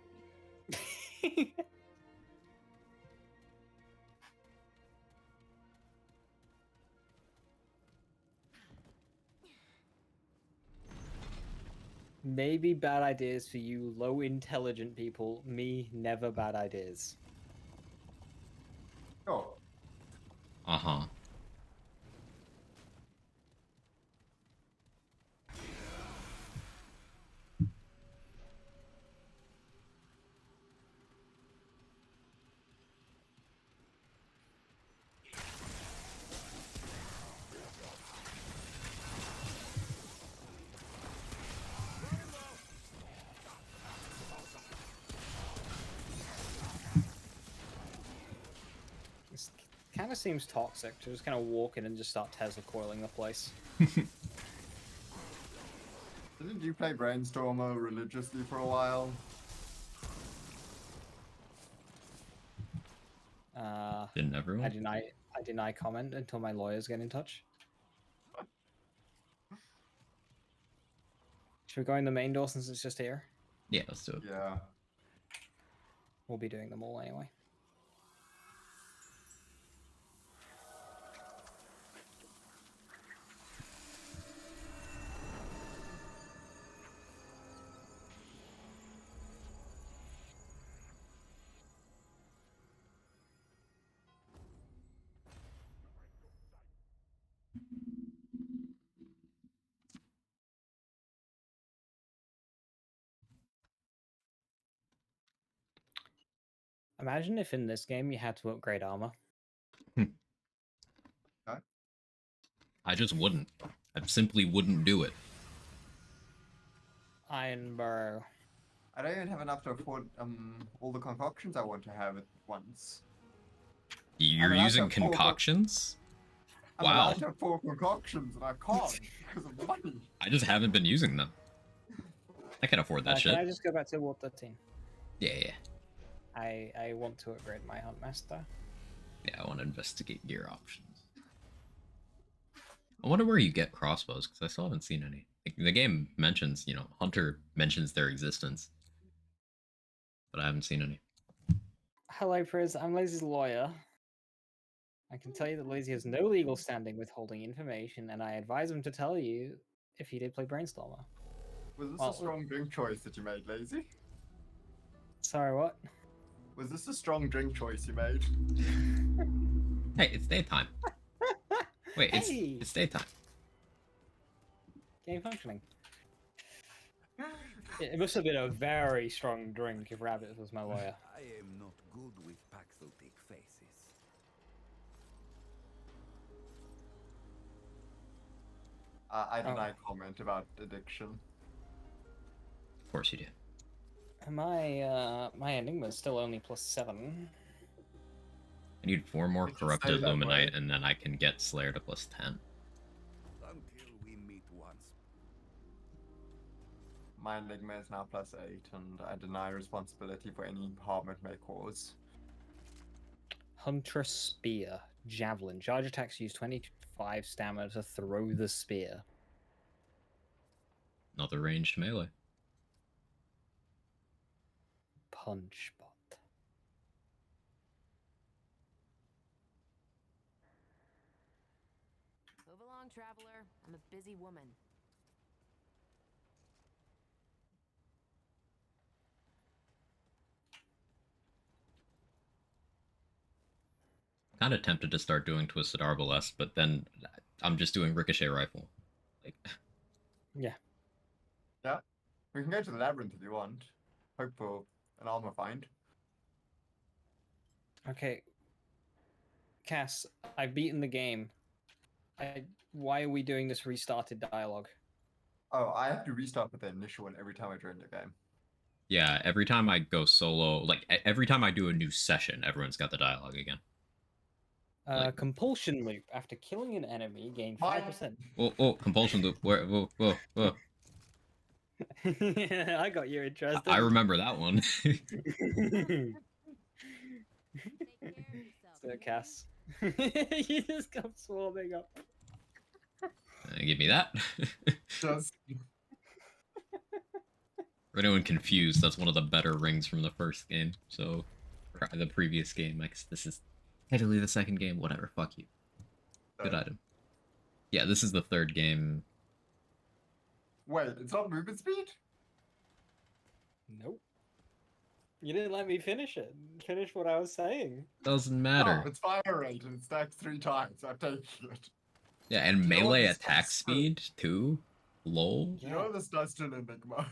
Maybe bad ideas for you low intelligent people. Me, never bad ideas. Sure. Uh-huh. This kind of seems toxic to just kind of walk in and just start Tesla coiling the place. Didn't you play Brainstormer religiously for a while? Didn't everyone? I deny comment until my lawyers get in touch. Should we go in the main door since it's just here? Yeah, let's do it. Yeah. We'll be doing them all anyway. Imagine if in this game you had to upgrade armor. I just wouldn't. I simply wouldn't do it. Iron Burrow. I don't even have enough to afford all the concoctions I want to have at once. You're allowed to using have four concoctions? I'm Wow. allowed to have 4 concoctions and I can't because of money. I just haven't been using them. I can afford that shit. Can I just go back to World 13? Yeah, yeah. I want to upgrade my Huntmaster. Yeah, I want to investigate gear options. I wonder where you get crossbows, because I still haven't seen any. Like, the game mentions, Hunter mentions their existence. But I haven't seen any. Hello, Priz. I'm Lazy's lawyer. I can tell you that Lazy has no legal standing withholding information, and I advise him to tell you if he did play Brainstormer. Was this Well, a strong drink choice that you made, Lazy? Sorry, what? Was this a strong drink choice you made? Hey, it's daytime. Wait, Hey! it's daytime. Game functioning. It must have been a very strong drink if Rabbit was my lawyer. I am not good with paxotic faces. I Oh. deny comment about addiction. Of course you do. My Enigma is still only +7. I need 4 more You can say corrupted that luminite, way. and then I can get Slayer to +10. Until we meet once. My Enigma is now +8 and I deny responsibility for any harm it may cause. Huntress Spear. Javelin. Charge attacks use 25 stamina to throw the spear. Another ranged melee. Punch bot. Move along, traveler. I'm a busy woman. Kind of tempted to start doing Twisted Arbalest, but then I'm just doing Ricochet Rifle. Like, Yeah. Yeah? We can go to the labyrinth if you want. Hope for an armor find. Okay. Cass, I've beaten the game. Why are we doing this restarted dialogue? Oh, I have to restart with the initial one every time I join the game. yeah, every time I go solo, like every time I do a new session, everyone's got the dialogue again. Like- Compulsion loop. After killing an enemy, gain Why? 5%. Oh, compulsion loop. Where? Whoa. I got you interested. I remember that one. Take care of yourself. So, Cass. You just come swarming up. Give me that. Just For anyone confused, that's one of the better rings from the first game. So, the previous game. I guess this is technically the second game. Whatever. Fuck you. Good item. Yeah, this is the third game. wait, it's not movement speed? Nope. You didn't let me finish it. Finish what I was saying. Doesn't No, matter. it's fire rate and it's stacked 3 times. I'm taking it. Yeah, and Do you know what melee this attack does to- speed too. Lol. You know what this does to an Enigma?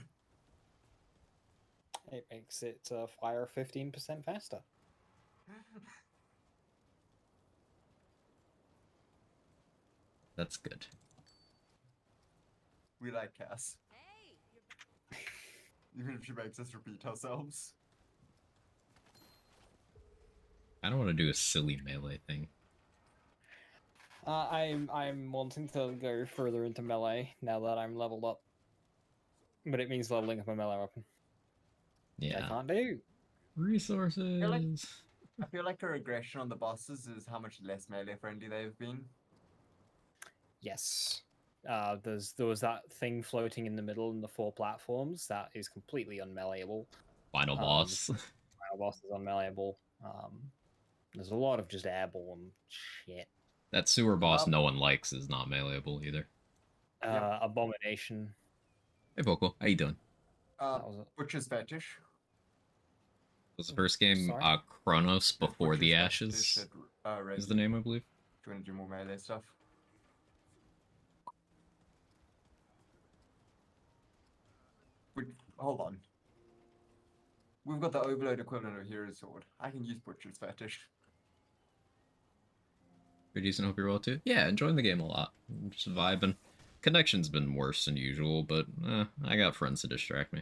It makes it fire 15% faster. That's good. We like Cass. Hey, Even if she makes us repeat ourselves. I don't want to do a silly melee thing. I'm wanting to go further into melee now that I'm leveled up. But it means leveling up a melee weapon. I Yeah. can't do. Resources. I feel like a regression on the bosses is how much less melee friendly they've been. Yes. There was that thing floating in the middle in the 4 platforms that is completely unmeleeable. Final boss. Final boss is unmeleeable. There's a lot of just airborne shit. That sewer boss Um, no one likes is not meleeable either. Yep. Abomination. Hey Vocal, how you doing? That was it. Butcher's Fetish. Was the first game Sorry? Chronos Before the Butcher's Ashes Fetish at, is the name, I believe. Do you want to do more melee stuff? Hold on. We've got the Overload equivalent of Hero's Sword. I can use Butcher's Fetish. Pretty decent, hope you're well too. Yeah, enjoying the game a lot. Just vibing. Connection's been worse than usual, but I got friends to distract me.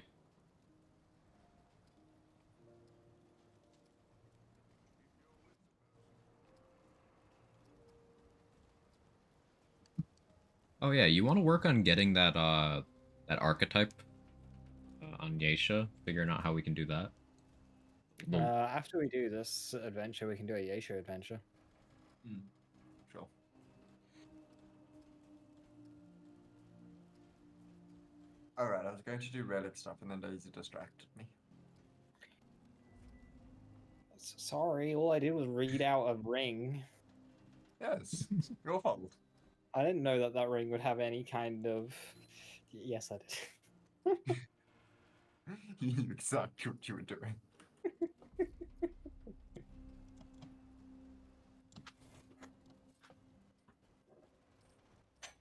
Oh yeah, you want to work on getting that that archetype on Yeisha, figuring out how we can do that. After we do this adventure, we can do a Yeisha adventure. Sure. Alright, I was going to do relic stuff and then Daisy distracted me. Sorry, all I did was read out a ring. Yes, your fault. I didn't know that that ring would have any kind of... Yes, I did. You knew exactly what you were doing.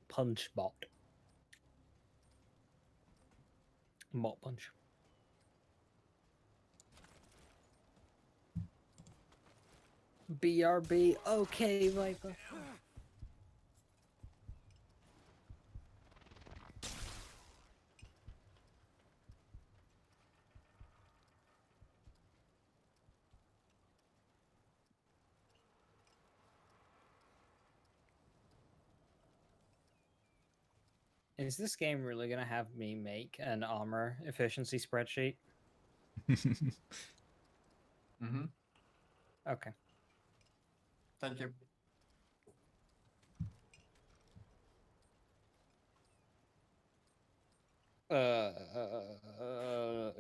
Punch bot. Bot punch. BRB, okay, Viper. Is this game really gonna have me make an armor efficiency spreadsheet? Mm-hmm. Okay. Thank you.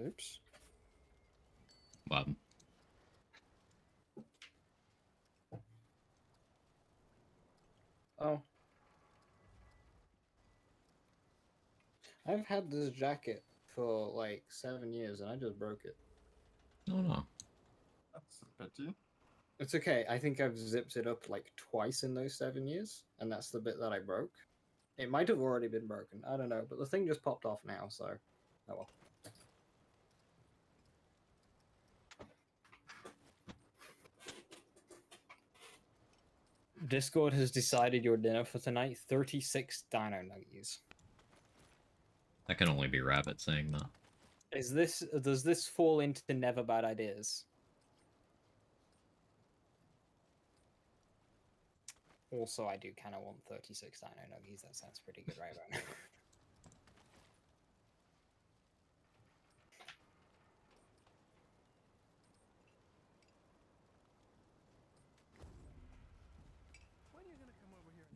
Oops. Wow. Oh. I've had this jacket for like 7 years and I just broke it. Oh no. That's a pity. It's okay. I think I've zipped it up like twice in those 7 years, and that's the bit that I broke. It might have already been broken. I don't know, but the thing just popped off now, so oh well. Discord has decided your dinner for tonight: 36 dino nuggies. That can only be Rabbit saying that. Does this fall into never bad ideas? Also, I do kind of want 36 dino nuggies. That sounds pretty good right now.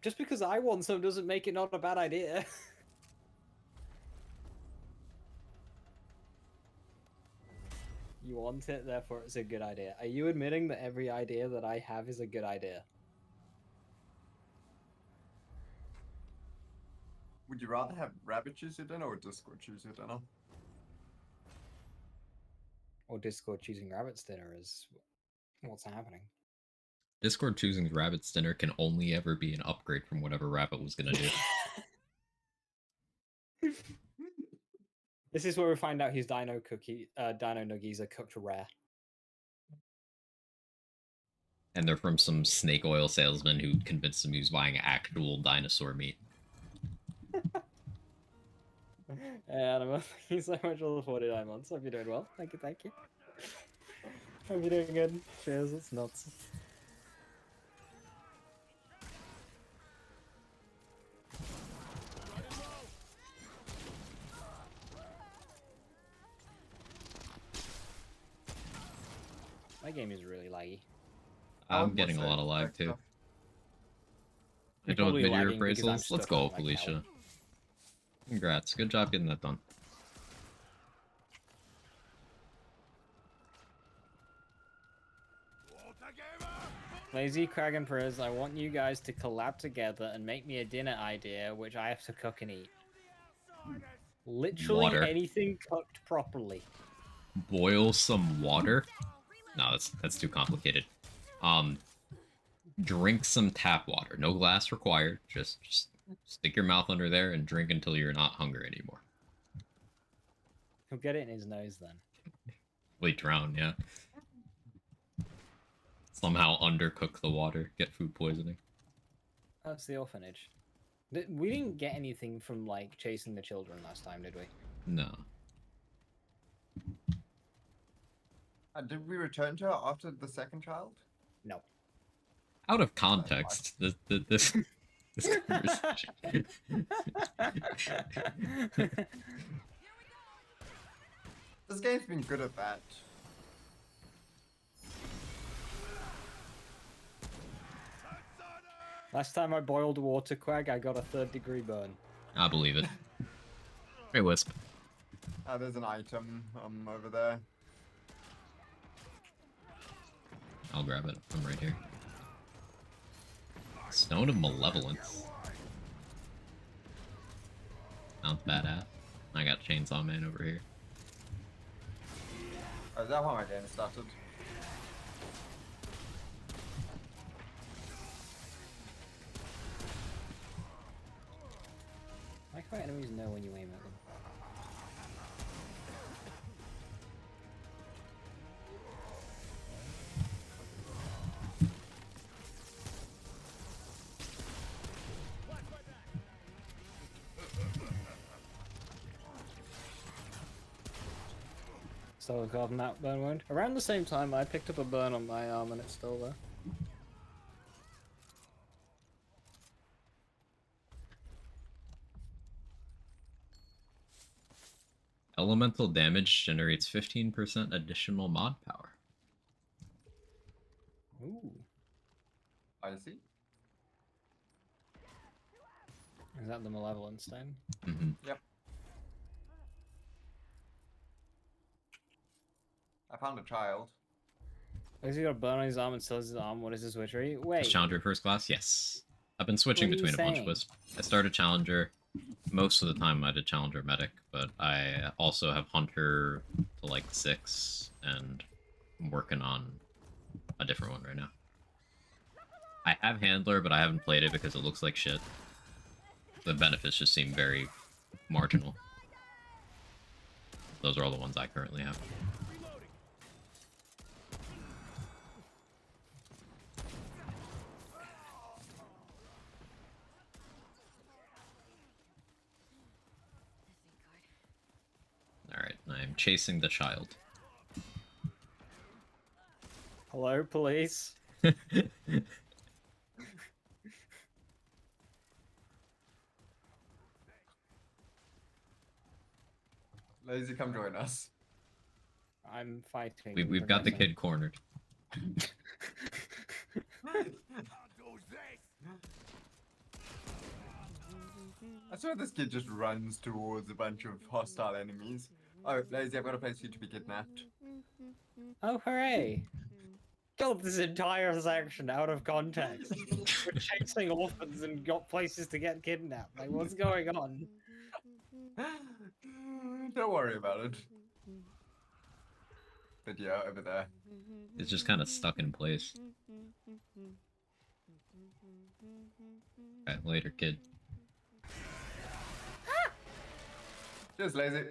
Just because I want some doesn't make it not a bad idea. You want it, therefore it's a good idea. Are you admitting that every idea that I have is a good idea? Would you rather have Rabbit choose your dinner or Discord choose your dinner? Or Discord choosing rabbit's dinner is what's happening. Discord choosing rabbit's dinner can only ever be an upgrade from whatever rabbit was gonna do. This is where we find out his dino nuggies are cooked rare. And they're from some snake oil salesman who convinced him he was buying actual dinosaur meat. Anima, thank you so much for the 49 months. Hope you're doing well. Thank you, thank you. Hope you're doing good. Cheers, it's nuts. My game is really laggy. I'm getting a lot of lag too. I You're don't probably video lagging because I'm appraisals. Let's stuck go, on my Felicia. couch. Congrats. Good job getting that done. Lazy, Crag, and Priz, I want you guys to collab together and make me a dinner idea, which I have to cook and eat. Literally Water. anything cooked properly. Boil some water. No, that's too complicated. Drink some tap water. No glass required. Just stick your mouth under there and drink until you're not hungry anymore. He'll get it in his nose then. Well, drown, yeah. Somehow undercook the water, get food poisoning. That's the orphanage. We didn't get anything from, like, chasing the children last time, did we? No. Did we return to her after the second child? No. Out of context, this conversation. This game's been good at that. Last time I boiled water, Quag, I got a 3rd-degree burn. I believe it. Hey, Wisp. There's an item over there. I'll grab it. I'm right here. Stone of Malevolence. Sounds badass. I got Chainsaw Man over here. Oh, is that how my game started? I like how enemies know when you aim at them. Still carving that burn wound. Around the same time, I picked up a burn on my arm and it's still there. Elemental damage generates 15% additional mod power. Ooh. I see. Is that the Malevolence then? Mm-hmm. Yep. I found a child. Has he got a burn on his arm and still has his arm? What is his witchery? Wait. Is Challenger first class? Yes. I've been switching What are you between a bunch saying? Wisp. I started Challenger. Most of the time I did Challenger Medic, but I also have Hunter to like 6, and I'm working on a different one right now. I have Handler, but I haven't played it because it looks like shit. The benefits just seem very marginal. Those are all the ones I currently have. Alright, I'm chasing the child. Hello, police. Lazy, come join us. I'm fighting. We've got the kid cornered. I swear this kid just runs towards a bunch of hostile enemies. Oh, Lazy, I've got a place for you to be kidnapped. Oh, hooray! Killed this entire section out of context. We're chasing orphans and got places to get kidnapped. Like, what's going on? Don't worry about it. But yeah, over there. It's just kind of stuck in place. Alright, later, kid. Just lazy.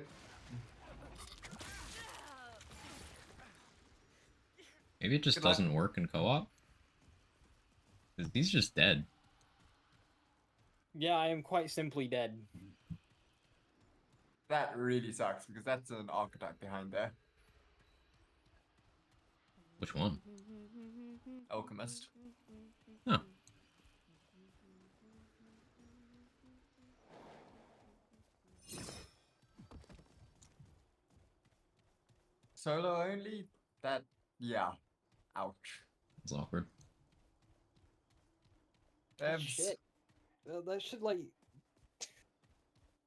Maybe it just Good luck. doesn't work in co-op? 'Cause he's just dead. Yeah, I am quite simply dead. That really sucks because that's an archetype behind there. Which one? Alchemist. Huh. Solo only? That, yeah. Ouch. It's awkward. Shit. That should, like...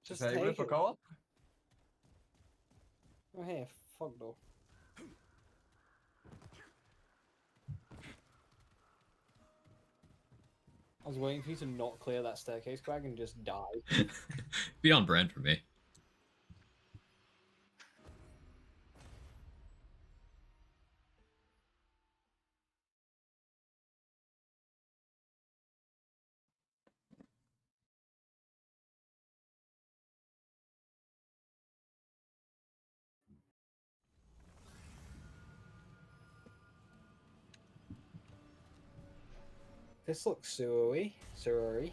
Just Disable it take for it. co-op? Oh, hey, fuck though. I was waiting for you to not clear that staircase, Craig, and just die. Be on brand for me. This looks sewery. Sewery.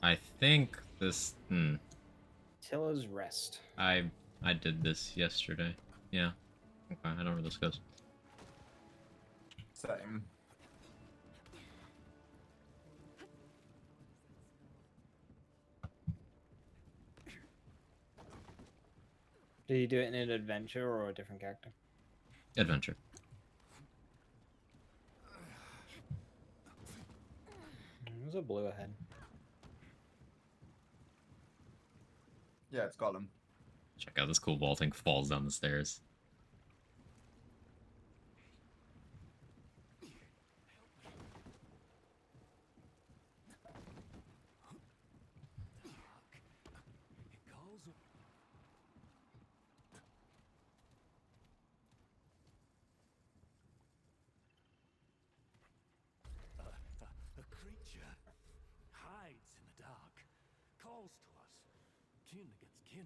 I think this... Tilla's Rest. I did this yesterday. Yeah. Okay, I know where this goes. Same. Did you do it in an adventure or a different character? Adventure. There's a blue ahead. Yeah, it's Gollum. Check out this cool vaulting falls down the stairs. A creature hides in the dark, calls to us, kin against kin,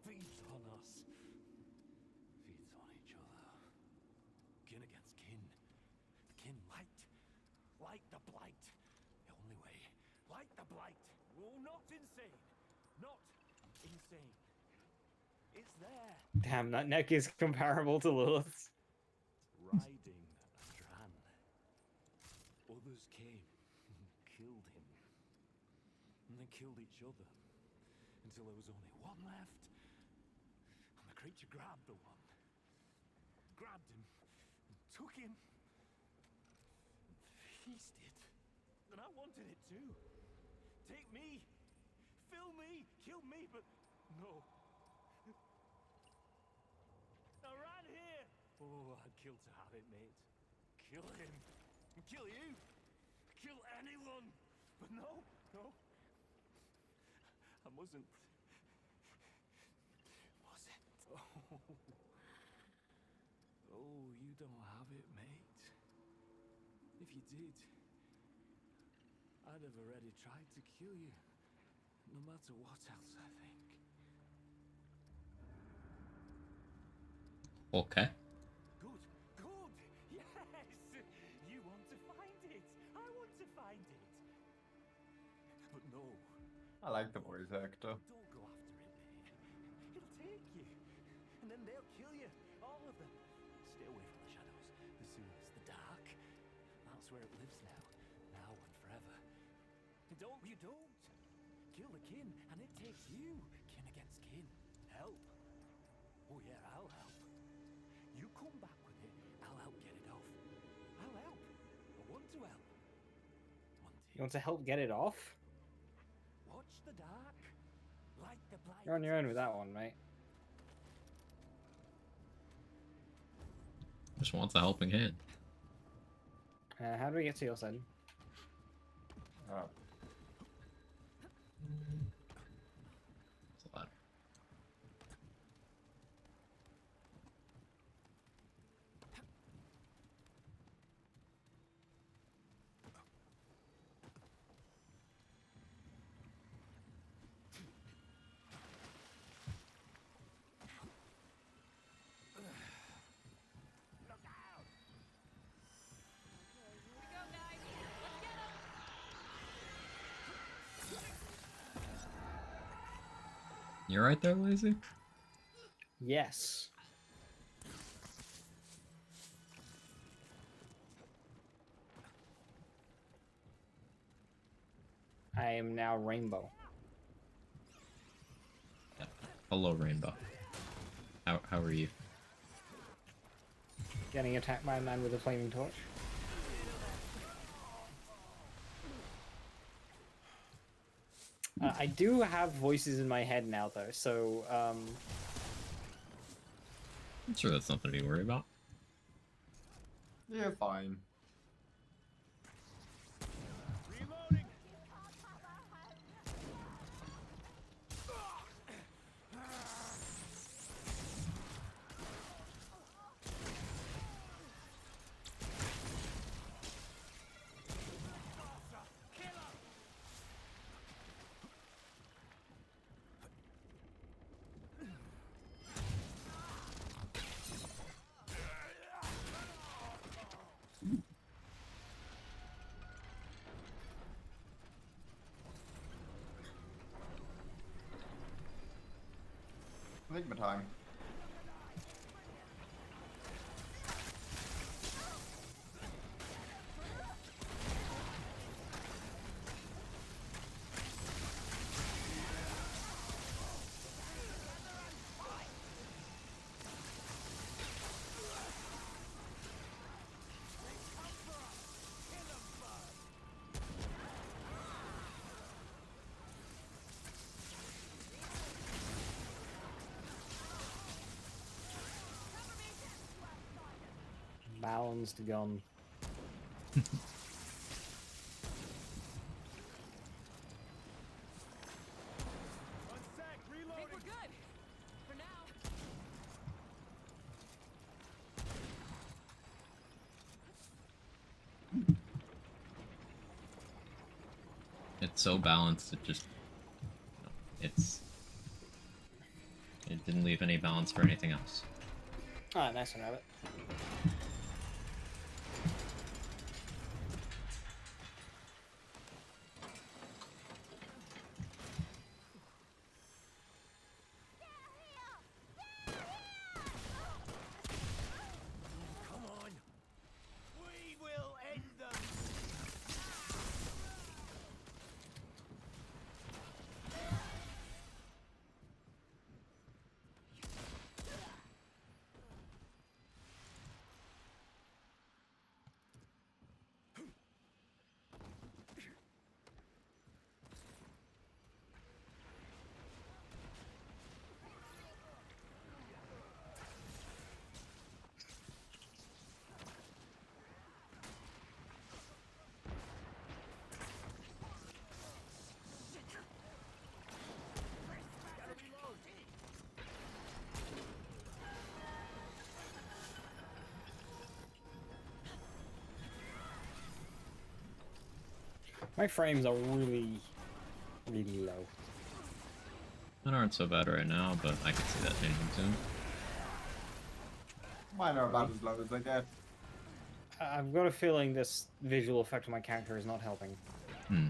feeds on us, feeds on each other. Kin against kin, kin light the blight. The only way, light the blight. Oh, not insane, not insane. It's there. Damn, that neck is comparable to Lilith's. Riding a Dran. Others came and killed him. And they killed each other. Until there was only one left. And the creature grabbed the one. Grabbed him. And took him. And feasted. And I wanted it too. Take me. Fill me. Kill me, but no. I ran here. Oh, I'd kill to have it, mate. Kill him. Kill you. Kill anyone. But no, no. I mustn't. Oh. Oh, you don't have it, mate. If you did, I'd have already tried to kill you. No matter what else I think. Okay. Good. Yes! You want to find it. I want to find it. But no, I like the voice actor. don't go after it, mate. It'll take you. And then they'll kill you. All of them. Stay away from the shadows, the sewers, the dark. That's where it lives now. Now and forever. You don't. Kill the kin, and it takes you. Kin against kin. Help. Oh yeah, I'll help. You come back with it, I'll help get it off. I'll help. I want to help. You want to help get it off? Watch the dark. Light the blight. You're on your own with that one, mate. Just wants a helping hand. How do we get to your side? Oh. It's a lot. You right there, Lazy? Yes. I am now Rainbow. Yeah. Hello, Rainbow. How are you? Getting attacked by a man with a flaming torch. I do have voices in my head now, though, so I'm sure that's nothing to be worried about. Yeah, fine. Reloading. I think my time. balanced gun. One sec. I think Reloading. we're good. For now. It's so balanced, it just... It didn't leave any balance for anything else. Ah, nice one, Rabbit. Come on. We will end them. My frames are really, really low. Mine aren't so bad right now, but I can see that changing soon. Mine are about as low as I get. I've got a feeling this visual effect on my character is not helping. Hmm.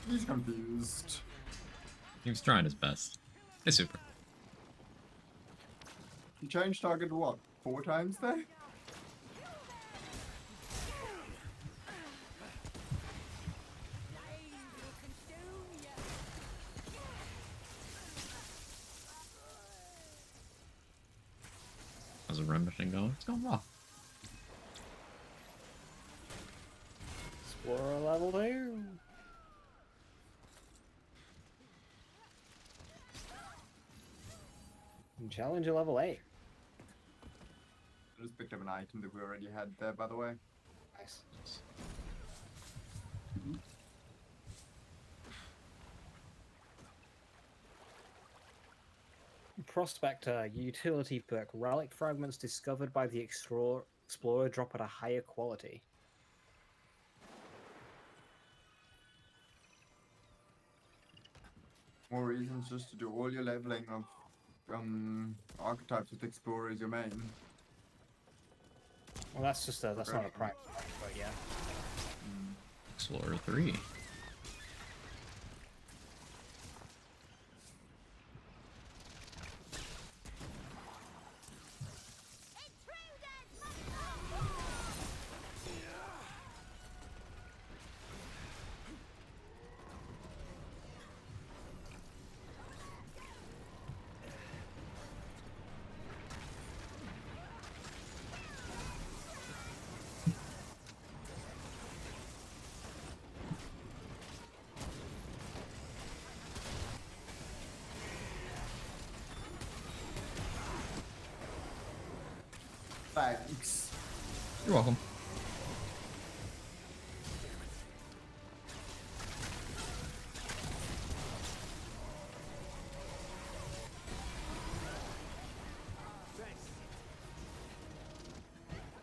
He's confused. He was trying his best. Hey, Super. He changed target what? 4 times there? How's the run machine going? It's going well. Explorer level 2. And Challenger level 8. I just picked up an item that we already had there, by the way. Nice. Prospector, utility perk. Relic fragments discovered by the explorer drop at a higher quality. More reasons just to do all your leveling of archetypes with Explorer as your main. Well, that's just that's not a prime, but yeah. Explorer 3. Thanks. You're welcome.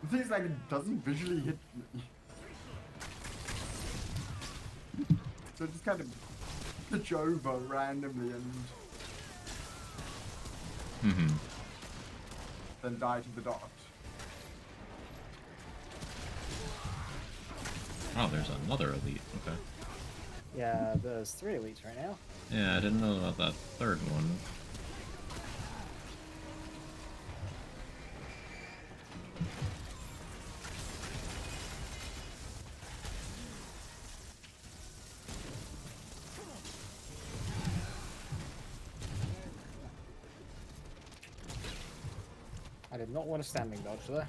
The thing is, like, it doesn't visually hit me. So it just kind of pitch over randomly and then die to the dot. Oh, there's another elite. Okay. Yeah, there's 3 elites right now. Yeah, I didn't know about that third one. I did not want a standing dodge there.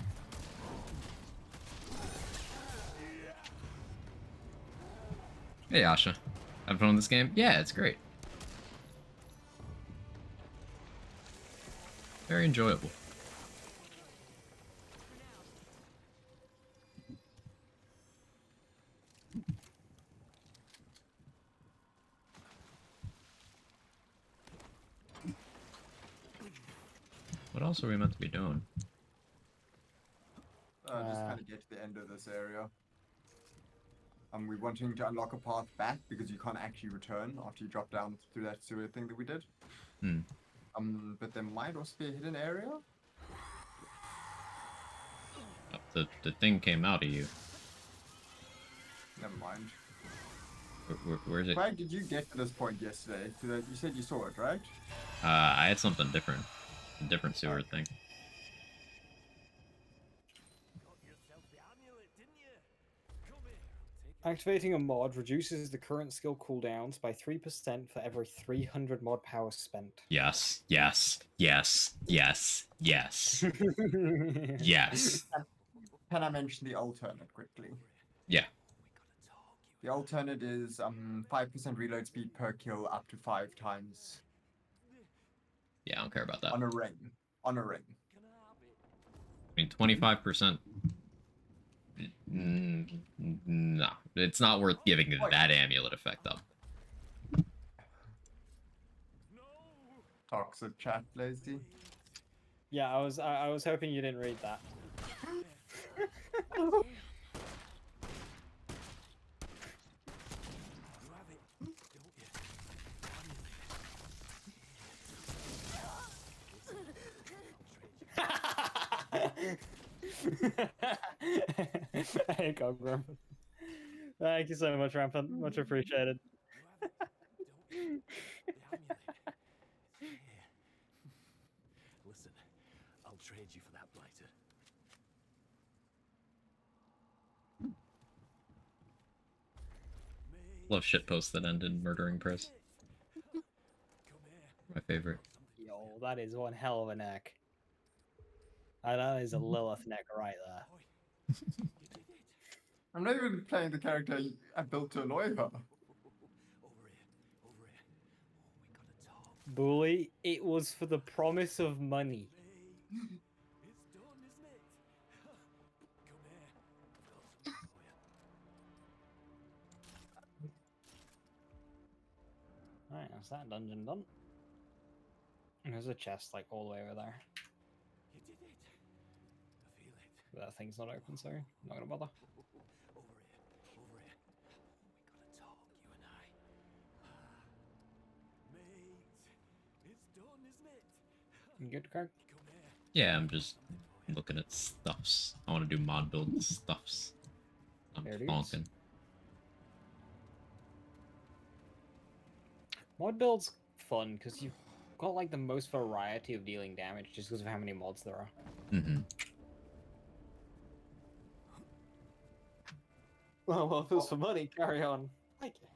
Hey, Asha. Having fun with this game? Yeah, it's great. Very enjoyable. What else are we meant to be doing? Just kind of get to the end of this area. We're wanting to unlock a path back because you can't actually return after you drop down through that sewer thing that we did. But there might also be a hidden area. Oh, the thing came out of you. Never mind. Where's it? Craig, did you get to this point yesterday? You said you saw it, right? I had something different. A different sewer thing. Got yourself the amulet, didn't you? Come here, I'll take it. Activating a mod reduces the current skill cooldowns by 3% for every 300 mod power spent. Yes, yes, yes, yes, yes, yes. Can I mention the alternate quickly? Yeah. The alternate is 5% reload speed per kill up to 5 times. Yeah, I don't care about that. On a ring. On a ring. I mean, 25%. No, it's not worth giving that amulet effect up. Toxic chat, lazy. Yeah, I was hoping you didn't read that. Hey, God, Rampant. Thank you so much, Rampant. Much appreciated. Listen, I'll trade you for that blighter. Love shitposts that end in murdering Pris. My favorite. Yo, that is one hell of a neck. That is a Lilith neck right there. I'm not even playing the character I built to annoy her. Over here. Over here. Oh, we gotta talk. Bully, it was for the promise of money. Mate, it's done, isn't it? Come here. I've got something for you. Alright, that's that dungeon done. And there's a chest like all the way over there. You did it. I feel it. But that thing's not open, so I'm not gonna bother. Over here. Over here. Oh, we gotta talk, you and I. Mate, it's done, isn't it? You good, Craig? Come here. Yeah, I'm just looking at stuffs. I want to do mod build stuffs. I'm There it is. bonking. Mod build's fun because you've got like the most variety of dealing damage just because of how many mods there are. Mm-hmm. Well, if it was for money, carry on. Like it.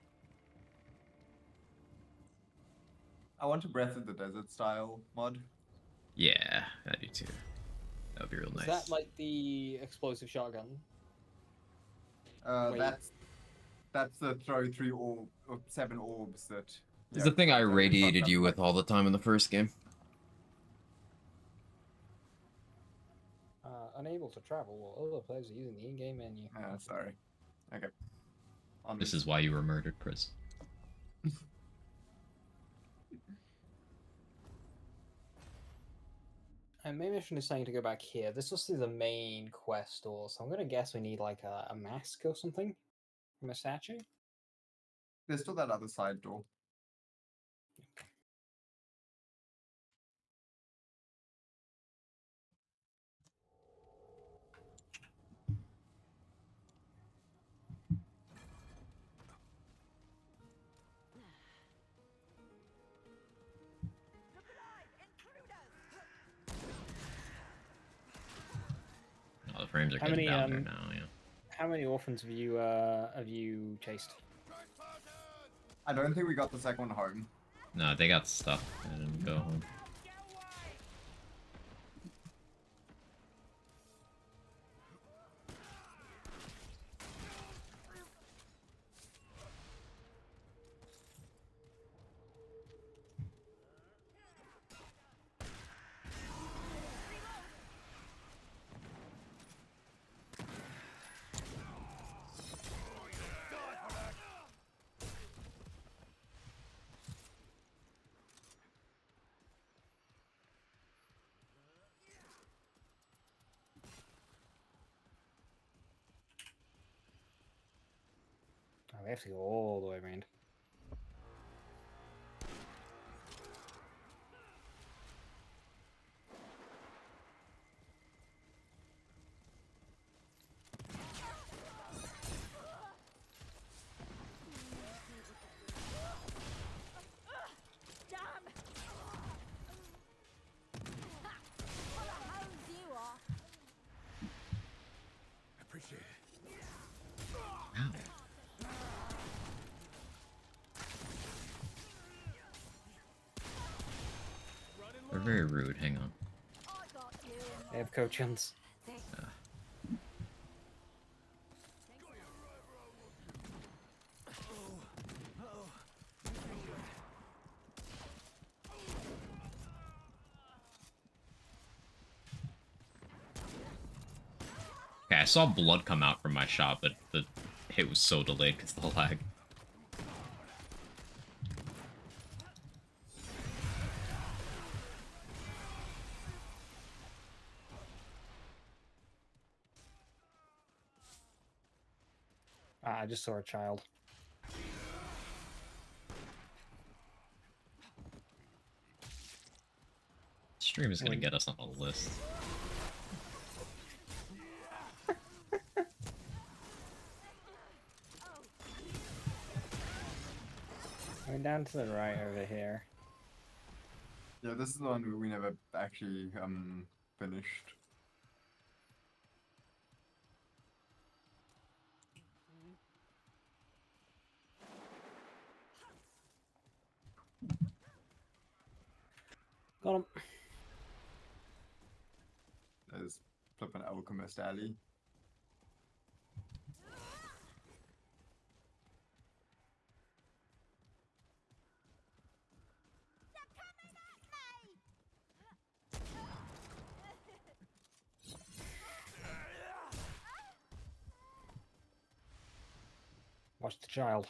I want a Breath of the Desert style mod. Yeah, I do too. That would be real Is nice. that like the explosive shotgun? Wait. That's the throw 7 orbs that. It's the thing I radiated you with all the time in the first game. Unable to travel while other players are using the in-game menu. Sorry. Okay. This is why you were murdered, Pris. And maybe I shouldn't saying to go back here. This was through the main quest door, so I'm gonna guess we need like a mask or something from a statue. There's still that other side door. Oh, the frames are How getting many, down there now, yeah. How many orphans have you chased? I don't think we got the second one home. No, they got stuff. I didn't go home. Oh, we have to go all the way around. Damn! Ha! What the hounds you are! I appreciate it. Ow. They're very rude, hang on. I got you in They have coachins. Okay, I saw blood come out from my shot, but the hit was so delayed because of the lag. I just saw a child. Stream is gonna get us on a list. Going down to the right over here. Yeah, this is the one we never actually finished. Got him. There's flipping Alchemist Alley. Watch the child.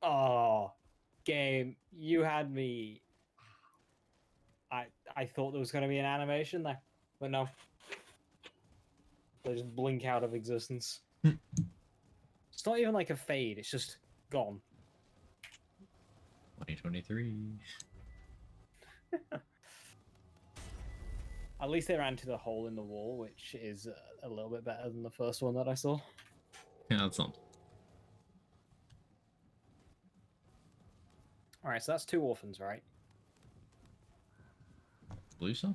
Oh, game, you had me. I thought there was going to be an animation there, but no. They just blink out of existence. It's not even like a fade, it's just gone. 2023. At least they ran to the hole in the wall, which is a little bit better than the first one that I saw. Yeah, that's something. Alright, so that's 2 orphans, right? Believe so?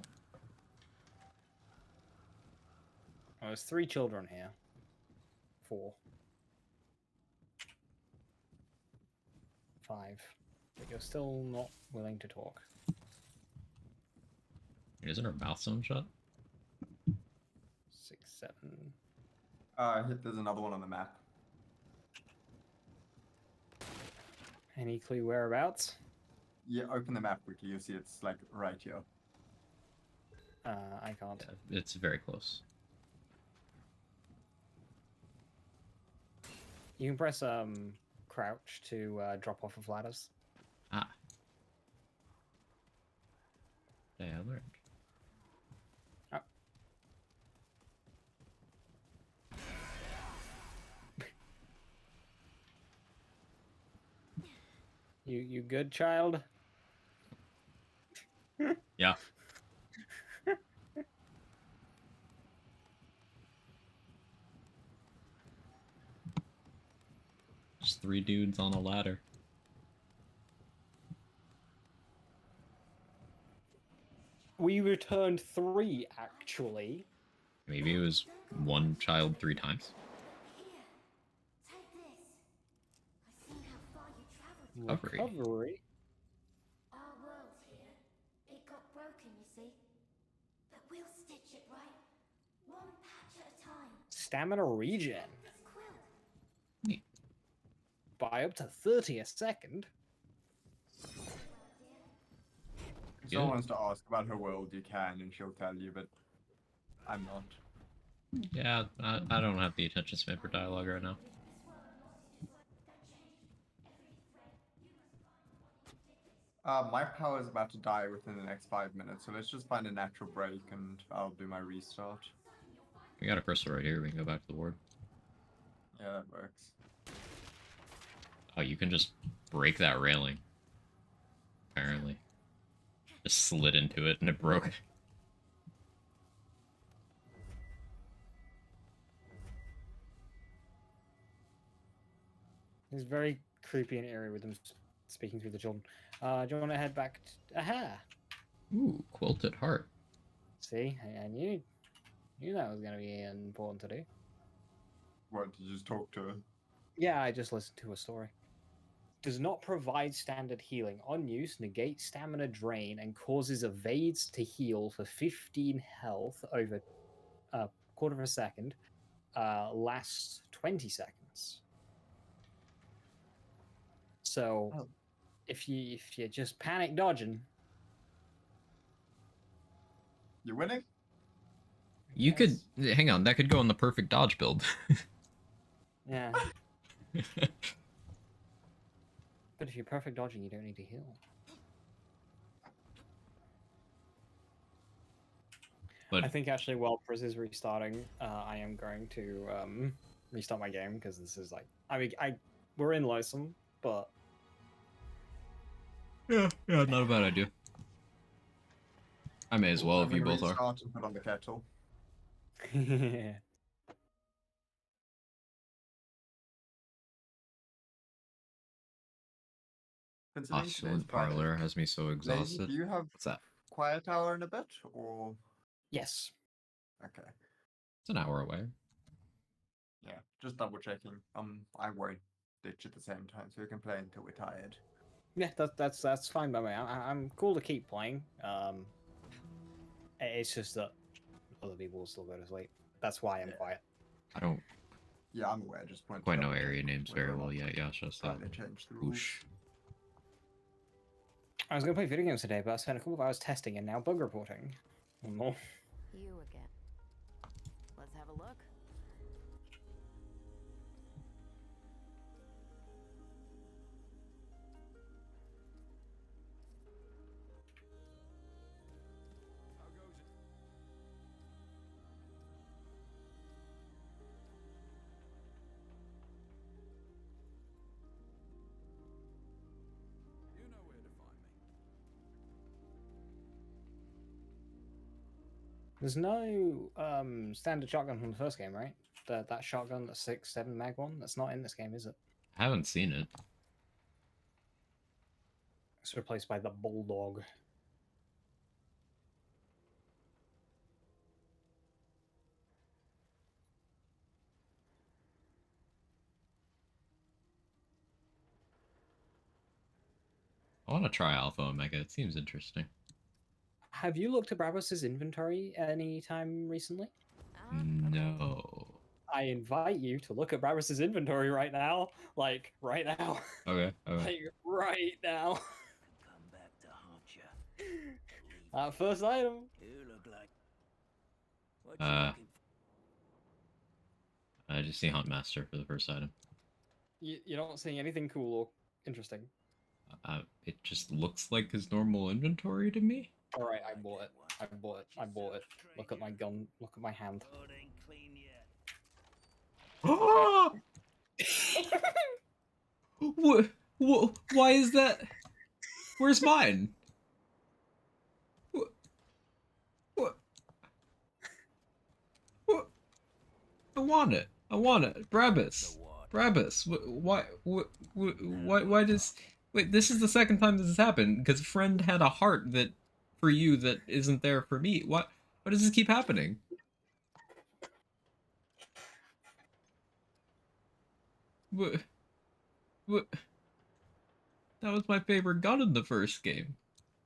Oh, there's 3 children here. 4. 5. But you're still not willing to talk. Isn't her mouth sewn shut? 6, 7. There's another one on the map. Any clue whereabouts? Yeah, open the map quickly. You'll see it's like right here. I can't. Yeah, it's very close. You can press crouch to drop off of ladders. Ah. Yeah, I learned. Oh. You good, child? Yeah. Just 3 dudes on a ladder. We returned 3, actually. Maybe it was 1 child 3 times. Recovery. Recovery? Our world here, it got broken, you see. But we'll stitch it right. One patch at a time. Stamina regen. This quilt. Neat. By up to 30 a second. If someone wants to ask about her world, you can, and she'll tell you, but I'm not. Yeah, I don't have the attention span for dialogue right now. My power is about to die within the next 5 minutes, so let's just find a natural break and I'll do my restart. We got a crystal right here. We can go back to the ward. Yeah, that works. Oh, you can just break that railing. Apparently. Just slid into it and it broke. It's very creepy and eerie with them speaking through the children. Do you want to head back? Aha! Ooh, quilted heart. See, I knew that was going to be important to do. What, did you just talk to her? Yeah, I just listened to a story. Does not provide standard healing. On use, negates stamina drain and causes evades to heal for 15 health over a quarter of a second. Lasts 20 seconds. So, Oh. if you're just panic dodging, You're winning? You could hang on. That could go on the perfect dodge build. yeah. But if you're perfect dodging, you don't need to heal. But I think actually, while Priz is restarting, I am going to restart my game because this is like, I mean, we're in Losum, but yeah, not a bad idea. I may as well I'm if you gonna both are. restart and put on the kettle. Considering today's Oscillant Friday, parlor has me so Lazy, exhausted. do you have What's that? quiet hour in a bit, or yes. okay? It's an hour away. Yeah, just double checking. I won't ditch at the same time, so we can play until we're tired. Yeah, that's fine by me. I'm cool to keep playing. It's just that other people will still go to sleep. That's why I'm quiet. I don't Yeah, I'm aware. Just point. quite know area names very well yet. Yeah, just Trying to change the rules. whoosh. I was going to play video games today, but I spent a couple of hours testing and now bug reporting. More. You again. Let's have a look. There's no standard shotgun from the first game, right? That shotgun, the 6-7 mag one, that's not in this game, is it? I haven't seen it. It's replaced by the bulldog. I want to try Alpha Omega. It seems interesting. Have you looked at Brabus's inventory any time recently? No. I invite you to look at Brabus's inventory right now. Like, right now. Okay. Okay. Like, right now. Come back to haunt you. That first item. You look like. What you Uh, looking I just see Huntmaster for the first item. You're not seeing anything cool or interesting. It just looks like his normal inventory to me. Alright, I bought it. I bought it. I bought it. Look at my gun. Look at my hand. for? It ain't clean yet. What? Why is that? Where's mine? What? What? What? I want it. I want it. Brabus. Brabus. Why does... Wait, this is the second time this has happened, because friend had a heart that for you that isn't there for me. Why does this keep happening? What? That was my favorite gun in the first game.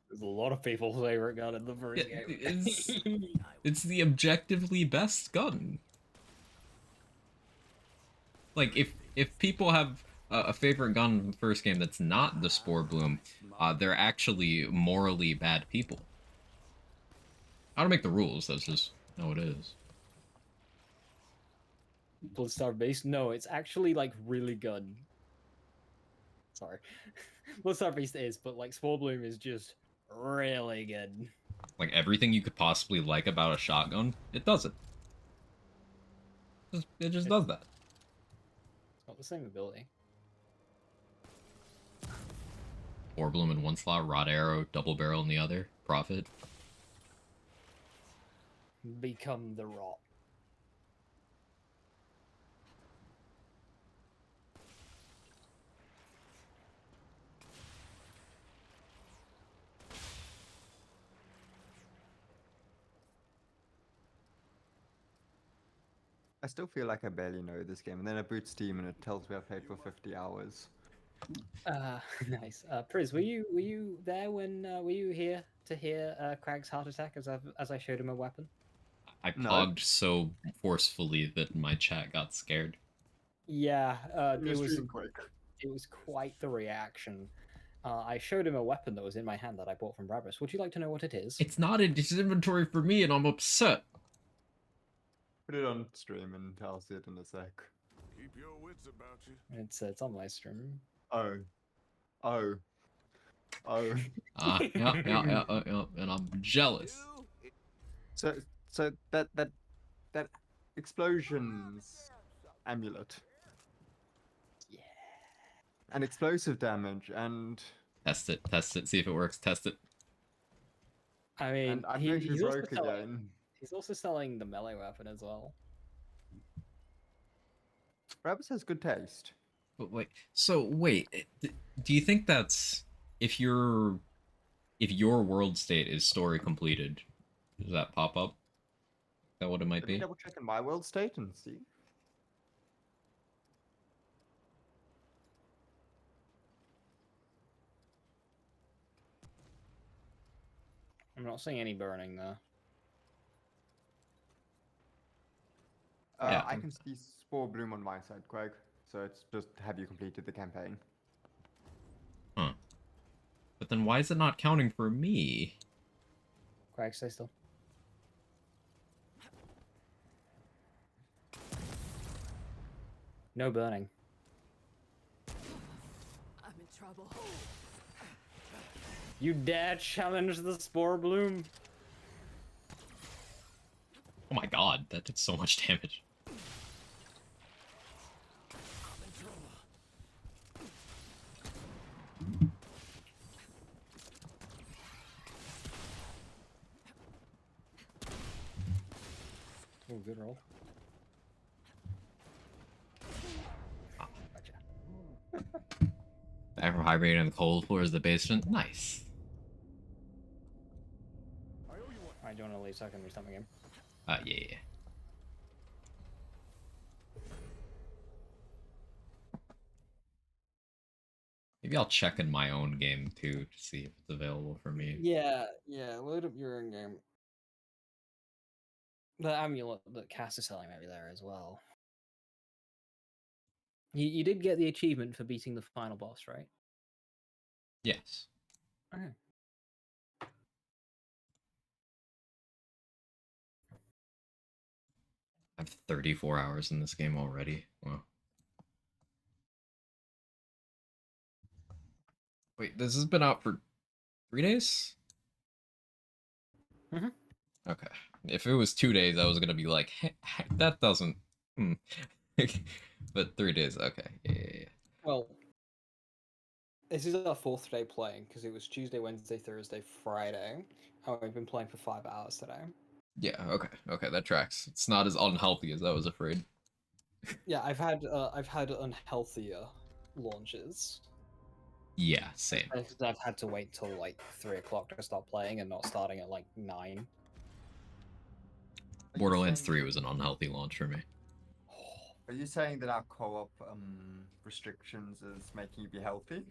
There's a lot of people's favorite gun in the first Yeah, game. it's the objectively best gun. Like, if people have a favorite gun in the first game that's not the Spore Bloom, they're actually morally bad people. I don't make the rules, that's just how it is. Bloodstar Beast? No, it's actually like really good. Sorry. Bloodstar Beast is, but like Spore Bloom is just really good. Like, everything you could possibly like about a shotgun, it does it. It just does that. It's not the same ability. Spore Bloom in one slot, Rod Arrow, Double Barrel in the other, Profit. Become the rot. I still feel like I barely know this game, and then I boot Steam and it tells me I've played for 50 hours. Nice. Priz, were you there when were you here to hear Crag's heart attack as I showed him a weapon? I No. pogged so forcefully that my chat got scared. Yeah, Your stream quick. it was quite the reaction. I showed him a weapon that was in my hand that I bought from Brabus. Would you like to know what it is? It's not in his inventory for me, and I'm upset. Put it on stream and I'll see it in a sec. Keep your wits about you. It's on my stream. Oh. Yeah, and I'm jealous. So that explosions amulet. Yeah. And explosive damage and Test it, see if it works, test it. I mean, I'm he, going to he's, also broke selling, again. he's also selling the melee weapon as well. Rabbit has good taste. But wait, do you think that's if your world state is story completed, does that pop up? Is that what it might Let me be? double check in my world state and see. I'm not seeing any burning though. Yeah. I can see Spore Bloom on my side, Craig. So it's just, have you completed the campaign? Huh. But then why is it not counting for me? Crag, stay still. No burning. I'm in trouble. You dare challenge the Spore Bloom? Oh my god, that did so much damage. good roll. Gotcha. Back from hibernating on the cold floors of the basement. Nice. Alright, do you want to leave so I can restart my game? Yeah. Maybe I'll check in my own game too to see if it's available for me. Yeah, load up your own game. The amulet that Cass is selling might be there as well. You did get the achievement for beating the final boss, right? Yes. Okay. I have 34 hours in this game already. Wow. Wait, this has been out for 3 days? Mhm. Okay. If it was 2 days, I was gonna be like, that doesn't. But 3 days, okay. Yeah. Well, this is our fourth day playing because it was Tuesday, Wednesday, Thursday, Friday, and we've been playing for 5 hours today. Yeah, okay, that tracks. It's not as unhealthy as I was afraid. Yeah, I've had unhealthier launches. Yeah, same. Because I've had to wait till like 3 o'clock to start playing and not starting at like 9. Borderlands 3 was an unhealthy launch for me. Are you saying that our co-op restrictions is making you be healthy?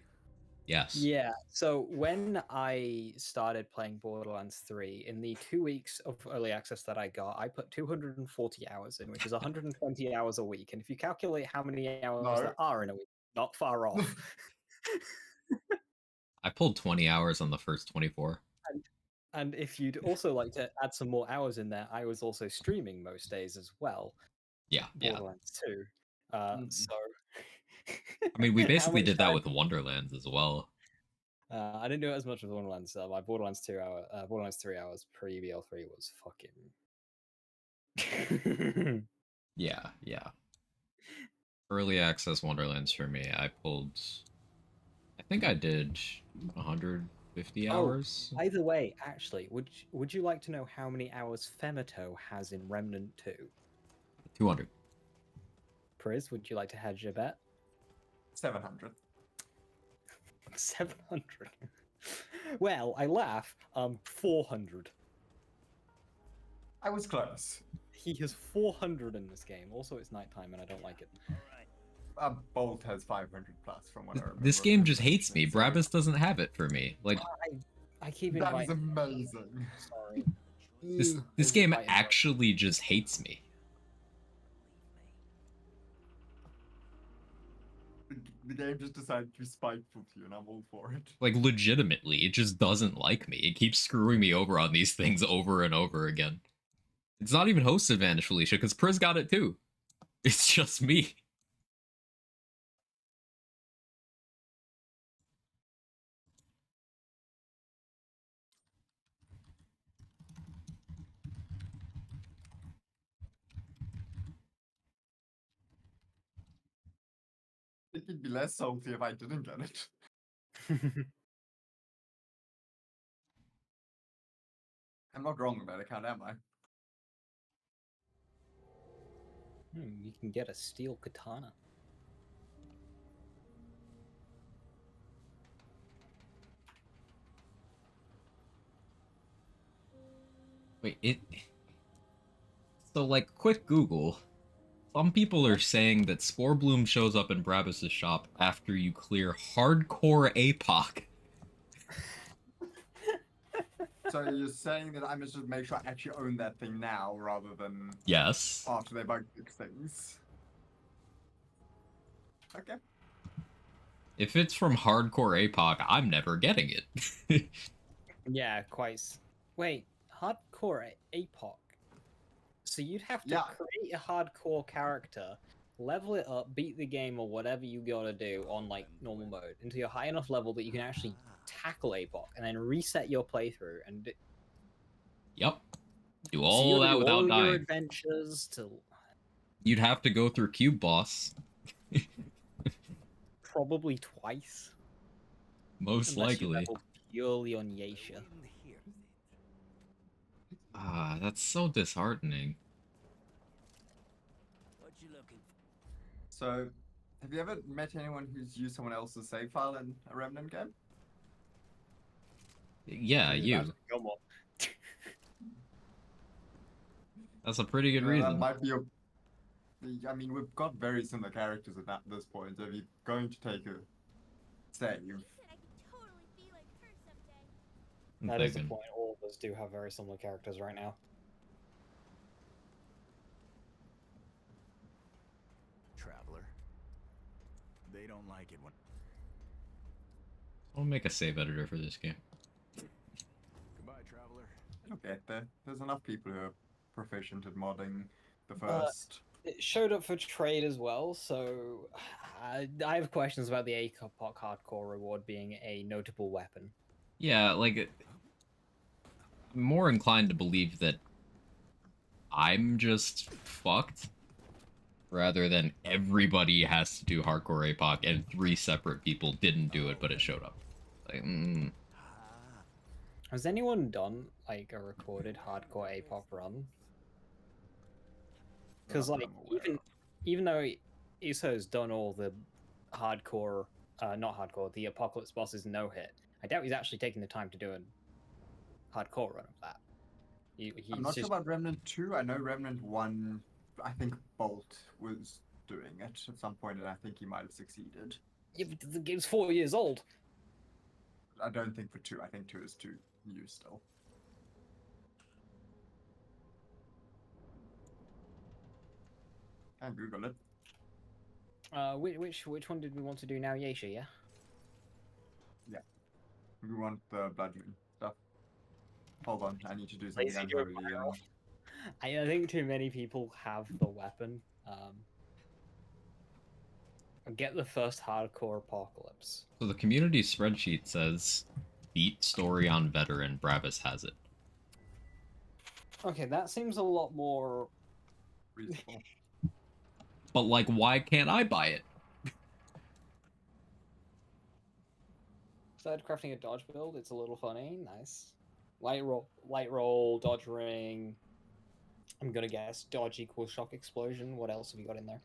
Yes. Yeah, so when I started playing Borderlands 3, in the 2 weeks of early access that I got, I put 240 hours in, which is 120 hours a week. And if you calculate how many hours No. there are in a week, not far off. I pulled 20 hours on the first 24. And if you'd also like to add some more hours in there, I was also streaming most days as well. Yeah. Borderlands 2. So I mean, we how basically much did that time- with Wonderlands as well. I didn't do it as much with Borderlands. My Borderlands 3 hours pre BL3 was fucking. Yeah. Early access Wonderlands for me, I think I did 150 hours. Either way, actually, would you like to know how many hours Femito has in Remnant 2? 200. Priz, would you like to hedge your bet? 700. 700. Well, I laugh. 400. I was close. He has 400 in this game. Also, it's nighttime and I don't like it. Bolt has 500 plus from what I remember. This game just hates me. Brabus doesn't have it for me. Like, I keep That is inviting. amazing. Sorry. this game actually just hates me. The game just decided to be spiteful to you, and I'm all for it. Like, legitimately, it just doesn't like me. It keeps screwing me over on these things over and over again. It's not even host advantage, Felicia, because Priz got it too. It's just me. I think it'd be less salty if I didn't get it. I'm not wrong about it, am I? You can get a steel katana. Wait, So, like, quick Google. Some people are saying that Spore Bloom shows up in Brabus' shop after you clear Hardcore APOC. So you're saying that I must just make sure I actually own that thing now, rather than Yes. after they bug fix things. Okay. If it's from Hardcore APOC, I'm never getting it. Yeah, quite. Wait, hardcore APOC. So you'd have to create a hardcore character, level it up, beat the game or whatever you gotta do on like normal mode until you're high enough level that you can actually tackle APOC, and then reset your playthrough and. Yep. Do So all you gotta that do without all dying. your adventures to. You'd have to go through Cube Boss. Probably twice. Most Unless you likely. level purely on Yeisha. Ah, that's so disheartening. So, have you ever met anyone who's used someone else's save file in a Remnant game? Yeah, He's you. about to become one. That's a pretty good That reason. might be a. I mean, we've got very similar characters at this point. So if you're going to take a save, You said I could totally be like her someday. I'm That is a thinking. point. All of us do have very similar characters right now. Traveler. They don't like it when. I'll make a save editor for this game. Goodbye, traveler. it'll get there. There's enough people who are proficient at modding the But- first. It showed up for trade as well, so I have questions about the APOC hardcore reward being a notable weapon. Yeah, like I'm more inclined to believe that I'm just fucked rather than everybody has to do hardcore APOC and 3 separate people didn't do it but it showed up. Like, Has anyone done like a recorded hardcore APOC run? Because Not that like I'm aware of. even though Iso's done all the hardcore, not hardcore, the apocalypse bosses no hit, I doubt he's actually taking the time to do a hardcore run of that. I'm not sure about Remnant 2. I know Remnant 1, I think Bolt was doing it at some point, and I think he might have succeeded. Yeah, but the game's 4 years old. I don't think for 2. I think 2 is too new still. Can Google it. Which one did we want to do now, Yesha? Yeah. We want the Blood Moon stuff. Hold on, I need to do something Lazy Joe unholy. I think too many people have the weapon. Get the first hardcore apocalypse. so the community spreadsheet says beat story on veteran, Bravis has it. Okay, that seems a lot more. Reasonable. But like why can't I buy it? Started crafting a dodge build. It's a little funny. Nice. Light roll, dodge ring. I'm gonna guess dodge equals shock explosion. What else have you got in there?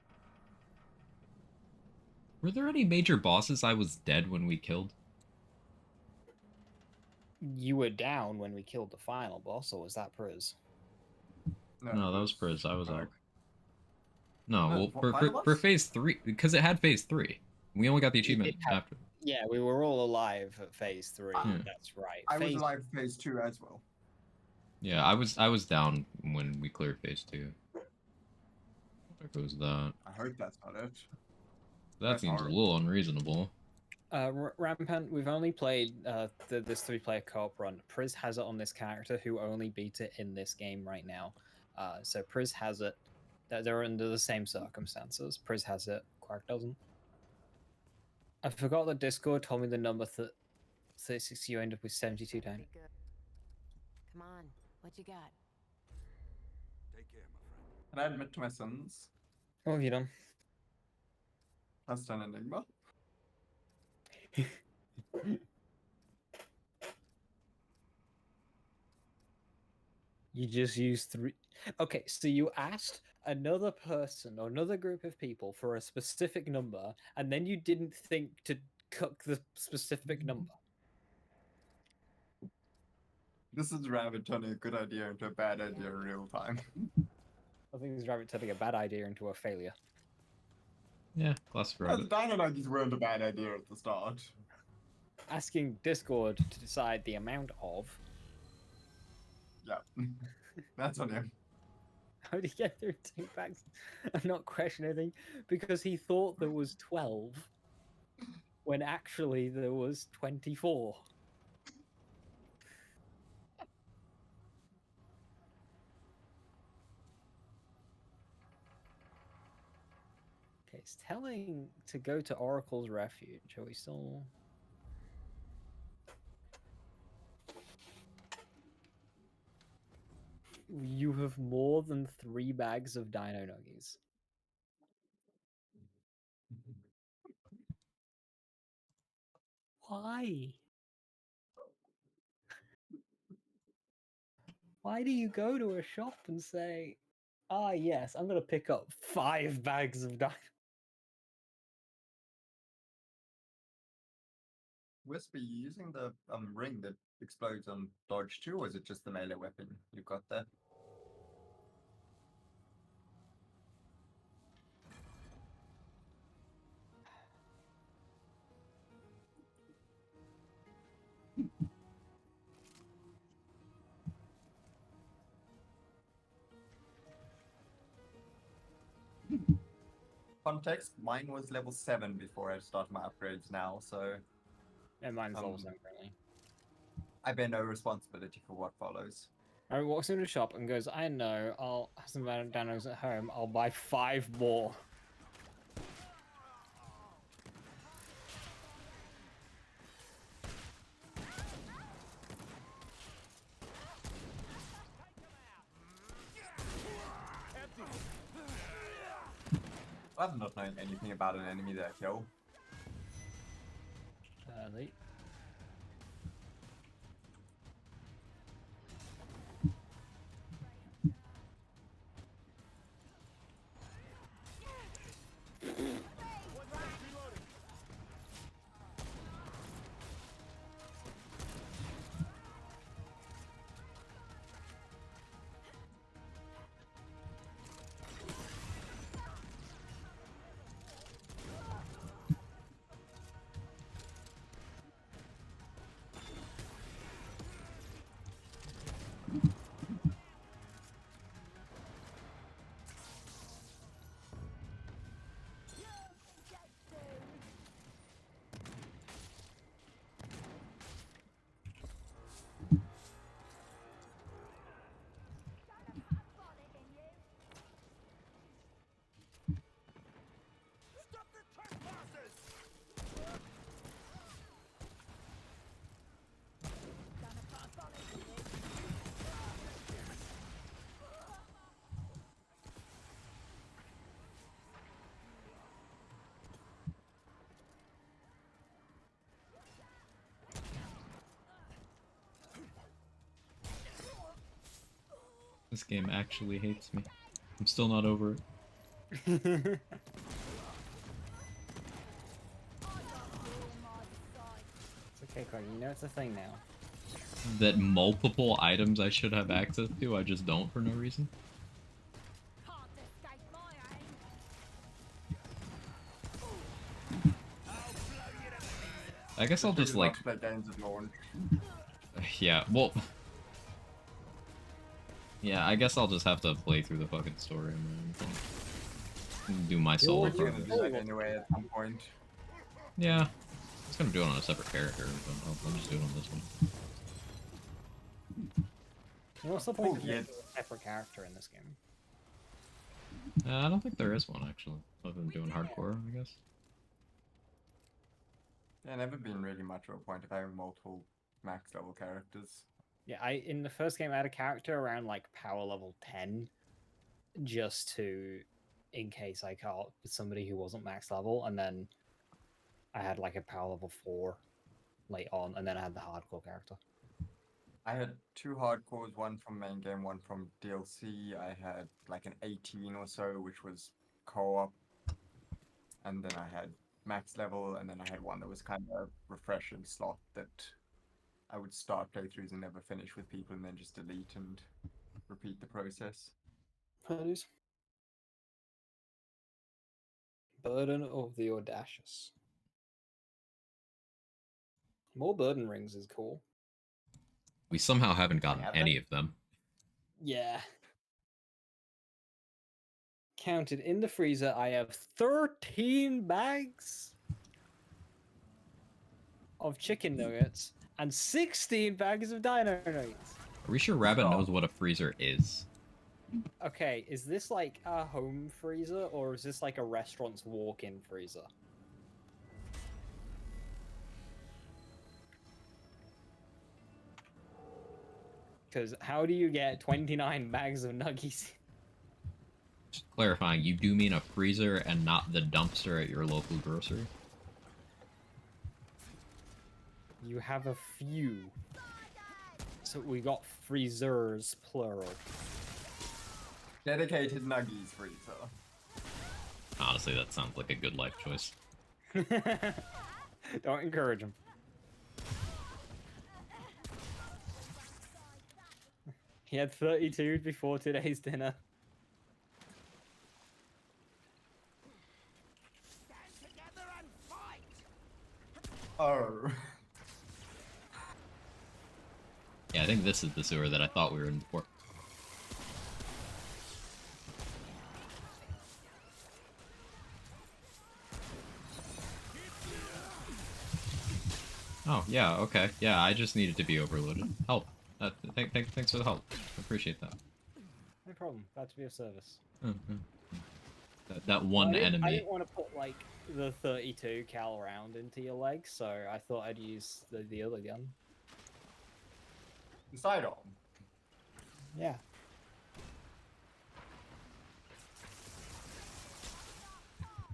Were there any major bosses I was dead when we killed? You were down when we killed the final boss, or was that Priz? No, that was Priz. I was Fuck. out. No, No, well, what for final boss? phase 3, because it had phase 3. We only got the achievement had- after. Yeah, we were all alive at phase 3. Ah. That's right. I was Phase- alive for phase 2 as well. Yeah, I was down when we cleared phase 2. There goes that. I hope that's not it. That That's seems a horrible. little unreasonable. Rampant, we've only played this 3-player co-op run. Priz has it on this character who only beat it in this game right now. So Priz has it. They're under the same circumstances. Priz has it. Quark doesn't. I forgot that Discord told me the number 36. You end up with 72 Better down. be good. Come on, what you got? Take care, my friend. Can I admit to my sins? What have you done? That's an enigma. You just used 3. Okay, so you asked another person or another group of people for a specific number, and then you didn't think to cook the specific number. This is Rabbit turning a good idea into a bad idea in real time. I think this is Rabbit turning a bad idea into a failure. Yeah, classic The rabbit. Dino Nuggies weren't a bad idea at the start. Asking Discord to decide the amount of. Yeah. That's on him. How did he get through 2 packs? I'm not questioning anything because he thought there was 12 when actually there was 24. Okay, it's telling to go to Oracle's Refuge. Are we still? You have more than 3 bags of Dino Nuggies. Why? Why do you go to a shop and say, "Ah, yes, I'm gonna pick up 5 bags of Dino"? Wisp, are you using the ring that explodes on dodge too, or is it just the melee weapon you've got there? Context, mine was level 7 before I started my upgrades now, so And mine's level Um, 7 currently. I bear no responsibility for what follows. Harry walks into the shop and goes, I know, I'll have some bandanas at home, I'll buy 5 more. I'm not knowing anything about an enemy that I kill. Late. This game actually hates me. I'm still not over it. It's okay, Craig, you know it's a thing now. That multiple items I should have access to, I just don't for no reason. I guess I'll just like, play games at launch. yeah, well, yeah, I guess I'll just have to play through the fucking story and then do my solo We're part. gonna do that anyway at some point. Yeah, I was gonna do it on a separate character, but I'll just do it on this one. What's the point of Yeah. making a separate character in this game? I don't think there is one actually, other than doing hardcore, I guess. Yeah, never been really much of a point of having multiple max level characters. Yeah, in the first game I had a character around like power level 10 just to in case I caught somebody who wasn't max level, and then I had like a power level 4 late on, and then I had the hardcore character. I had 2 hardcores, one from main game, one from DLC. I had like an 18 or so, which was co-op. And then I had max level, and then I had one that was kind of a refreshing slot that I would start playthroughs and never finish with people and then just delete and repeat the process. Please. Burden of the Audacious. More burden rings is cool. We somehow haven't gotten have any they? of them. Yeah. Counted in the freezer, I have 13 bags of chicken nuggets and 16 bags of dino nuggets. Are we sure Rabbit Stop. knows what a freezer is? Okay, is this like a home freezer or is this like a restaurant's walk-in freezer? Because how do you get 29 bags of nuggies? Just clarifying, you do mean a freezer and not the dumpster at your local grocery? You have a few. So we got freezers, plural. Dedicated nuggies freezer. Honestly, that sounds like a good life choice. Don't encourage them. He had 32 before today's dinner. Oh. Yeah, I think this is the sewer that I thought we were in before. Oh, yeah, okay. Yeah, I just needed to be overloaded. Help. Thanks for the help. I appreciate that. No problem. Glad to be of service. That one I enemy. didn't want to put like the 32 cal round into your leg, so I thought I'd use the other gun. The sidearm. Yeah.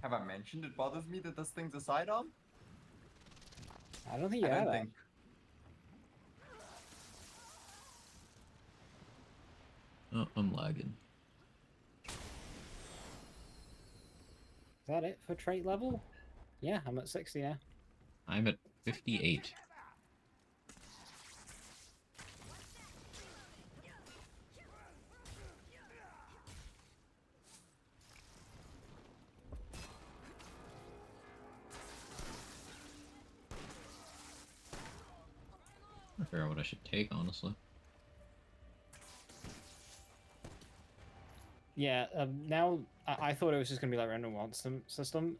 Have I mentioned it bothers me that this thing's a sidearm? I don't think you I have don't that. think. Oh, I'm lagging. Is that it for trait level? Yeah, I'm at 60 now. I'm at 58. I figure out what I should take, honestly. Yeah, now I thought it was just gonna be like random one system.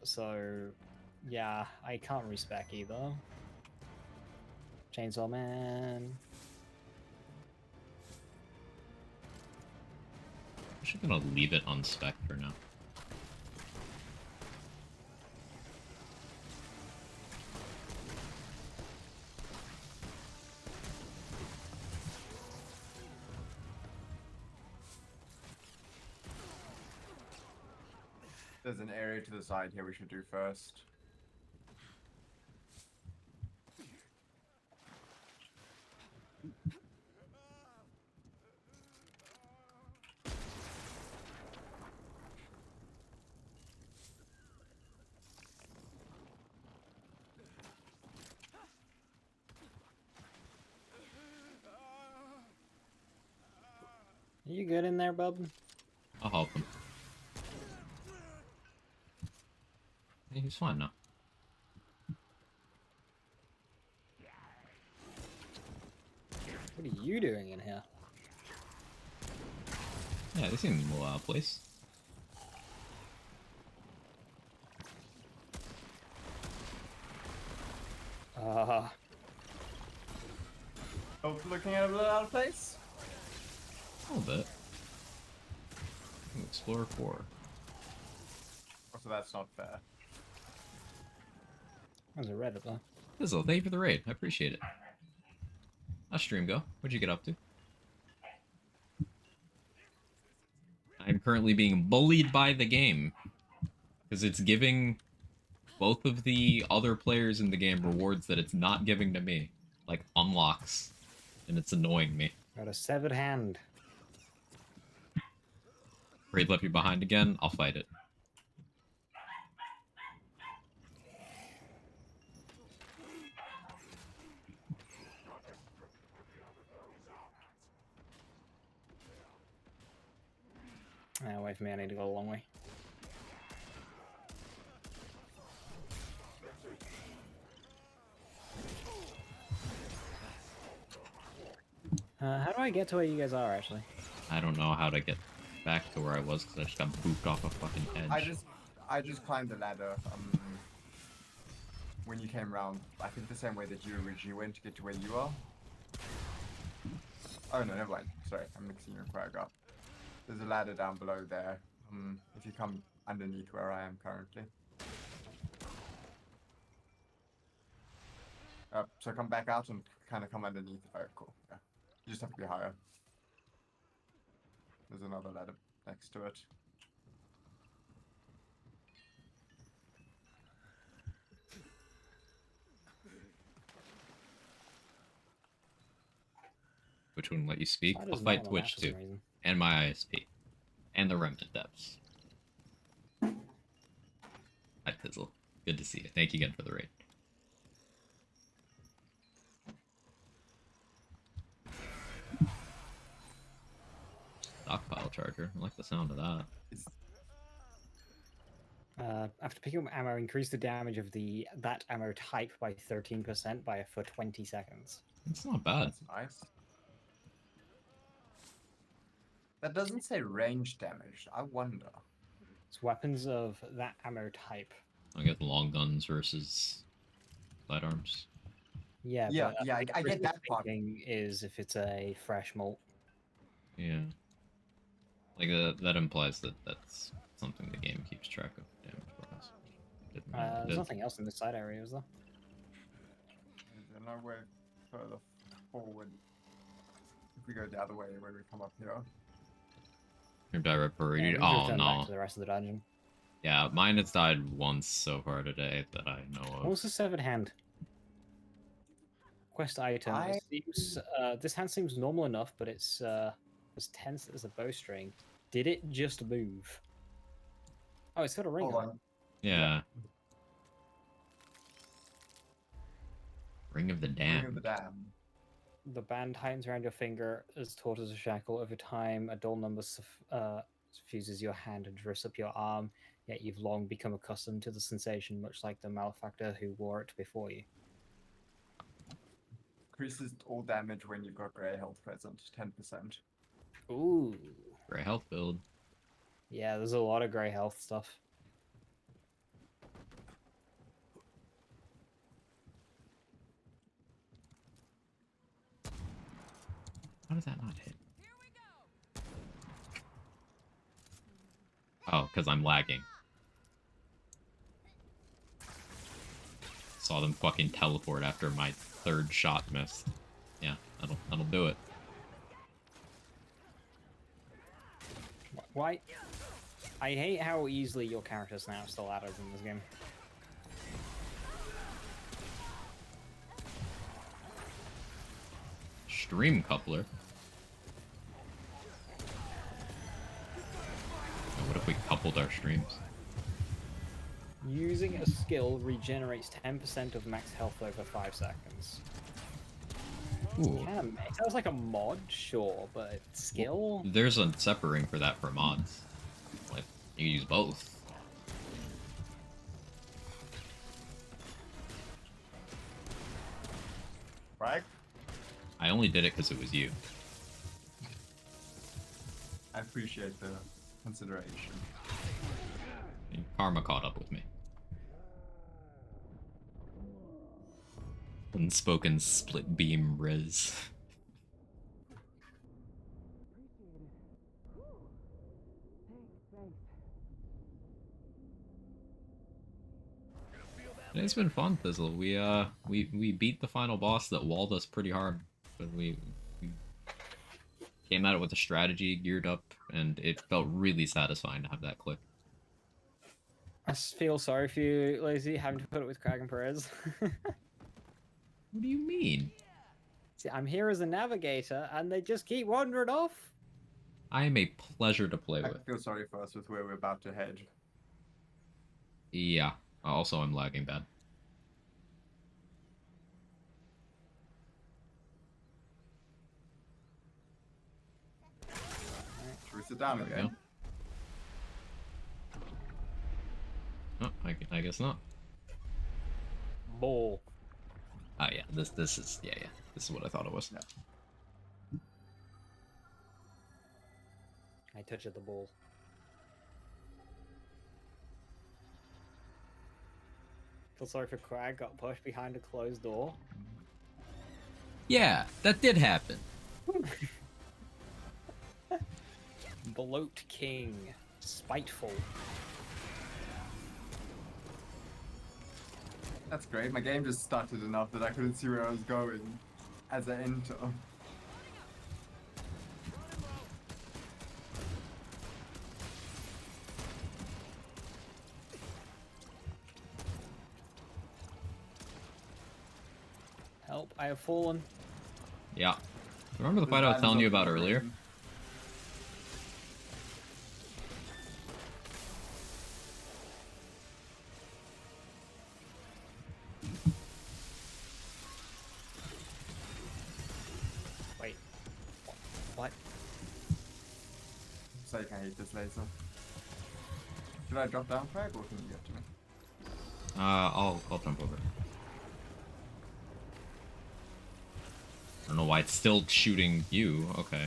So yeah, I can't respec either. Chainsaw Man. I'm just gonna leave it on spec for now. There's an area to the side here we should do first. You good in there, bub? I'll help him. Yeah, he's fine now. What are you doing in here? Yeah, they seem well out of place. Oh, looking at a little out of place? A little bit. Explorer 4. Oh, so that's not fair. There's a Reddit though. Fizzle, thank you for the raid. I appreciate it. How's stream go? What'd you get up to? I'm currently being bullied by the game. Because it's giving both of the other players in the game rewards that it's not giving to me. Like, unlocks. And it's annoying me. Got a severed hand. Raid left you behind again? I'll fight it. Wait for me, I need to go a long way. How do I get to where you guys are, actually? I don't know how to get back to where I was because I just got booped off a fucking edge. I just climbed the ladder, when you came around. I think the same way that you originally went to get to where you are. Oh no, never mind. Sorry, I'm mixing you and where I got. There's a ladder down below there. If you come underneath where I am currently. So come back out and kind of come underneath. Oh, cool. Yeah. You just have to be higher. There's another ladder next to it. Which wouldn't let you speak? Why I'll does fight not allow Twitch for some too. reason? And my ISP. And the Remnant Depths. Hi Fizzle. Good to see you. Thank you again for the raid. charger. I like the sound of that. It's, After picking up ammo, increase the damage of that ammo type by 13% for 20 seconds. It's not bad. that's nice. That doesn't say range damage. I wonder. It's weapons of that ammo type. I get the long guns versus sidearms. Yeah, Yeah, but yeah, I get that part. Thing is if it's a fresh malt. Yeah. Like that implies that that's something the game keeps track of damage wise. There's nothing else in this side area, is there? Is there no way further forward? If we go the other way, where we come up here. Your direct Yeah, parade. we Oh returned back no. to the rest of the dungeon. Yeah, mine has died once so far today that I know What of. was the severed hand? Quest item. It seems, this hand seems normal enough, but it's as tense as a bowstring. Did it just move? Oh, it's got a ring Hold on it. on. Yeah. Ring of the Ring of the Damned. Dam. The band tightens around your finger as taut as a shackle. Over time, a dull number suffuses your hand and drifts up your arm, yet you've long become accustomed to the sensation, much like the malefactor who wore it before you. Increases all damage when you've got grey health present, 10%. Ooh. Great health build. Yeah, there's a lot of grey health stuff. How does that not hit? Oh, because I'm lagging. Saw them fucking teleport after my third shot missed. Yeah, that'll do it. Why? I hate how easily your character snaps the ladders in this game. Stream coupler. What if we coupled our streams? Using a skill regenerates 10% of max health over 5 seconds. Ooh. Sounds like a mod, sure, but skill? There's a separating for that for mods. Like, you can use both. Right? I only did it because it was you. I appreciate the consideration. And karma caught up with me. Unspoken split beam res. It's been fun, Thizzle. We beat the final boss that walled us pretty hard, but we came at it with a strategy geared up, and it felt really satisfying to have that click. I feel sorry for you, Lazy, having to put it with Craig and Perez. What do you mean? See, I'm here as a navigator, and they just keep wandering off. I am a pleasure to play I with. feel sorry for us with where we're about to head. Yeah. Also, I'm lagging bad. Should we sit down again? Oh, I guess not. Ball. Oh yeah, this is yeah. This is what I thought it was. Yeah. I touched the ball. Feel sorry for Crag, got pushed behind a closed door. Yeah, that did happen. Bloat King. Spiteful. That's great. My game just started enough that I couldn't see where I was going as I enter. Help, I have fallen. Yeah. Remember the fight I was telling you about earlier? Wait. What? sake, I hate this laser. Should I drop down frag or can you get to me? I'll jump over. I don't know why it's still shooting you. Okay.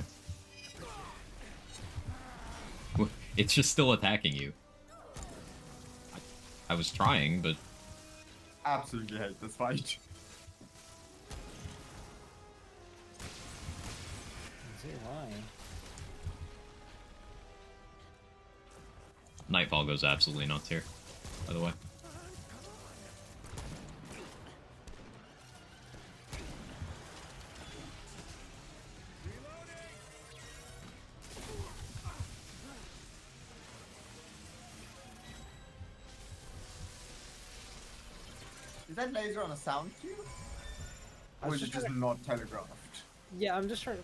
It's just still attacking you. I was trying, but... Absolutely hate this fight. See why? Nightfall goes absolutely nuts here, by the way. Is that laser on a sound cue? I Or was is it just just not telegraphed? Yeah, I'm just trying to.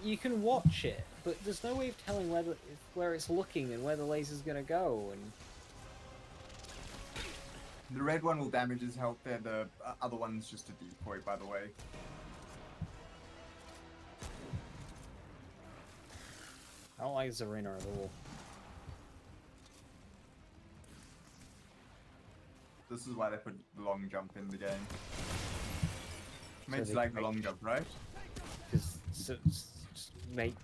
You can watch it, but there's no way of telling where it's looking and where the laser's gonna go. And The red one will damage his health there, the other one's just a decoy, by the way. I don't like Zarina at all. This is why they put the long jump in the game. So Makes they like the make- long jump, right? Because just make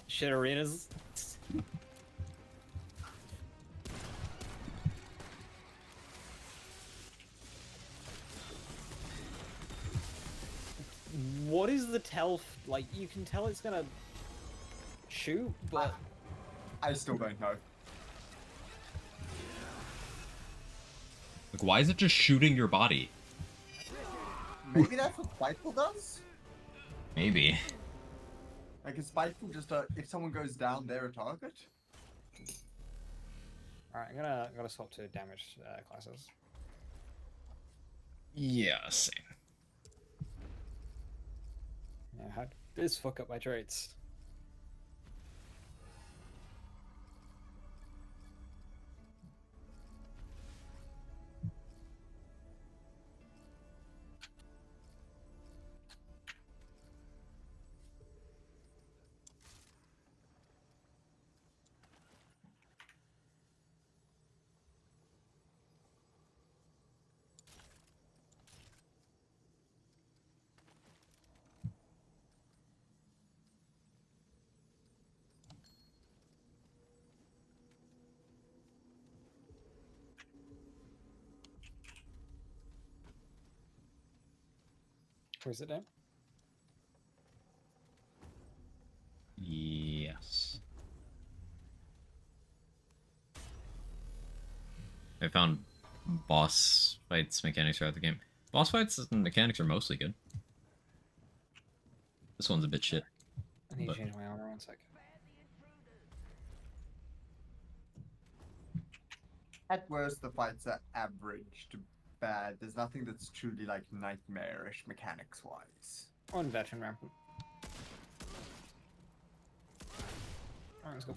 shit arenas. What is the like? You can tell it's gonna shoot, but I still don't know. Like, why is it just shooting your body? Maybe that's what Spiteful does? Maybe. Like, is Spiteful just if someone goes down, they're a target? alright, I'm gonna swap to damage classes. Yeah, same. Yeah, how did this fuck up my traits? Where's it down? Yes. I found boss fights mechanics throughout the game. Boss fights and mechanics are mostly good. This one's a bit shit. I need But- to change my armor 1 second. At worst, the fights are average to bad. There's nothing that's truly, like, nightmarish mechanics-wise. On veteran rampant. Alright, let's go.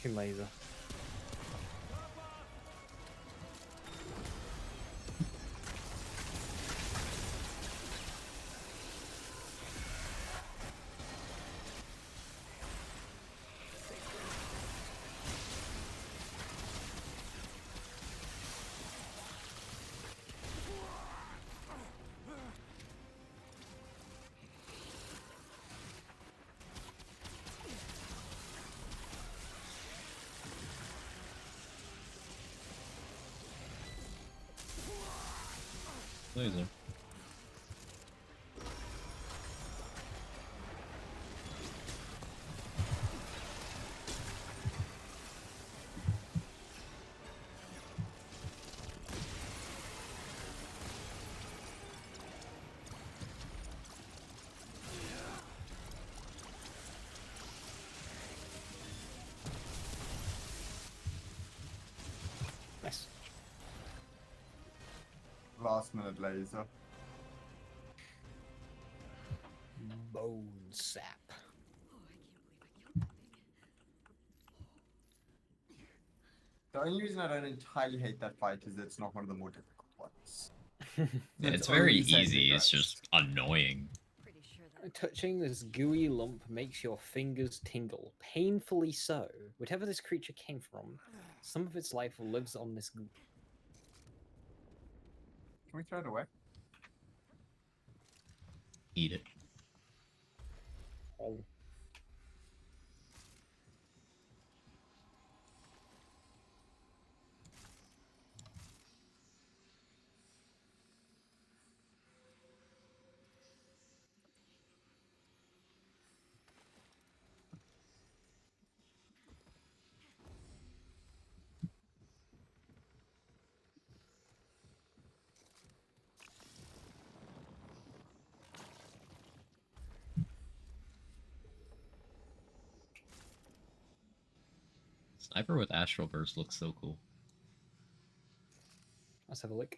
Fucking laser. Laser. Nice. Last minute laser. Bone sap. The only reason I don't entirely hate that fight is it's not one of the more difficult ones. Yeah, it's only very saving easy. It's grace. just annoying. Pretty sure that Touching this gooey lump makes your fingers tingle, painfully so. Whatever this creature came from, some of its life lives on this goop. Can we throw it away? Eat it. Oh. Sniper with Astral Burst looks so cool. Let's have a look.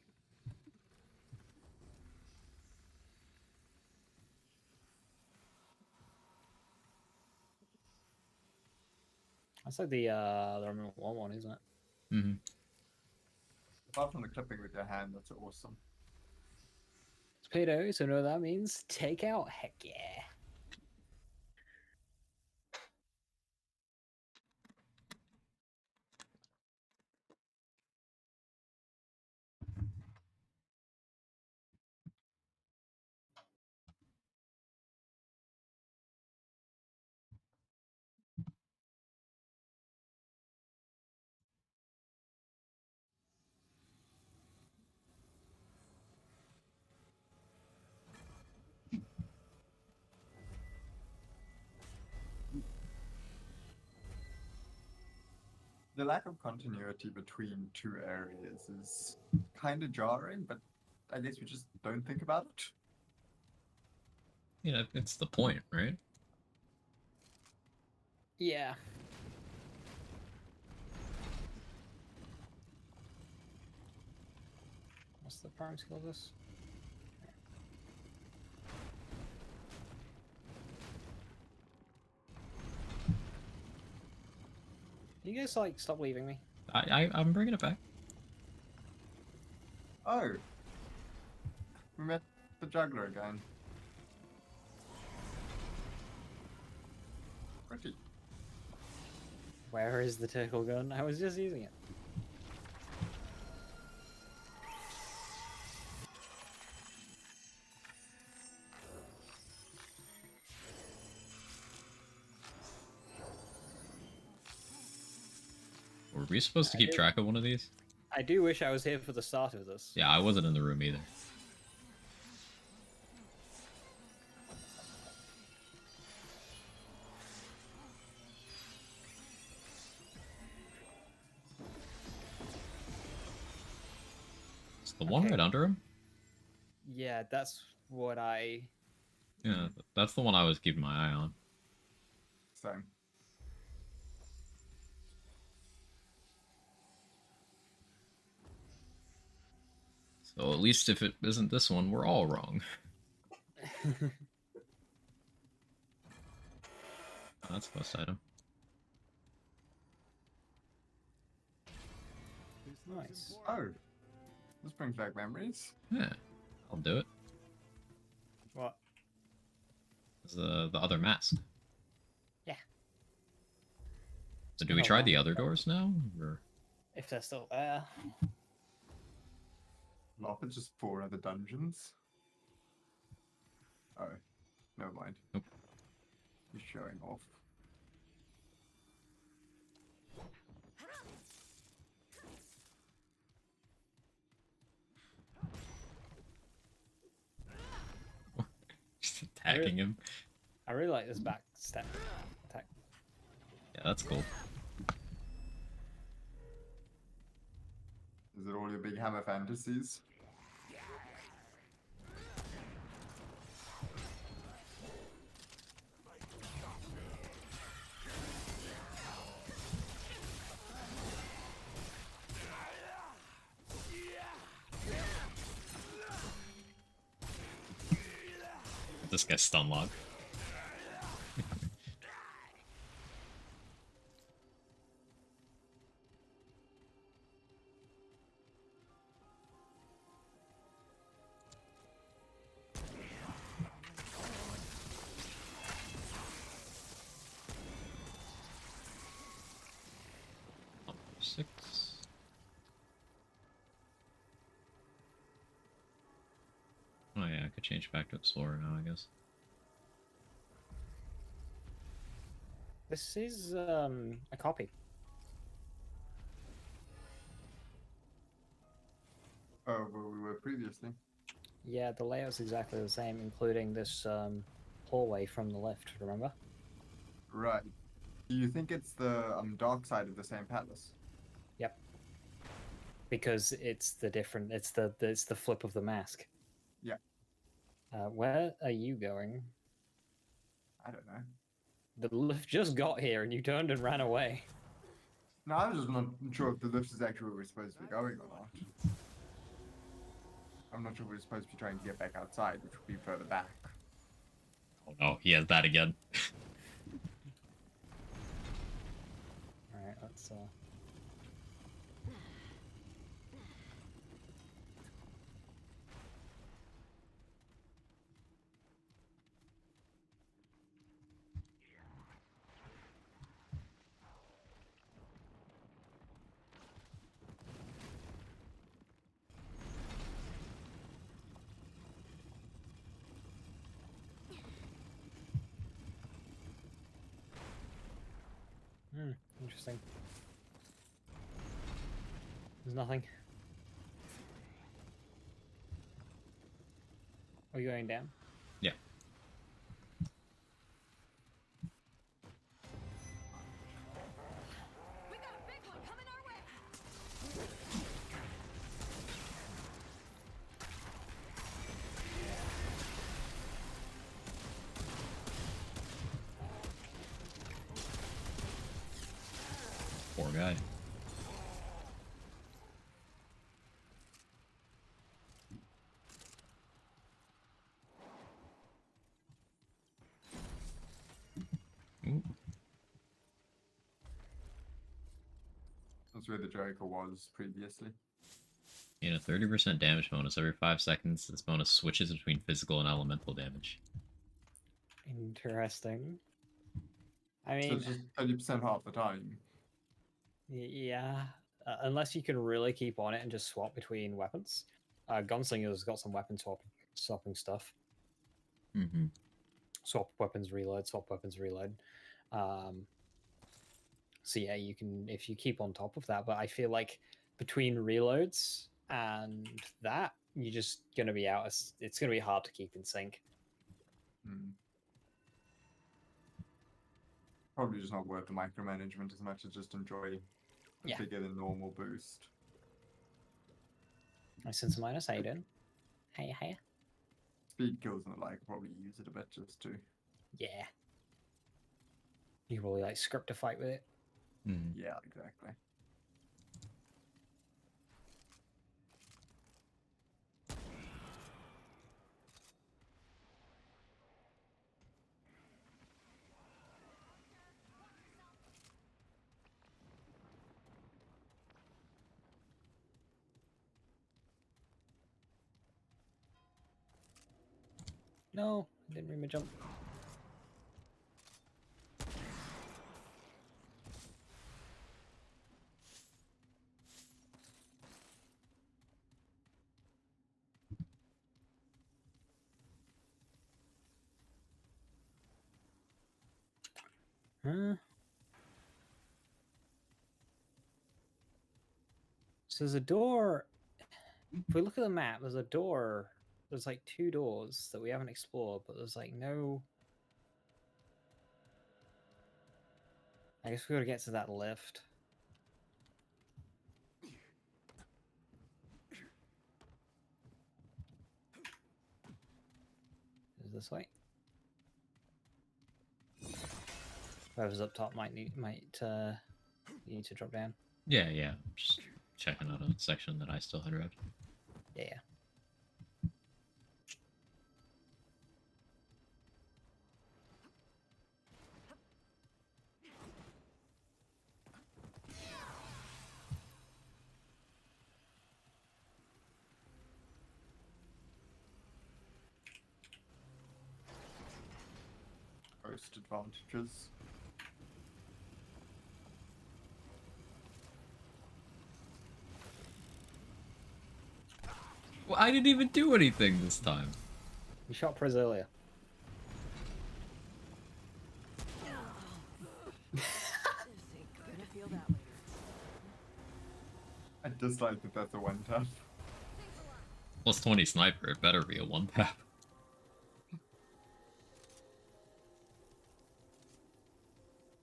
That's like the Remnant one, isn't it? Mm-hmm. Apart from the clipping with your hand, that's awesome. Speedo, so know what that means? Take out, heck yeah. The lack of continuity between two areas is kind of jarring, but I guess we just don't think about it. You know, it's the point, right? Yeah. What's the prime skill of this? You guys like stop leaving me? I'm bringing it back. Oh, we met the juggler again. Pretty. Where is the turtle gun? I was just using it. Were we supposed to keep track of one of these? I do wish I was here for the start of this. Yeah, I wasn't in the room either. Is the one Okay. right under him? Yeah, that's what I... Yeah, that's the one I was keeping my eye on. Same. So at least if it isn't this one, we're all wrong. Oh, that's quest item. Nice. Oh, this brings back memories. Yeah, I'll do it. What? It's the other mask. Yeah. So It's do we been a try long the other time. doors now? Or... If they're still there. Not but just 4 other dungeons. Oh, never mind. Nope. He's showing off. Just attacking him. I really like this back step attack. Yeah, that's cool. Is it all your big hammer fantasies? This guy's stun lock. Number 6. Oh yeah, I could change back to Explorer now, I guess. This is a copy. Oh, where we were previously. Yeah, the layout's exactly the same, including this hallway from the lift, remember? Right. Do you think it's the dark side of the same palace? Yep. Because it's the different it's the flip of the mask. Yeah. Where are you going? I don't know. The lift just got here and you turned and ran away. No, I'm just not sure if the lift is actually where we're supposed to be going or not. I'm not sure if we're supposed to be trying to get back outside, which would be further back. Oh no, he has that again. Alright, let's interesting. There's nothing. Are you going down? Yeah. We got a big one coming our way. Poor guy. Ooh. That's where the Joker was previously. Gain a 30% damage bonus every 5 seconds. This bonus switches between physical and elemental damage. Interesting. I So mean, it's just 30% half the time. yeah. Unless you can really keep on it and just swap between weapons. Gunslinger's got some weapon swapping stuff. Mm-hmm. Swap weapons, reload, swap weapons, reload. So yeah, you can, if you keep on top of that, but I feel like between reloads and that, you're just going to be out. It's going to be hard to keep in sync. Probably just not worth the micromanagement as much as just enjoy a Yeah. bigger than normal boost. My sense minus, how you doing? Hey. Speed kills and the like, probably use it a bit just to. Yeah. You can probably like script a fight with it. Mm-hmm. Yeah, exactly. No, I didn't read my jump. Huh? So there's a door. If we look at the map, there's a door. There's like 2 doors that we haven't explored, but there's like no. I guess we gotta get to that lift. Is this way? Whoever's up top might need to drop down. Yeah, yeah. Just checking out a section that I still had read. Yeah. Most advantages. Well, I didn't even do anything this time. You shot Priz earlier. This ain't gonna feel that later. I dislike that that's a one tap. Plus 20 sniper, it better be a 1-tap.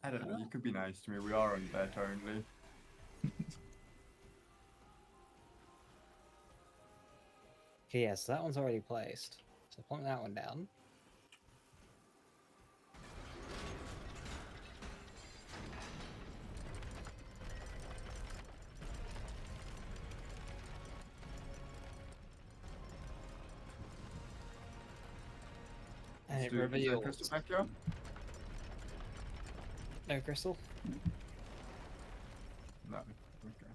I don't know, you could be nice to me, we are on bet only. Okay, yes, that one's already placed. So plunk that one down. And it Is there a reveals crystal back here? no crystal. No. Okay.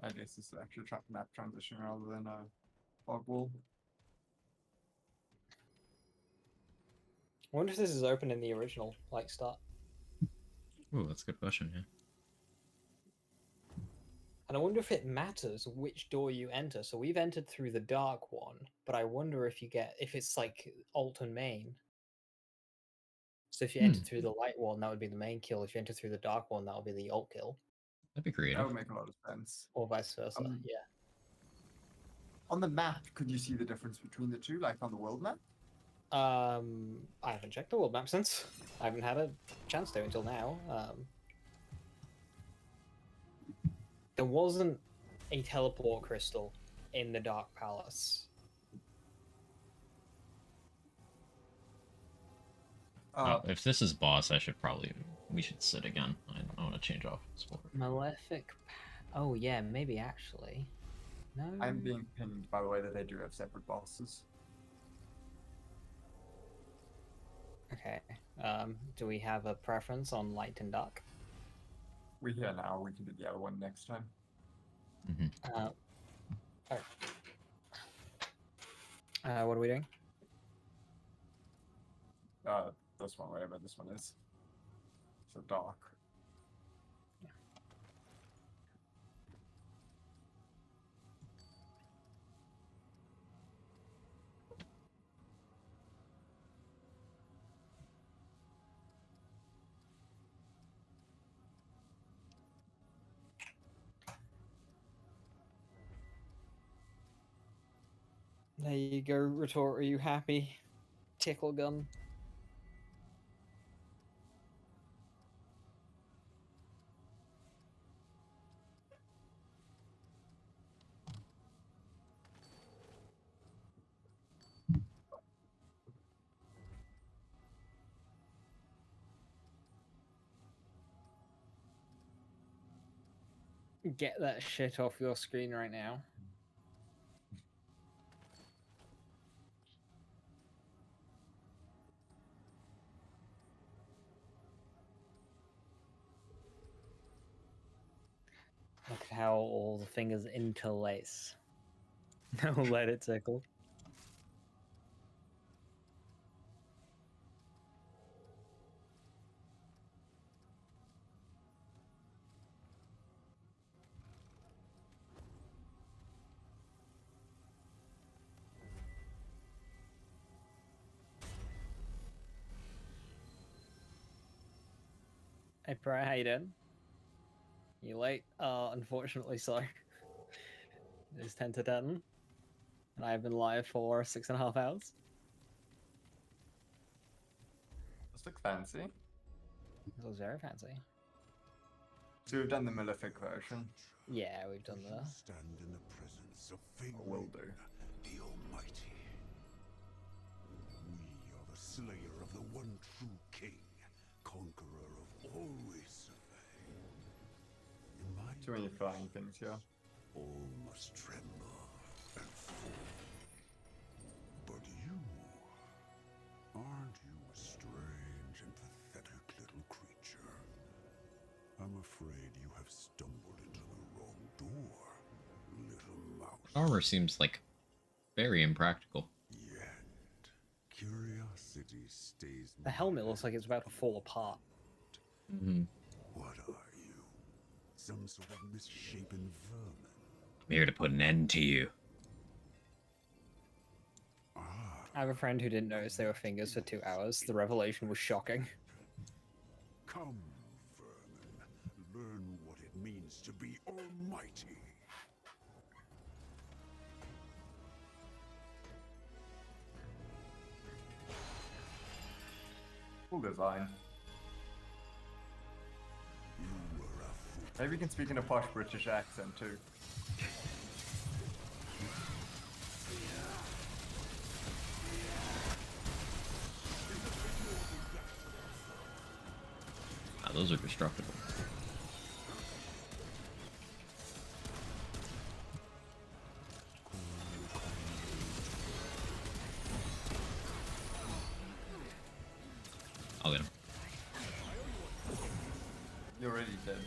I guess this is actually a map transition rather than a fog wall. I wonder if this is open in the original, like, start. Ooh, that's a good question, yeah. And I wonder if it matters which door you enter. So we've entered through the dark one, but I wonder if it's like alt and main. So if you enter through the light one, that would be the main kill. If you enter through the dark one, that would be the alt kill, That'd be That creative. would make a lot of sense. or vice versa. Yeah. On the map, could you see the difference between the two, like on the world map? I haven't checked the world map since. I haven't had a chance to until now. There wasn't a teleport crystal in the Dark Palace. If this is boss, we should sit again. I want to change off sport. Malefic. Oh yeah, maybe actually. No. I'm being pinged by the way that they do have separate bosses. Okay. Do we have a preference on light and dark? We're here now, we can do the other one next time. Alright. What are we doing? This one, whatever this one is. So dark. There you go, Retort. Are you happy? Tickle gun. Get that shit off your screen right now. Look at how all the fingers interlace. No, let it tickle. Hey, Bri, how you doing? You late? Unfortunately so. It's 10 to 10. And I've been live for 6.5 hours. This looks fancy. This was very fancy. So we've done the Malefic version. Yeah, we've done You the... stand in the presence of Or will do. the Almighty. We are the slayer of the one true king, conqueror of all we survey. In my Too many flying things here. all must tremble and fall. But you, aren't you a strange and pathetic little creature? I'm afraid you have stumbled into the wrong door, little mouse. Armor seems like very impractical. Yet, curiosity stays. The helmet looks like it's about to fall apart. Mm-hmm. What are you? Some sort of misshapen vermin? I'm here to put an end to you. Ah, I have a friend who didn't notice they were fingers for 2 hours. The revelation was shocking. come, vermin. Learn what it means to be almighty. Cool design. You were a fool. Maybe we can speak in a posh British accent too. Ah, those are destructible. I'll get him. You're already dead.